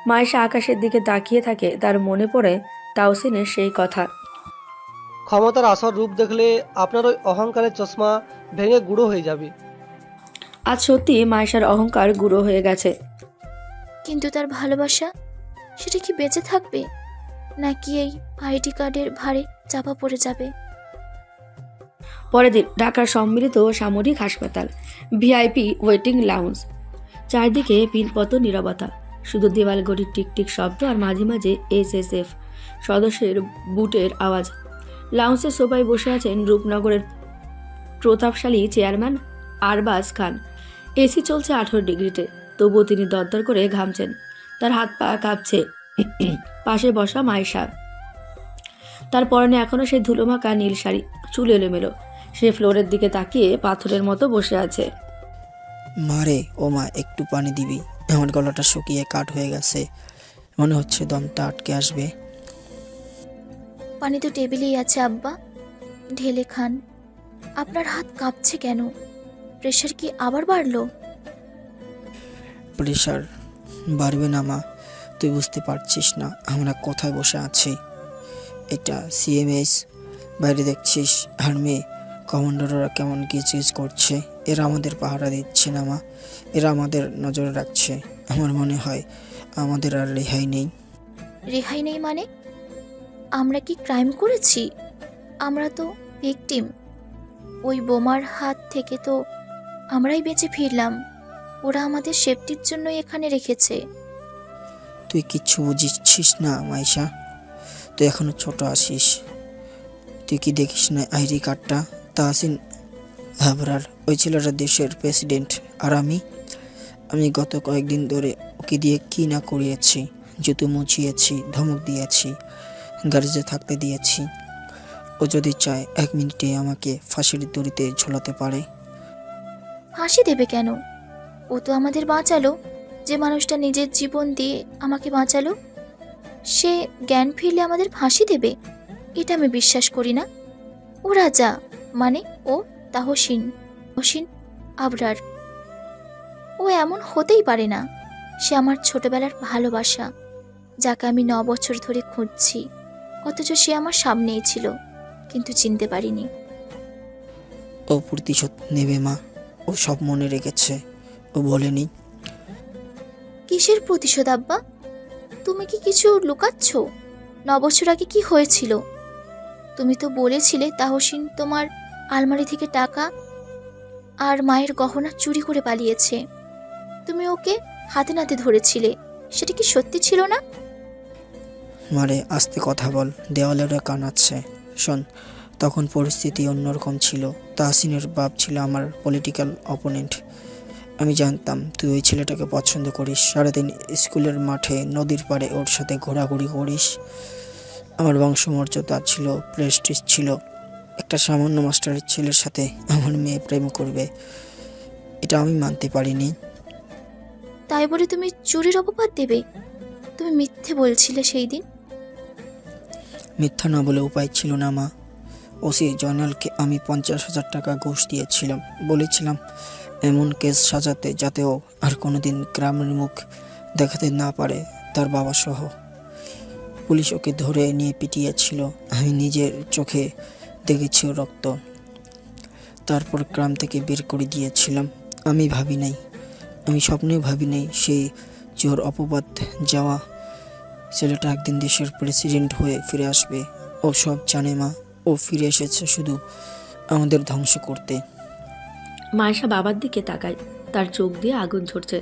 মাইশা আকাশের দিকে তাকিয়ে থাকে, তার মনে পড়ে তাহসিনের সেই কথা। ক্ষমতার আসল রূপ দেখলে আপনার ওই অহংকারের চশমা ভেঙে গুঁড়ো হয়ে যাবে। আজ সত্যি মাইশার অহংকার গুঁড়ো হয়ে গেছে। কিন্তু তার ভালোবাসা, সেটা কি বেঁচে থাকবে, নাকি এই আইডি কার্ডের ভারে চাপা পড়ে যাবে? পরের দিন ঢাকার সম্মিলিত সামরিক হাসপাতাল, VIP ওয়েটিং লাউঞ্জ। চারদিকে পিনপত নীরবতা, শুধু দেওয়াল গড়ির টিকটিক শব্দ আর মাঝে মাঝে SSF সদস্যের বুটের আওয়াজ। লাউঞ্জে সোফায় বসে আছেন রূপনগরের প্রতাপশালী চেয়ারম্যান আরবাজ খান। এসি চলছে 18 ডিগ্রিতে, তবুও তিনি দরদর করে ঘামছেন, তার হাত পা কাঁপছে। পাশে বসা মাইশা, তার পরনে এখনো সেই ধুলোমাখা নীল শাড়ি, চুল এলোমেলো। সে ফ্লোরের দিকে তাকিয়ে পাথরের মতো বসে আছে। মারে ও মা, একটু পানি দিবি? আমার গলাটা শুকিয়ে কাঠ হয়ে গেছে, মনে হচ্ছে দমটা আটকে আসবে। পানি তো টেবিলেই আছে আব্বা, ঢেলে খান। আপনার হাত কাঁপছে কেন? প্রেশার কি আবার বাড়লো? প্রেশার বাড়বে না মা, তুই বুঝতে পারছিস না আমরা কোথায় বসে আছি। এটা CMH, বাইরে দেখছিস আর্মি কমান্ডাররা কেমন গিজগিজ করছে। এরা আমাদের পাহারা দিচ্ছে না মা, এরা আমাদের নজরে রাখছে। আমার মনে হয় আমাদের আর রেহাই নেই। রেহাই নেই মানে? আমরা কি ক্রাইম করেছি? আমরা তো ভিকটিম। ওই বোমার হাত থেকে তো আমরাই বেঁচে ফিরলাম। ওরা আমাদের সেফটির জন্য এখানে রেখেছে। তুই কিচ্ছু বুঝিস না মাইশা, তুই এখনো ছোট আছিস। তুই কি দেখিস না আইডি কার্ডটা? তাহসিন আবরার, ওই ছেলেটা দেশের প্রেসিডেন্ট। আর আমি গত কয়েকদিন ধরে ওকে দিয়ে কি না করিয়েছি। জুতো মুছিয়েছি, ধমক দিয়েছি, গ্যারেজে থাকতে দিয়েছি। ও যদি চায় 1 মিনিটে আমাকে ফাঁসির দড়িতে ঝোলাতে পারে। ফাঁসি দেবে কেন? ও তো আমাদের বাঁচালো। যে মানুষটা নিজের জীবন দিয়ে আমাকে বাঁচালো, সে জ্ঞান ফিরলে আমাদের ফাঁসি দেবে? এটা আমি বিশ্বাস করি না। ও রাজা, মানে ও তাহসিন আবরার। ও এমন হতেই পারে না। সে আমার ছোটবেলার ভালোবাসা, যাকে আমি 9 বছর ধরে খুঁজছি। অথচ সে আমার সামনেই ছিল, কিন্তু চিনতে পারিনি। ও প্রতিশোধ নেবে মা, ও সব মনে রেখেছে। ও বলেনি। কিসের প্রতিশোধ আব্বা? তুমি কি কিছু লুকাচ্ছ? 9 বছর আগে কি হয়েছিল? তুমি তো বলেছিলে তাহসিন তোমার আলমারি থেকে টাকা আর মায়ের গহনা চুরি করে পালিয়েছে। তুমি ওকে হাতে নাতে ধরেছিলে, সেটা কি সত্যি ছিল না? মারে আস্তে কথা বল, দেওয়ালেরা কান আছে। শোন, তখন পরিস্থিতি অন্যরকম ছিল। তাহসিনের বাপ ছিল আমার পলিটিক্যাল অপোনেন্ট। আমি জানতাম তুই ওই ছেলেটাকে পছন্দ করিস। সারাদিন স্কুলের মাঠে, নদীর পাড়ে ওর সাথে ঘোরাঘুরি করিস। আমার বংশমর্যাদা ছিল, প্রেস্টিজ ছিল। একটা সামান্য মাস্টারের ছেলের সাথে আমার মেয়ে প্রেম করবে, এটা আমি মানতে পারিনি। তাই বলে তুমি চুরির অপবাদ দেবে? তুমি মিথ্যে বলছিলে সেই দিন। মিথ্যা না বলে উপায় ছিল না মা। ওসি জয়নালকে আমি 50,000 টাকা ঘুষ দিয়েছিলাম। বলেছিলাম এমন কেস সাজাতে যাতে ও আর কোনোদিন গ্রামের মুখ দেখাতে না পারে, তার বাবা সহ। পুলিশ ওকে ধরে নিয়ে পিটিয়েছিল। আমি নিজের চোখে দেখেছি ওর রক্ত। তারপর গ্রাম থেকে বের করে দিয়েছিলাম। আমি স্বপ্নেও ভাবি নাই সেই জোর অপবাদ যাওয়া ছেলেটা একদিন দেশের প্রেসিডেন্ট হয়ে ফিরে আসবে। ও সব জানে মা। ও ফিরে এসেছে শুধু আমাদের ধ্বংস করতে। মায়েশা বাবার দিকে তাকায়, তার চোখ দিয়ে আগুন ঝরছে।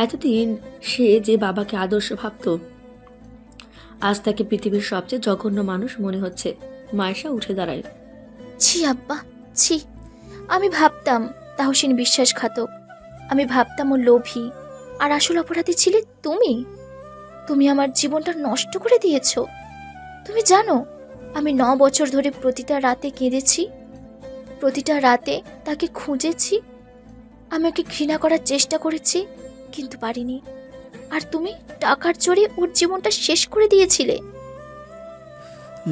এতদিন সে যে বাবাকে আদর্শ ভাবত, আজ তাকে পৃথিবীর সবচেয়ে জঘন্য মানুষ মনে হচ্ছে। মায়েশা উঠে দাঁড়ায়। ছি আব্বা, ছি। আমি ভাবতাম তাহসিন বিশ্বাসঘাতক। আমি ভাবতাম ও লোভী। আর আসল অপরাধী ছিলে তুমি। তুমি আমার জীবনটা নষ্ট করে দিয়েছ। তুমি জানো, আমি 9 বছর ধরে প্রতিটা রাতে কেঁদেছি। প্রতিটা রাতে তাকে খুঁজেছি। আমি ওকে ঘৃণা করার চেষ্টা করেছি, কিন্তু পারিনি। আর তুমি টাকার জোরে ওর জীবনটা শেষ করে দিয়েছিলে।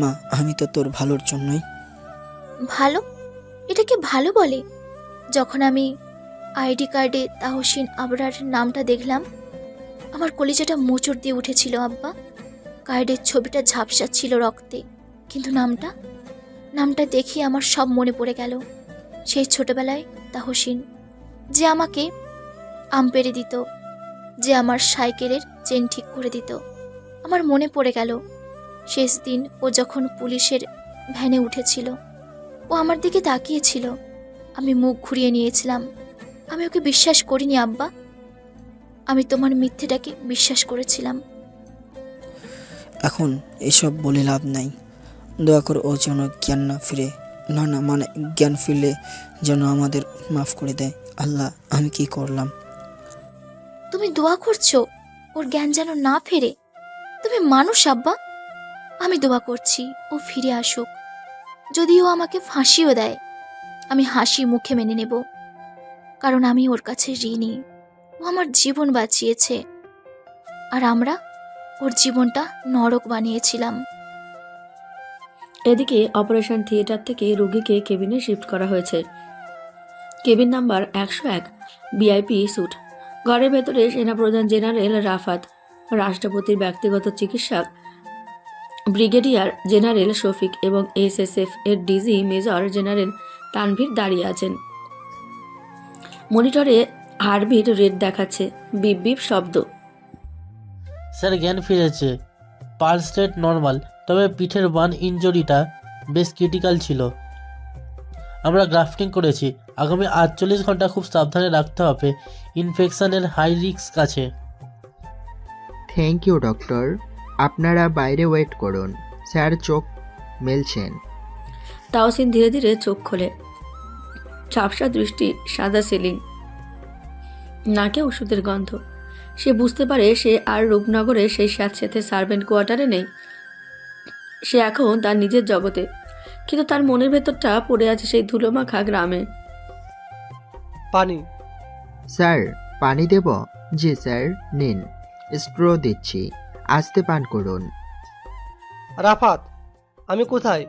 মা, আমি তো তোর ভালোর জন্যই। ভালো? এটাকে ভালো বলে? যখন আমি আইডি কার্ডে তাহসিন আবরার নামটা দেখলাম, আমার কলিজাটা মোচড় দিয়ে উঠেছিল আব্বা। কার্ডের ছবিটা ঝাপসা ছিল রক্তে, কিন্তু নামটা দেখে আমার সব মনে পড়ে গেল। সেই ছোটবেলায় তাহসিন, যে আমাকে আম পেড়ে দিত, যে আমার সাইকেলের চেন ঠিক করে দিত। আমার মনে পড়ে গেল শেষ দিন ও যখন পুলিশের ভ্যানে উঠেছিল। ও আমার দিকে তাকিয়েছিল। আমি মুখ ঘুরিয়ে নিয়েছিলাম। আমি ওকে বিশ্বাস করিনি আব্বা। আমি তোমার মিথ্যেটাকে বিশ্বাস করেছিলাম। এখন এসব বলে লাভ নাই। দয়া করে ও যেন জ্ঞান না ফিরে, না মানে জ্ঞান ফিরলে যেন আমাদের মাফ করে দেয়। আল্লাহ, আমি কি করলাম? তুমি দোয়া করছো ওর জ্ঞান যেন না ফেরে? তুমি মানুষ আব্বা। আমি দোয়া করছি ও ফিরে আসুক। যদিও আমাকে ফাঁসিও দেয়, আমি হাসি মুখে মেনে নেব, কারণ আমি ওর কাছে ঋণী। ও আমার জীবন বাঁচিয়েছে, আর আমরা ওর জীবনটা নরক বানিয়েছিলাম। এদিকে অপারেশন থিয়েটার থেকে রোগীকে কেবিনে শিফট করা হয়েছে। Cabin number 101, VIP suite. ঘরের ভেতরে সেনাপ্রধান জেনারেল রাফাত, রাষ্ট্রপতির ব্যক্তিগত চিকিৎসক ব্রিগেডিয়ার জেনারেল শফিক এবং এসএসএফ এর ডিজি মেজর জেনারেল তানভীর দাঁড়িয়ে আছেন। মনিটরে হার্টবিট রেট দেখাচ্ছে, বিপ বিপ শব্দ। স্যার জ্ঞান ফিরেছে, পালস রেট নর্মাল, তবে পিঠের বান ইনজুরিটা বেশ ক্রিটিক্যাল ছিল। আমরা গ্রাফটিং করেছি, আগামী 48 ঘন্টা খুব সাবধানে রাখতে হবে, ইনফেকশনের হাই রিস্ক আছে। Thank you doctor. আপনারা বাইরে ওয়েট করুন। স্যার চোখ মেলছেন। তাওসিন ধীরে ধীরে চোখ খোলে। ঝাপসা দৃষ্টি, সাদা সিলিং, নাকে ওষুধের গন্ধ। সে বুঝতে পারে সে আর রূপনগরে সেই স্যাঁতস্যাঁতে সার্ভেন্ট কোয়ার্টারে নেই। সে এখন তার নিজের জগতে, কিন্তু তার মনের ভেতরটা পড়ে আছে সেই ধুলোমাখা গ্রামে। পানি। স্যার পানি দেব? জি স্যার, নিন। স্ট্র দিচ্ছি, আস্তে পান করুন। রাফাত, আমি কোথায়?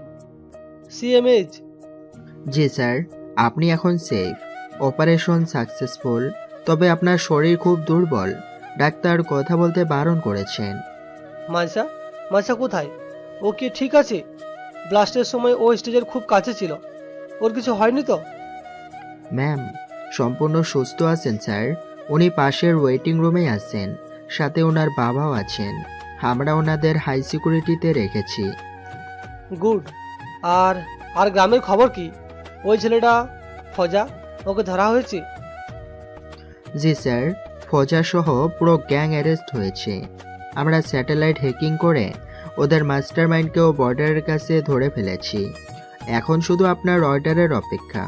সিএমএইচ? জি স্যার, আপনি এখন সেফ। অপারেশন সাকসেসফুল, তবে আপনার শরীর খুব দুর্বল। ডাক্তার কথা বলতে বারণ করেছেন। মাইশা? মাইশা কোথায়? ও কি ঠিক আছে? ব্লাস্টের সময় ও স্টেজের খুব কাছে ছিল, ওর কিছু হয়নি তো? ম্যাম সম্পূর্ণ সুস্থ আছেন স্যার। উনি পাশের ওয়েটিং রুমে আছেন, সাথে ওনার বাবাও আছেন। আমরা ওনাদের হাই সিকিউরিটিতে রেখেছি। গুড। আর আর গ্রামের খবর কি? ওই ছেলেটা ফজা, ওকে ধরা হয়েছে? জি স্যার, ফজা সহ পুরো গ্যাং অ্যারেস্ট হয়েছে। আমরা স্যাটেলাইট হ্যাকিং করে ওদের মাস্টারমাইন্ডকেও বর্ডারের কাছে ধরে ফেলেছি। এখন শুধু আপনার অর্ডারের অপেক্ষা।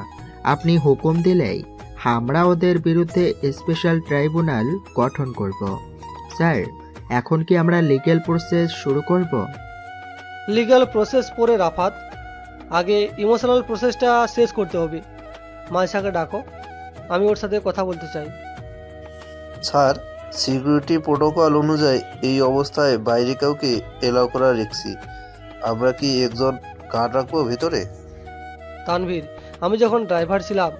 আপনি হুকুম দিলেই আমরা ওদের বিরুদ্ধে স্পেশাল ট্রাইব্যুনাল গঠন করব। স্যার এখন কি আমরা লিগ্যাল প্রসেস শুরু করব? লিগ্যাল প্রসেস পরে রাফাত, আগে ইমোশনাল প্রসেসটা শেষ করতে হবে। মাইশাকে ডাকো, আমি ওর সাথে কথা বলতে চাই। স্যার, সিকিউরিটি প্রোটোকল অনুযায়ী এই অবস্থায় বাইরে কাউকে এলাও করা রিস্কি। আমরা কি একজন গার্ড রাখবো ভিতরে? তানভীর, আমি যখন ড্রাইভার ছিলাম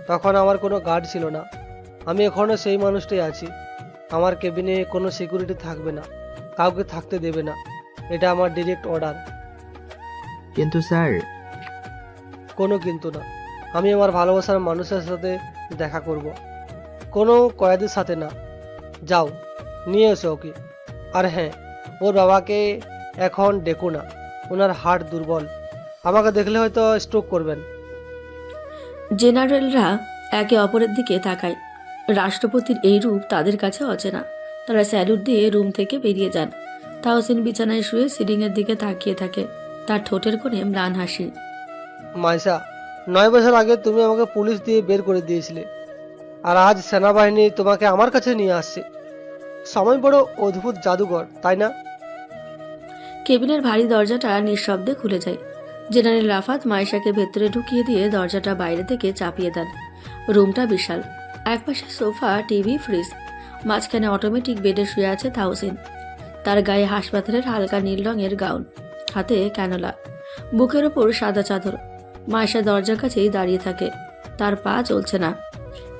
তখন আমার কোনো গার্ড ছিল না। আমি এখনও সেই মানুষটাই আছি। আমার কেবিনে কোনো সিকিউরিটি থাকবে না, কাউকে থাকতে দেবে না, এটা আমার ডিরেক্ট অর্ডার। কিন্তু স্যার। কোনো কিন্তু না। আমি আমার ভালোবাসার মানুষের সাথে দেখা করব, কোনো কয়েদির সাথে না। যাও, নিয়ে এসো ওকে। আর হ্যাঁ, ওর বাবাকে এখন ডেকো না, ওনার হার্ট দুর্বল, আমাকে দেখলে হয়তো স্ট্রোক করবেন। জেনারেলরা একে অপরের দিকে তাকায়। রাষ্ট্রপতির এই রূপ তাদের কাছে অচেনা। তারা স্যালুট দিয়ে রুম থেকে বেরিয়ে যান। তাওসিন বিছানায় শুয়ে সিলিংয়ের দিকে তাকিয়ে থাকে, তার ঠোঁটের কোণে ম্লান হাসি। মাইশা, 9 বছর আগে তুমি আমাকে পুলিশ দিয়ে বের করে দিয়েছিলে, আর আজ সেনাবাহিনী তোমাকে আমার কাছে নিয়ে আসছে। সময় বড় অদ্ভুত জাদুঘর, তাই না? কেবিনের ভারী দরজাটা নিঃশব্দে খুলে যায়। জেনারেল রাফাত মাইশাকে ভেতরে ঢুকিয়ে দিয়ে দরজাটা বাইরে থেকে চাপিয়ে দেন। রুমটা বিশাল, একপাশে সোফা, টিভি, ফ্রিজ, মাঝখানে অটোমেটিক বেডে শুয়ে আছে তাওসিন। তার গায়ে হাসপাতালের হালকা নীল রঙের গাউন, হাতে ক্যানোলা, বুকের ওপর সাদা চাদর। মাইশা দরজার কাছেই দাঁড়িয়ে থাকে, তার পা চলছে না।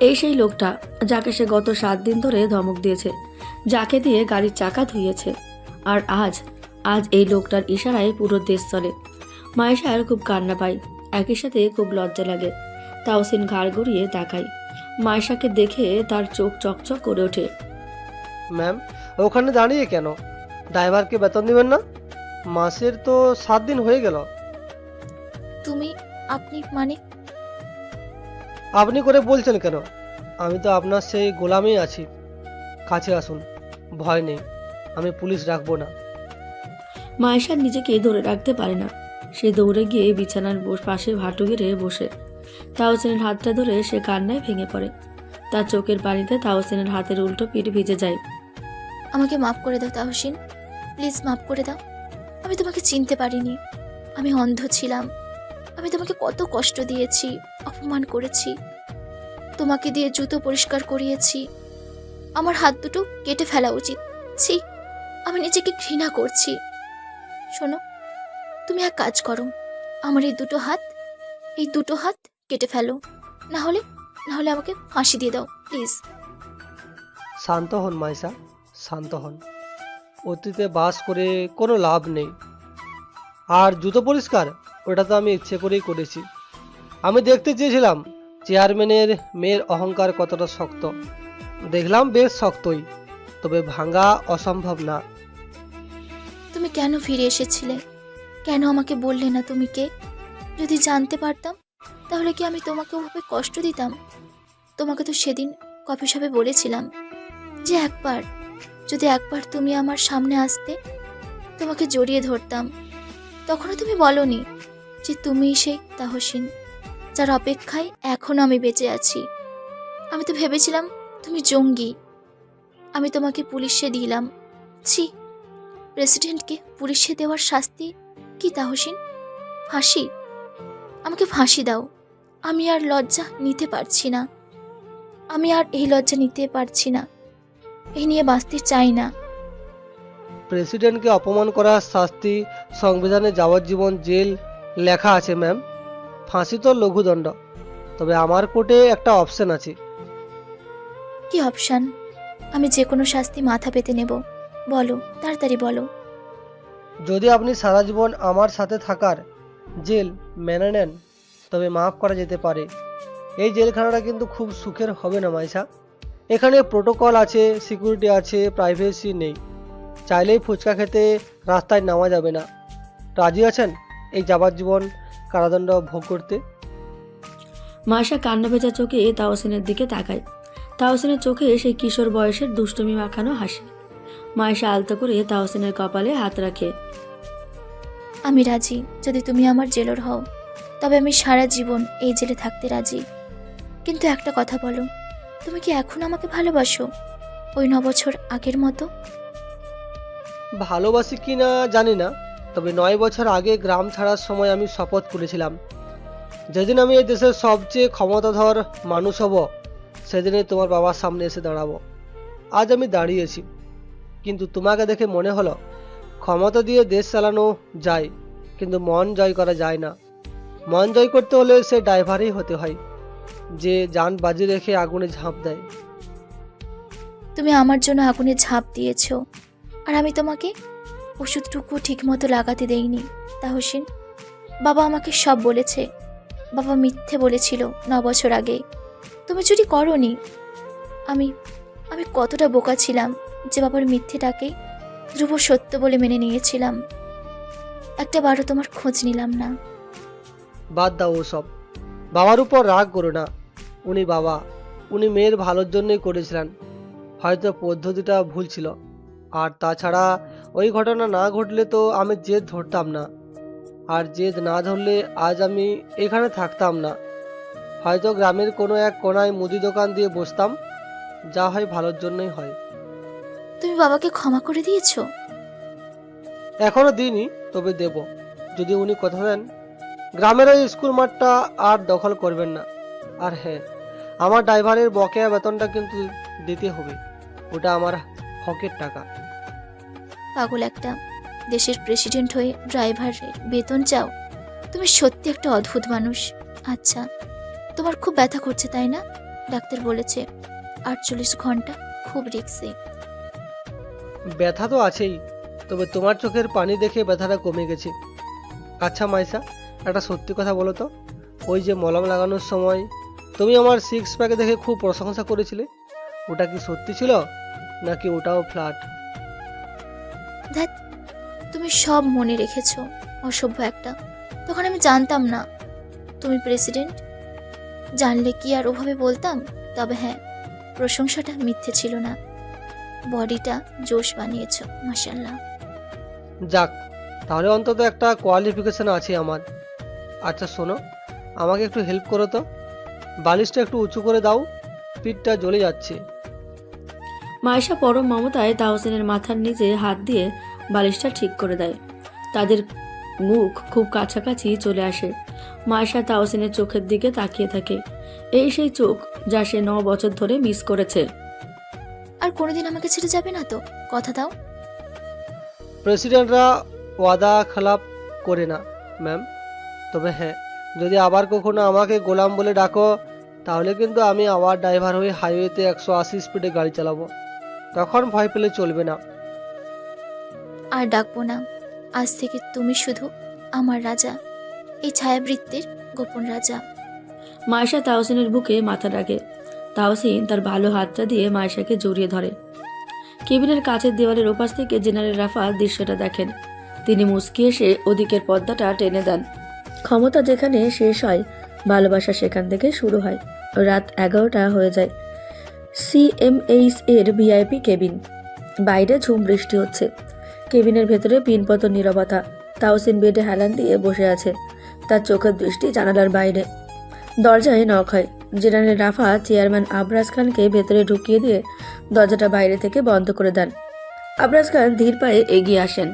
এই সেই লোকটা যাকে সে গত 7 দিন ধরে ধমক দিয়েছে, যাকে দিয়ে গাড়ির চাকা ধুইয়েছে। আর আজ এই লোকটার ইশারায় পুরো দেশ চলে। মাইশার খুব কান্না পায়, একই সাথে খুব লজ্জা লাগে। তাওসিন ঘাড় গড়িয়ে তাকায়। মাইশাকে দেখে তার চোখ চকচক করে ওঠে। ম্যাম, ওখানে দাঁড়িয়ে কেন? ড্রাইভারকে বেতন দিবেন না? মাসের তো 7 দিন হয়ে গেল। তুমি, আপনি মানে? আপনি করে বলছেন কেন? আমি তো আপনার সেই গোলামই আছি। কাছে আসুন, ভয় নেই, আমি পুলিশ রাখবো না। মাইশা নিজেকে ধরে রাখতে পারে না। সে দৌড়ে গিয়ে বিছানার পাশে হাঁটু গেড়ে বসে। তাওসিনের হাতটা ধরে সে কান্নায় ভেঙে পড়ে। তার চোখের পানিতে তাওসিনের হাতের উল্টো পিঠ ভিজে যায়। আমাকে মাফ করে দাও তাহসিন, প্লিজ মাফ করে দাও। আমি তোমাকে চিনতে পারিনি, আমি অন্ধ ছিলাম। আমি তোমাকে কত কষ্ট দিয়েছি, অপমান করেছি, তোমাকে দিয়ে জুতো পরিষ্কার করিয়েছি। আমার হাত দুটো কেটে ফেলা উচিত। ছি, আমি নিজেকে ঘৃণা করছি। শোনো, তুমি এক কাজ করো, আমার এই দুটো হাত কেটে ফেলো, না হলে আমাকে ফাঁসি দিয়ে দাও প্লিজ। শান্ত হন মাইশা, শান্ত হন। অতীতে বাস করে কোনো লাভ নেই। আর জুতো পরিষ্কার, ওটা তো আমি ইচ্ছে করেই করেছি। আমি দেখতে চেয়েছিলাম চেয়ারম্যানের মেয়ের অহংকার কতটা শক্ত। দেখলাম বেশ শক্তই। তবে ভাঙা অসম্ভব না। তুমি কেন ফিরে এসেছিলে? কেন আমাকে বললে না তুমি কে? যদি জানতে পারতাম তাহলে কি আমি তোমাকে ওভাবে কষ্ট দিতাম? তোমাকে তো সেদিন কফি শপে বলেছিলাম যে যদি একবার তুমি আমার সামনে আসতে তোমাকে জড়িয়ে ধরতাম। তখনও তুমি বলনি যে তুমিই সেই তাহসিন যার অপেক্ষায় এখনো আমি বেঁচে আছি। আমি তো ভেবেছিলাম তুমি জঙ্গি। আমি তোমাকে পুলিশে দিলাম। ছি, প্রেসিডেন্টকে পুলিশে দেওয়ার শাস্তি কি তাহসিন? ফাঁসি? আমাকে ফাঁসি দাও। আমি আর লজ্জা নিতে পারছি না। আমি আর এই লজ্জা নিতে পারছি না। এই নিয়ে বাঁচতে চাই না। প্রেসিডেন্টকে অপমান করার শাস্তি সংবিধানে যাবজ্জীবন জেল লেখা আছে ম্যাম। ফাঁসি তো লঘুদণ্ড। তবে আমার কোর্টে একটা অপশন আছে। কি অপশন? আমি যে কোনো শাস্তি মাথা পেতে নেব। বলো, তাড়াতাড়ি বলো। যদি আপনি সারা জীবন আমার সাথে থাকার জেল মেনে নেন তবে মাফ করা যেতে পারে। এই জেলখানাটা কিন্তু খুব সুখের হবে না মাইশা। এখানে প্রোটোকল আছে, সিকিউরিটি আছে, প্রাইভেসি নেই। চাইলেই ফুচকা খেতে রাস্তায় নামা যাবে না। রাজি আছেন এই যাবজ্জীবন কারাদণ্ড ভোগ করতে? মায়েশা কান্না ভেজা চোখে তাওসিনের দিকে তাকায়। তাওসিনের চোখে সেই কিশোর বয়সের দুষ্টুমি মাখানো হাসি। মায়েশা আলতো করে তাওসিনের কপালে হাত রাখে। আমি রাজি। যদি তুমি আমার জেলর হও তবে আমি সারা জীবন এই জেলে থাকতে রাজি। কিন্তু একটা কথা বলো, তুমি কি এখন আমাকে ভালোবাসো ওই 9 বছর আগের মতো? ভালোবাসি কি না জানি না, তবে 9 বছর আগে গ্রাম ছাড়ার সময় আমি শপথ করেছিলাম যেদিন আমি এই দেশের সবচেয়ে ক্ষমতাধর মানুষ হব সেদিনই তোমার বাবার সামনে এসে দাঁড়াবো। আজ আমি দাঁড়িয়েছি, কিন্তু তোমাকে দেখে মনে হলো ক্ষমতা দিয়ে দেশ চালানো যায়, কিন্তু মন জয় করা যায় না। মন জয় করতে হলে সে ড্রাইভারই হতে হয় যে যান বাজি রেখে আগুনে ঝাঁপ দেয়। তুমি আমার জন্য আগুনে ঝাঁপ দিয়েছো আর আমি তোমাকে ওষুধটুকু ঠিক মতো লাগাতে দেইনি তাহসিন। বাবা আমাকে সব বলেছে। বাবা মিথ্যে বলেছিল 9 বছর আগে। তুমি চুরি করোনি। আমি আমি কতটা বোকা ছিলাম যে বাবার মিথ্যেটাকে ধ্রুব সত্য বলে মেনে নিয়েছিলাম। একটা বারও তোমার খোঁজ নিলাম না। বাদ দাও ওসব। বাবার উপর রাগ করো না। উনি বাবা, উনি মেয়ের ভালোর জন্যই করেছিলেন। হয়তো পদ্ধতিটা ভুল ছিল। আর তাছাড়া ওই ঘটনা না ঘটলে তো আমি জেদ ধরতাম না, আর জেদ না ধরলে আজ আমি এখানে থাকতাম না। হয়তো গ্রামের কোনো এক কোনায় মুদি দোকান দিয়ে বসতাম। যা হয় ভালোর জন্যই হয়। তুমি বাবাকে ক্ষমা করে দিয়েছো? এখনো দিইনি, তবে দেব যদি উনি কথা দেন। গ্রামের ওই স্কুল মাঠটা আর দখল করবেন না। আর হ্যাঁ, আমার ড্রাইভারের বকেয়া বেতনটা কিন্তু দিতে হবে। ওটা আমার হকের টাকা। পাগল একটা। দেশের প্রেসিডেন্ট হয়ে ড্রাইভারের বেতন চাও? তুমি সত্যি একটা অদ্ভুত মানুষ। আচ্ছা, তোমার খুব ব্যথা করছে তাই না? ডাক্তার বলেছে 48 ঘন্টা খুব রিস্কি। ব্যথা তো আছেই, তবে তোমার চোখের পানি দেখে ব্যথাটা কমে গেছে। আচ্ছা মাইসা, একটা সত্যি কথা বলো তো, ওই যে মলম লাগানোর সময় তুমি আমার 6 প্যাক দেখে খুব প্রশংসা করেছিলে, ওটা কি সত্যি ছিল নাকি ওটাও ফ্ল্যাট? ধ্যাৎ, তুমি সব মনে রেখেছো। অসভ্য একটা। তখন আমি জানতাম না তুমি প্রেসিডেন্ট। জানলে কি আর ওভাবে বলতাম? তবে হ্যাঁ, প্রশংসাটা মিথ্যে ছিল না। বডিটা জোশ বানিয়েছো, মাশাআল্লাহ। যাক, তাহলে অন্তত একটা কোয়ালিফিকেশন আছে আমার। আচ্ছা শোনো, আমাকে একটু হেল্প করো তো। বালিশটা একটু উঁচু করে দাও, পিঠটা জ্বলে যাচ্ছে। মায়েশা পরম মমতায় তাহসিনের মাথার নিচে হাত দিয়ে বালিশটা ঠিক করে দেয়। তাদের মুখ খুব কাছাকাছি চলে আসে। মায়েশা তাহসিনের চোখের দিকে তাকিয়ে থাকে। এই সেই চোখ যা সে 9 বছর ধরে মিস করেছে। আর কোনোদিন আমাকে ছেড়ে যাবে না তো? কথা দাও। প্রেসিডেন্টরা ওয়াদা খেলাপ করে না ম্যাম। তবে হ্যাঁ, যদি আবার কখনো আমাকে গোলাম বলে ডাকো তাহলে কিন্তু আমি আবার ড্রাইভার হয়ে হাইওয়েতে 180 স্পিডে গাড়ি চালাবো। তখন ভয় পেলে চলবে না। আর ডাকবো না। আজ থেকে তুমি শুধু আমার রাজা, এই ছায়াবৃত্তির গোপন রাজা। মায়েশা তাহসিনের বুকে মাথা রাখে। তাহসিন তার ভালো হাতটা দিয়ে মায়েশাকে জড়িয়ে ধরে। কেবিনের কাছের দেওয়ালের ওপাশ থেকে জেনারেল রাফাত দৃশ্যটা দেখেন। তিনি মুচকি এসে ওদিকের পর্দাটা টেনে দেন। ক্ষমতা যেখানে শেষ হয়, ভালোবাসা সেখান থেকে শুরু হয়। রাত 11টা হয়ে যায়। সিএমএইচ এর ভিআইপি কেবিন। বাইরে ঝুম বৃষ্টি হচ্ছে। কেবিনের ভেতরে পিনপত নীরবতা। তাওসিন বেডে হেলান দিয়ে বসে আছে, তার চোখের দৃষ্টি জানালার বাইরে। দরজায় নক হয়। জেনারেল রাফাত চেয়ারম্যান আবরাজ খানকে ভেতরে ঢুকিয়ে দিয়ে দরজাটা বাইরে থেকে বন্ধ করে দেন। আবরাজ খান ধীর পায়ে এগিয়ে আসেন।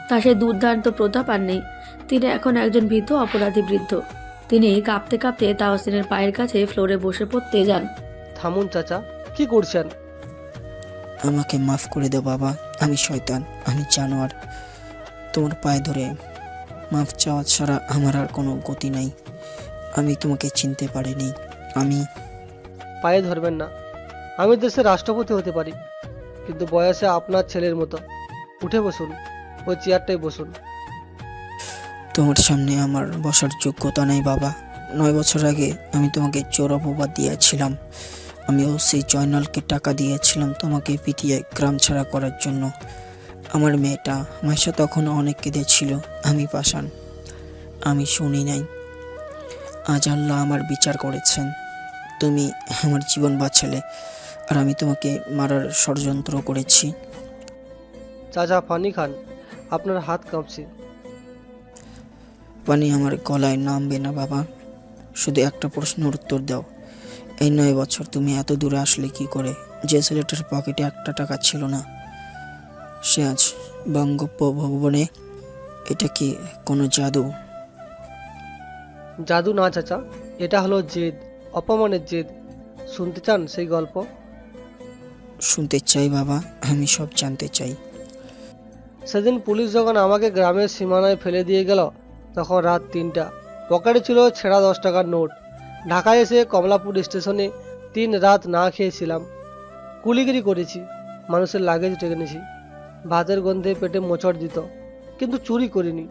তার সে দুর্দান্ত প্রতাপ আর নেই। তিনি এখন একজন ভীত অপরাধী বৃদ্ধ। তিনি কাঁপতে কাঁপতে তাওসিনের পায়ের কাছে ফ্লোরে বসে পড়তে যান। থামুন চাচা, কি করছেন? আমাকে মাফ করে দাও বাবা, আমি শয়তান, আমি জানোয়ার। তোমার পায়ে ধরে মাফ চাওয়া ছাড়া আমার আর কোনো গতি নাই। আমি তোমাকে চিনতে পারিনি। আমি পায়ে ধরবেন না। আমি দেশের রাষ্ট্রপতি হতে পারি, কিন্তু বয়সে আপনার ছেলের মতো। উঠে বসুন, ওই চেয়ারটায় বসুন। তোমার সামনে আমার বসার যোগ্যতা নেই বাবা। 9 বছর আগে আমি তোমাকে চোর অপবাদ দিয়েছিলাম। আমিও সেই জয়নালকে টাকা দিয়েছিলাম তোমাকে পিটিয়ে গ্রাম ছাড়া করার জন্য। আমার মেয়েটা মাইশা তখন অনেক কেঁদেছিল। আমি পাষাণ, আমি শুনি নাই। আজ আল্লাহ আমার বিচার করেছেন। তুমি আমার জীবন বাঁচালে, আর আমি তোমাকে মারার ষড়যন্ত্র করেছি। চাচা পানি খান, আপনার হাত কাঁপছে। পানি আমার গলায় নামবে না বাবা। শুধু একটা প্রশ্নের উত্তর দাও। এই 9 বছর তুমি এত দূরে আসলে কি করে? যে ছেলেটার পকেটে 1 টাকা ছিল না, সে আজ বঙ্গোপভবনে। এটা কি কোনো জাদু? জাদু না চাচা, এটা হলো জেদ, অপমানের জেদ। শুনতে চান সেই গল্প? শুনতে চাই বাবা, আমি সব জানতে চাই। সেদিন পুলিশ যখন আমাকে গ্রামের সীমানায় ফেলে দিয়ে গেল, তখন রাত 3টা। পকেটে ছিল ছেঁড়া 10 টাকার নোট। ঢাকায় এসে কমলাপুর স্টেশনে 3 রাত না খেয়েছিলাম। কুলিগিরি করেছি, মানুষের লাগেজ টেকে নিয়েছি। ভাতের গন্ধে পেটে মোচড় দিত, কিন্তু চুরি করিনি,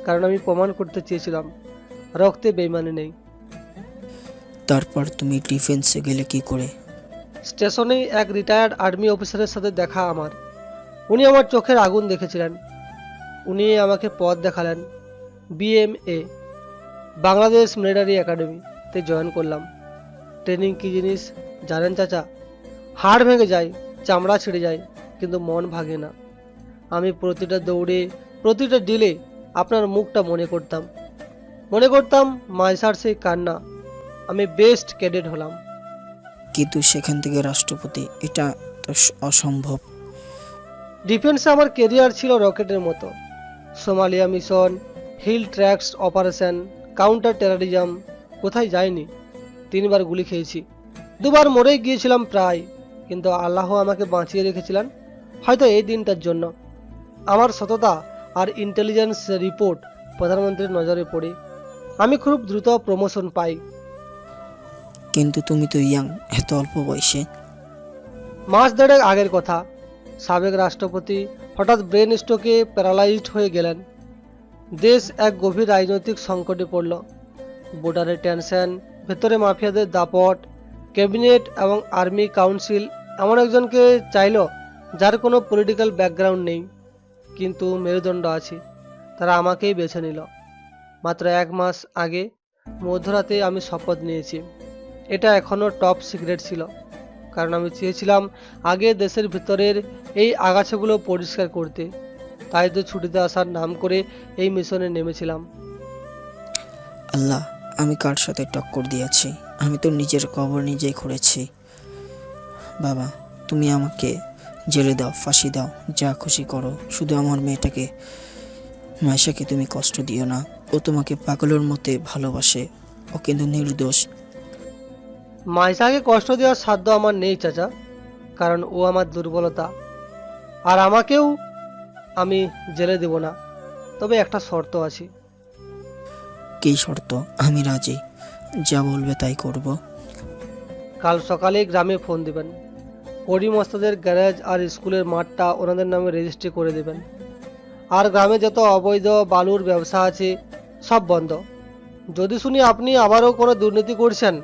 কারণ আমি প্রমাণ করতে চেয়েছিলাম রক্তে বেইমানি নেই। তারপর তুমি ডিফেন্সে গেলে কি করে? স্টেশনে এক রিটায়ার্ড আর্মি অফিসারের সাথে দেখা আমার। উনি আমার চোখের আগুন দেখেছিলেন। উনি আমাকে পথ দেখালেন। BMA, বাংলাদেশ মিলিটারি একাডেমিতে জয়েন করলাম। ট্রেনিং কী জিনিস জানেন চাচা? হাড় ভেঙে যায়, চামড়া ছিঁড়ে যায়, কিন্তু মন ভাঙে না। আমি প্রতিটা দৌড়ে, প্রতিটা ডিলে আপনার মুখটা মনে করতাম মাইশার সেই কান্না। আমি বেস্ট ক্যাডেট হলাম। কিন্তু সেখান থেকে রাষ্ট্রপতি, এটা তো অসম্ভব। ডিফেন্সে আমার কেরিয়ার ছিল রকেটের মতো। Somalia mission, hill tracts operation, counter terrorism, কোথায় যায়নি। 3 বার গুলি খেয়েছি, 2 বার মরেই গিয়েছিলাম প্রায়, কিন্তু আল্লাহ আমাকে বাঁচিয়ে রেখেছিলেন, হয়তো এই দিনটার জন্য। আমার সততা আর ইন্টেলিজেন্স রিপোর্ট প্রধানমন্ত্রীর নজরে পড়ে আমি খুব দ্রুত প্রমোশন পাই। কিন্তু তুমি তো ইয়াং, এত অল্প বয়সে। মাস 1.5 আগের কথা। সাবেক রাষ্ট্রপতি হঠাৎ ব্রেন স্ট্রোকে প্যারালাইজড হয়ে গেলেন। দেশ এক গভীর রাজনৈতিক সংকটে পড়ল। বর্ডারে টেনশন, ভেতরে মাফিয়াদের দাপট। ক্যাবিনেট এবং আর্মি কাউন্সিল এমন একজনকে চাইল যার কোনো পলিটিক্যাল ব্যাকগ্রাউন্ড নেই, কিন্তু মেরুদণ্ড আছে। তারা আমাকেই বেছে নিল। মাত্র 1 মাস আগে মধ্যরাতে আমি শপথ নিয়েছি। এটা এখনও টপ সিক্রেট ছিল, কারণ আমি চেয়েছিলাম আগে দেশের ভিতরের এই আগাছাগুলো পরিষ্কার করতে। তাই তো ছুটিতে আসার নাম করে এই মিশনে নেমেছিলাম। আল্লাহ, আমি কার সাথে টক্কর দিয়েছি? আমি তো নিজের কবর নিজেই খুঁড়েছি। বাবা, তুমি আমাকে জেলে দাও, ফাঁসি দাও, যা খুশি করো, শুধু আমার মেয়েটাকে, মাইশাকে তুমি কষ্ট দিও না। ও তোমাকে পাগলের মতে ভালোবাসে, ও কিন্তু নির্দোষ। মাইশাকে কষ্ট দেওয়ার সাধ্য আমার নেই চাচা, কারণ ও আমার দুর্বলতা। আর আমাকেও আমি জেলে দেব না, তবে একটা শর্ত আছে। কী শর্ত? আমি রাজি, যা বলবে তাই করব। কাল সকালে গ্রামে ফোন দিবেন। করিম ওস্তাদের গ্যারেজ আর স্কুলের মাঠটা ওনাদের নামে রেজিস্ট্রি করে দেবেন। আর গ্রামে যত অবৈধ বালুর ব্যবসা আছে সব বন্ধ। যদি শুনি আপনি আবারও কোনো দুর্নীতি করছেন,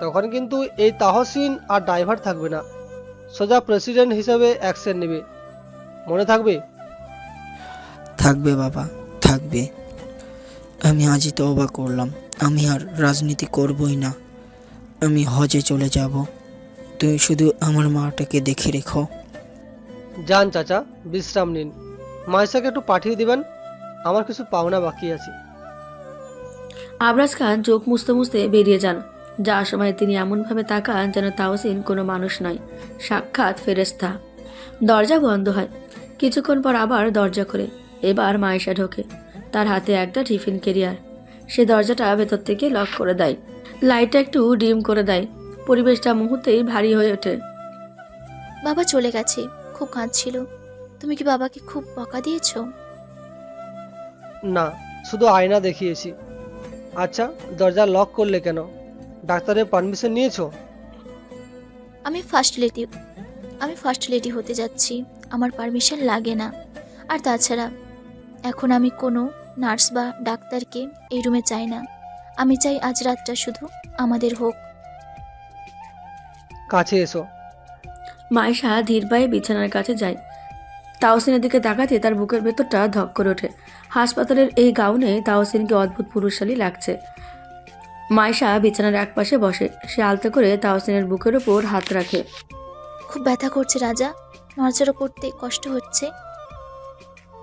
তখন কিন্তু এই তাহসিন আর ড্রাইভার থাকবে না, সোজা প্রেসিডেন্ট হিসেবে অ্যাকশন নেবে, মনে থাকবে? থাকবে বাবা, থাকবে। আমি আজই তওবা করলাম, আমি আর রাজনীতি করবই না। আমি হজে চলে যাব। তুমি শুধু আমার মাটাকে দেখে রেখো। যান চাচা, বিশ্রাম নিন। মাইশাকে একটু পাঠিয়ে দিবেন, আমার কিছু পাওনা বাকি আছে। আবরাজ খান চোখ মুছতে মুছতে বেরিয়ে যান। যাওয়ার সময় তিনি এমনভাবে তাকান যেন তাওসিন কোনো মানুষ নয়, সাক্ষাৎ ফেরেশতা। দরজা বন্ধ হয়। কিছুক্ষণ পর আবার দরজা খোলে। এবার মায়েশা ঢোকে। তার হাতে একটা টিফিন ক্যারিয়ার। সে দরজাটা ভেতর থেকে লক করে দেয়, লাইটটা একটু ডিম করে দেয়। পরিবেশটা মুহূর্তেই ভারী হয়ে ওঠে। বাবা চলে গেছে, খুব কাঁদছিল। তুমি কি বাবাকে খুব বকা দিয়েছো? না, শুধু আয়না দেখিয়েছি। আচ্ছা, দরজা লক করলে কেন? ডাক্তারের পারমিশন নিয়েছো? আমি ফার্স্ট লেডি হতে যাচ্ছি, আমার পারমিশন লাগে না। আর তাছাড়া এখন আমি কোনো নার্স বা ডাক্তারকে এই রুমে চাই না। আমি চাই আজ রাতটা শুধু আমাদের হোক। কাছে এসো। মায়েশা ধীর পায়ে বিছানার কাছে যায়। তাওসিনের দিকে তাকাতে তার বুকের ভেতরটা ধক করে ওঠে। হাসপাতালের এই গাউনে তাওসিনকে অদ্ভুত পুরুষশালী লাগছে। মায়েশা বিছানার একপাশে বসে। সে আলতো করে তাওসিনের বুকের ওপর হাত রাখে। খুব ব্যথা করছে রাজা, নড়াচড়া করতে কষ্ট হচ্ছে।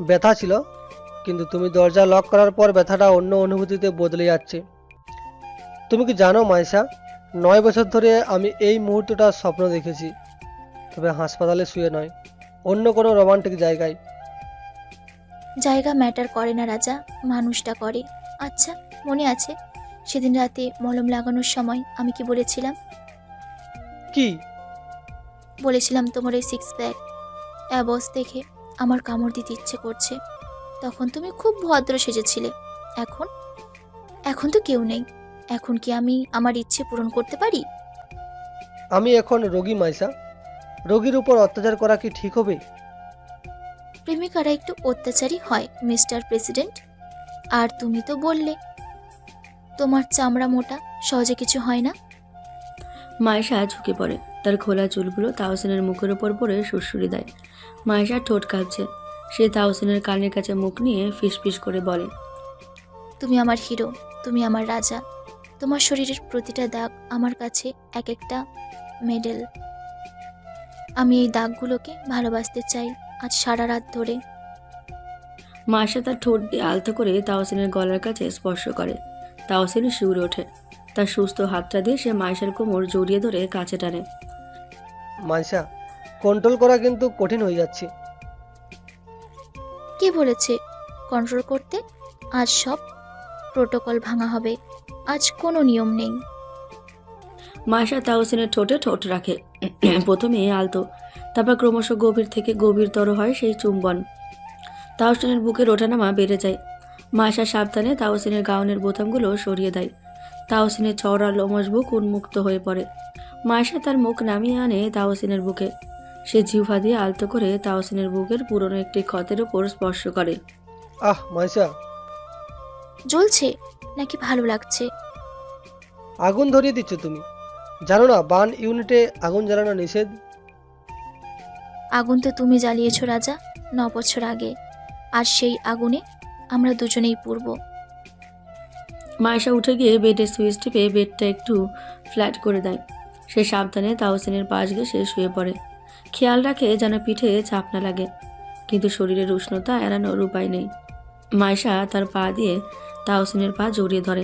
ব্যথা ছিল, কিন্তু তুমি দরজা লক করার পর ব্যথাটা অন্য অনুভূতিতে বদলে যাচ্ছে। তুমি কি জানো মাইশা, 9 বছর ধরে আমি এই মুহূর্তটা স্বপ্ন দেখেছি, তবে হাসপাতালে শুয়ে নয়, অন্য কোনো রোমান্টিক জায়গায়। জায়গা ম্যাটার করে না রাজা, মানুষটা করে। আচ্ছা, মনে আছে সেদিন রাতে মলম লাগানোর সময় আমি কি বলেছিলাম? কি বলেছিলাম তোমার এই 6 প্যাক অ্যাবস দেখে আমার কামড় দিতে ইচ্ছে করছে। তখন তুমি খুব ভদ্র সেজেছিলে। এখন তো কেউ নেই। এখন কি আমি আমার ইচ্ছে পূরণ করতে পারি? আমি এখন রোগী মাইশা, রোগীর উপর অত্যাচার করা কি ঠিক হবে? প্রেমিকারা একটু অত্যাচারী হয় মিস্টার প্রেসিডেন্ট। আর তুমি তো বললে তোমার চামড়া মোটা, সহজে কিছু হয় না। মায়েশা ঝুঁকে পড়ে। তার খোলা চুলগুলো তাওসিনের মুখের ওপর পড়ে সুড়সুড়ি দেয়। মায়েশার ঠোঁট কাঁপছে। সে তাওসিনের কানের কাছে মুখ নিয়ে ফিসফিস করে বলে, তুমি আমার হিরো, তুমি আমার রাজা। তোমার শরীরের প্রতিটা দাগ আমার কাছে এক একটা মেডেল। আমি এই দাগগুলোকে ভালোবাসতে চাই আজ সারা রাত ধরে। মায়েশা তার ঠোঁট দিয়ে আলতো করে তাওসিনের গলার কাছে স্পর্শ করে। তাওসিন শিউরে ওঠে। তার সুস্থ হাতটা দিয়ে সে মায়েশার কোমর জড়িয়ে ধরে কাছে টানে। মাইশা, কন্ট্রোল করা কিন্তু কঠিন হয়ে যাচ্ছে। কে বলেছে কন্ট্রোল করতে? আজ সব প্রোটোকল ভাঙা হবে। আজ কোনো নিয়ম নেই। মায়েশা তাওসিনের ঠোঁটে ঠোঁট রাখে। প্রথমে আলতো, তারপর ক্রমশ গভীর থেকে গভীরতর হয় সেই চুম্বন। তাওসিনের বুকের ওঠানামা বেড়ে যায়। মায়েশা সাবধানে তাওসিনের গাউনের বোতামগুলো সরিয়ে দেয়। তাওসিনের চওড়া লোমশ বুক উন্মুক্ত হয়ে পড়ে। মায়েশা তার মুখ নামিয়ে আনে তাওসিনের বুকে। সে জিহ্বা দিয়ে আলতো করে তাওসিনের বুকের পুরনো একটি ক্ষতের ওপর স্পর্শ করে। আহ মাইশা, জ্বলছে নাকি ভালো লাগছে? আগুন ধরিয়ে দিচ্ছ তুমি। জানো না বার্ন ইউনিটে আগুন জ্বালানো নিষেধ? আগুন তো তুমি জ্বালিয়েছো রাজা 9 বছর আগে। আর সেই আগুনে আমরা দুজনেই পুড়ব। মায়েশা উঠে গিয়ে বেডের সুইচ টিপে বেডটা একটু ফ্ল্যাট করে দেয়। সে সাবধানে তাওসিনের পাশ ঘেঁষে শুয়ে পড়ে। খেয়াল রাখে যেন পিঠে চাপ না লাগে, কিন্তু শরীরের উষ্ণতা এড়ানোর উপায় নেই। মায়েশা তার পা দিয়ে তাওসিনের পা জড়িয়ে ধরে।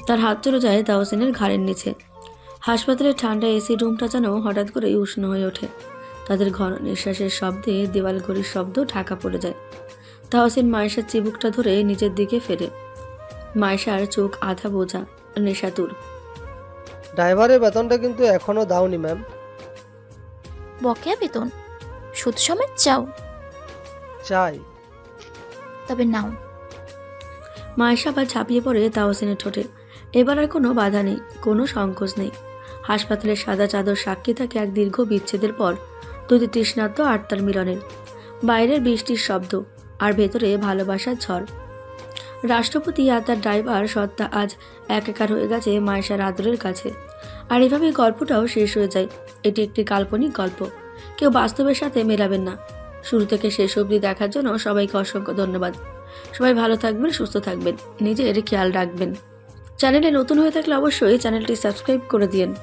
তার হাত চলে যায় তাওসিনের ঘাড়ের নিচে। হাসপাতালের ঠান্ডা এসি রুমটা যেন হঠাৎ করেই উষ্ণ হয়ে ওঠে। তাদের ঘন নিঃশ্বাসের শব্দে দেওয়াল ঘড়ির শব্দ ঢাকা পড়ে যায়। তাওসিন মায়েশার চিবুকটা ধরে নিজের দিকে ফেরে। মায়েশার চোখ আধা বোঝা, নেশাতুর। ড্রাইভারের বেতনটা কিন্তু এখনো দাওনি ম্যাম। বকেয়া বেতন সুদ সমেত চাও? চাই। তবে নাও। মায়েশা আবার ঝাঁপিয়ে পড়ে তাওসিনের ঠোঁটে। এবার আর কোনো বাধা নেই, কোনো সংকোচ নেই। হাসপাতালের সাদা চাদর সাক্ষী থাকে এক দীর্ঘ বিচ্ছেদের পর দুটি তৃষ্ণার্ত আত্মার মিলনের। বাইরের বৃষ্টির শব্দ, আর ভেতরে ভালোবাসার ঝড়। রাষ্ট্রপতি আর তার ড্রাইভার সত্তা আজ একাকার হয়ে গেছে মায়েশার আদরের কাছে। আর এভাবে গল্পটাও শেষ হয়ে যায়। এটি একটি কাল্পনিক গল্প, কেউ বাস্তবের সাথে মেলাবেন না। শুরু থেকে শেষ অবধি দেখার জন্য সবাইকে অসংখ্য ধন্যবাদ। সবাই ভালো থাকবেন, সুস্থ থাকবেন, নিজের খেয়াল রাখবেন। চ্যানেলে নতুন হয়ে থাকলে অবশ্যই চ্যানেলটি সাবস্ক্রাইব করে দিন।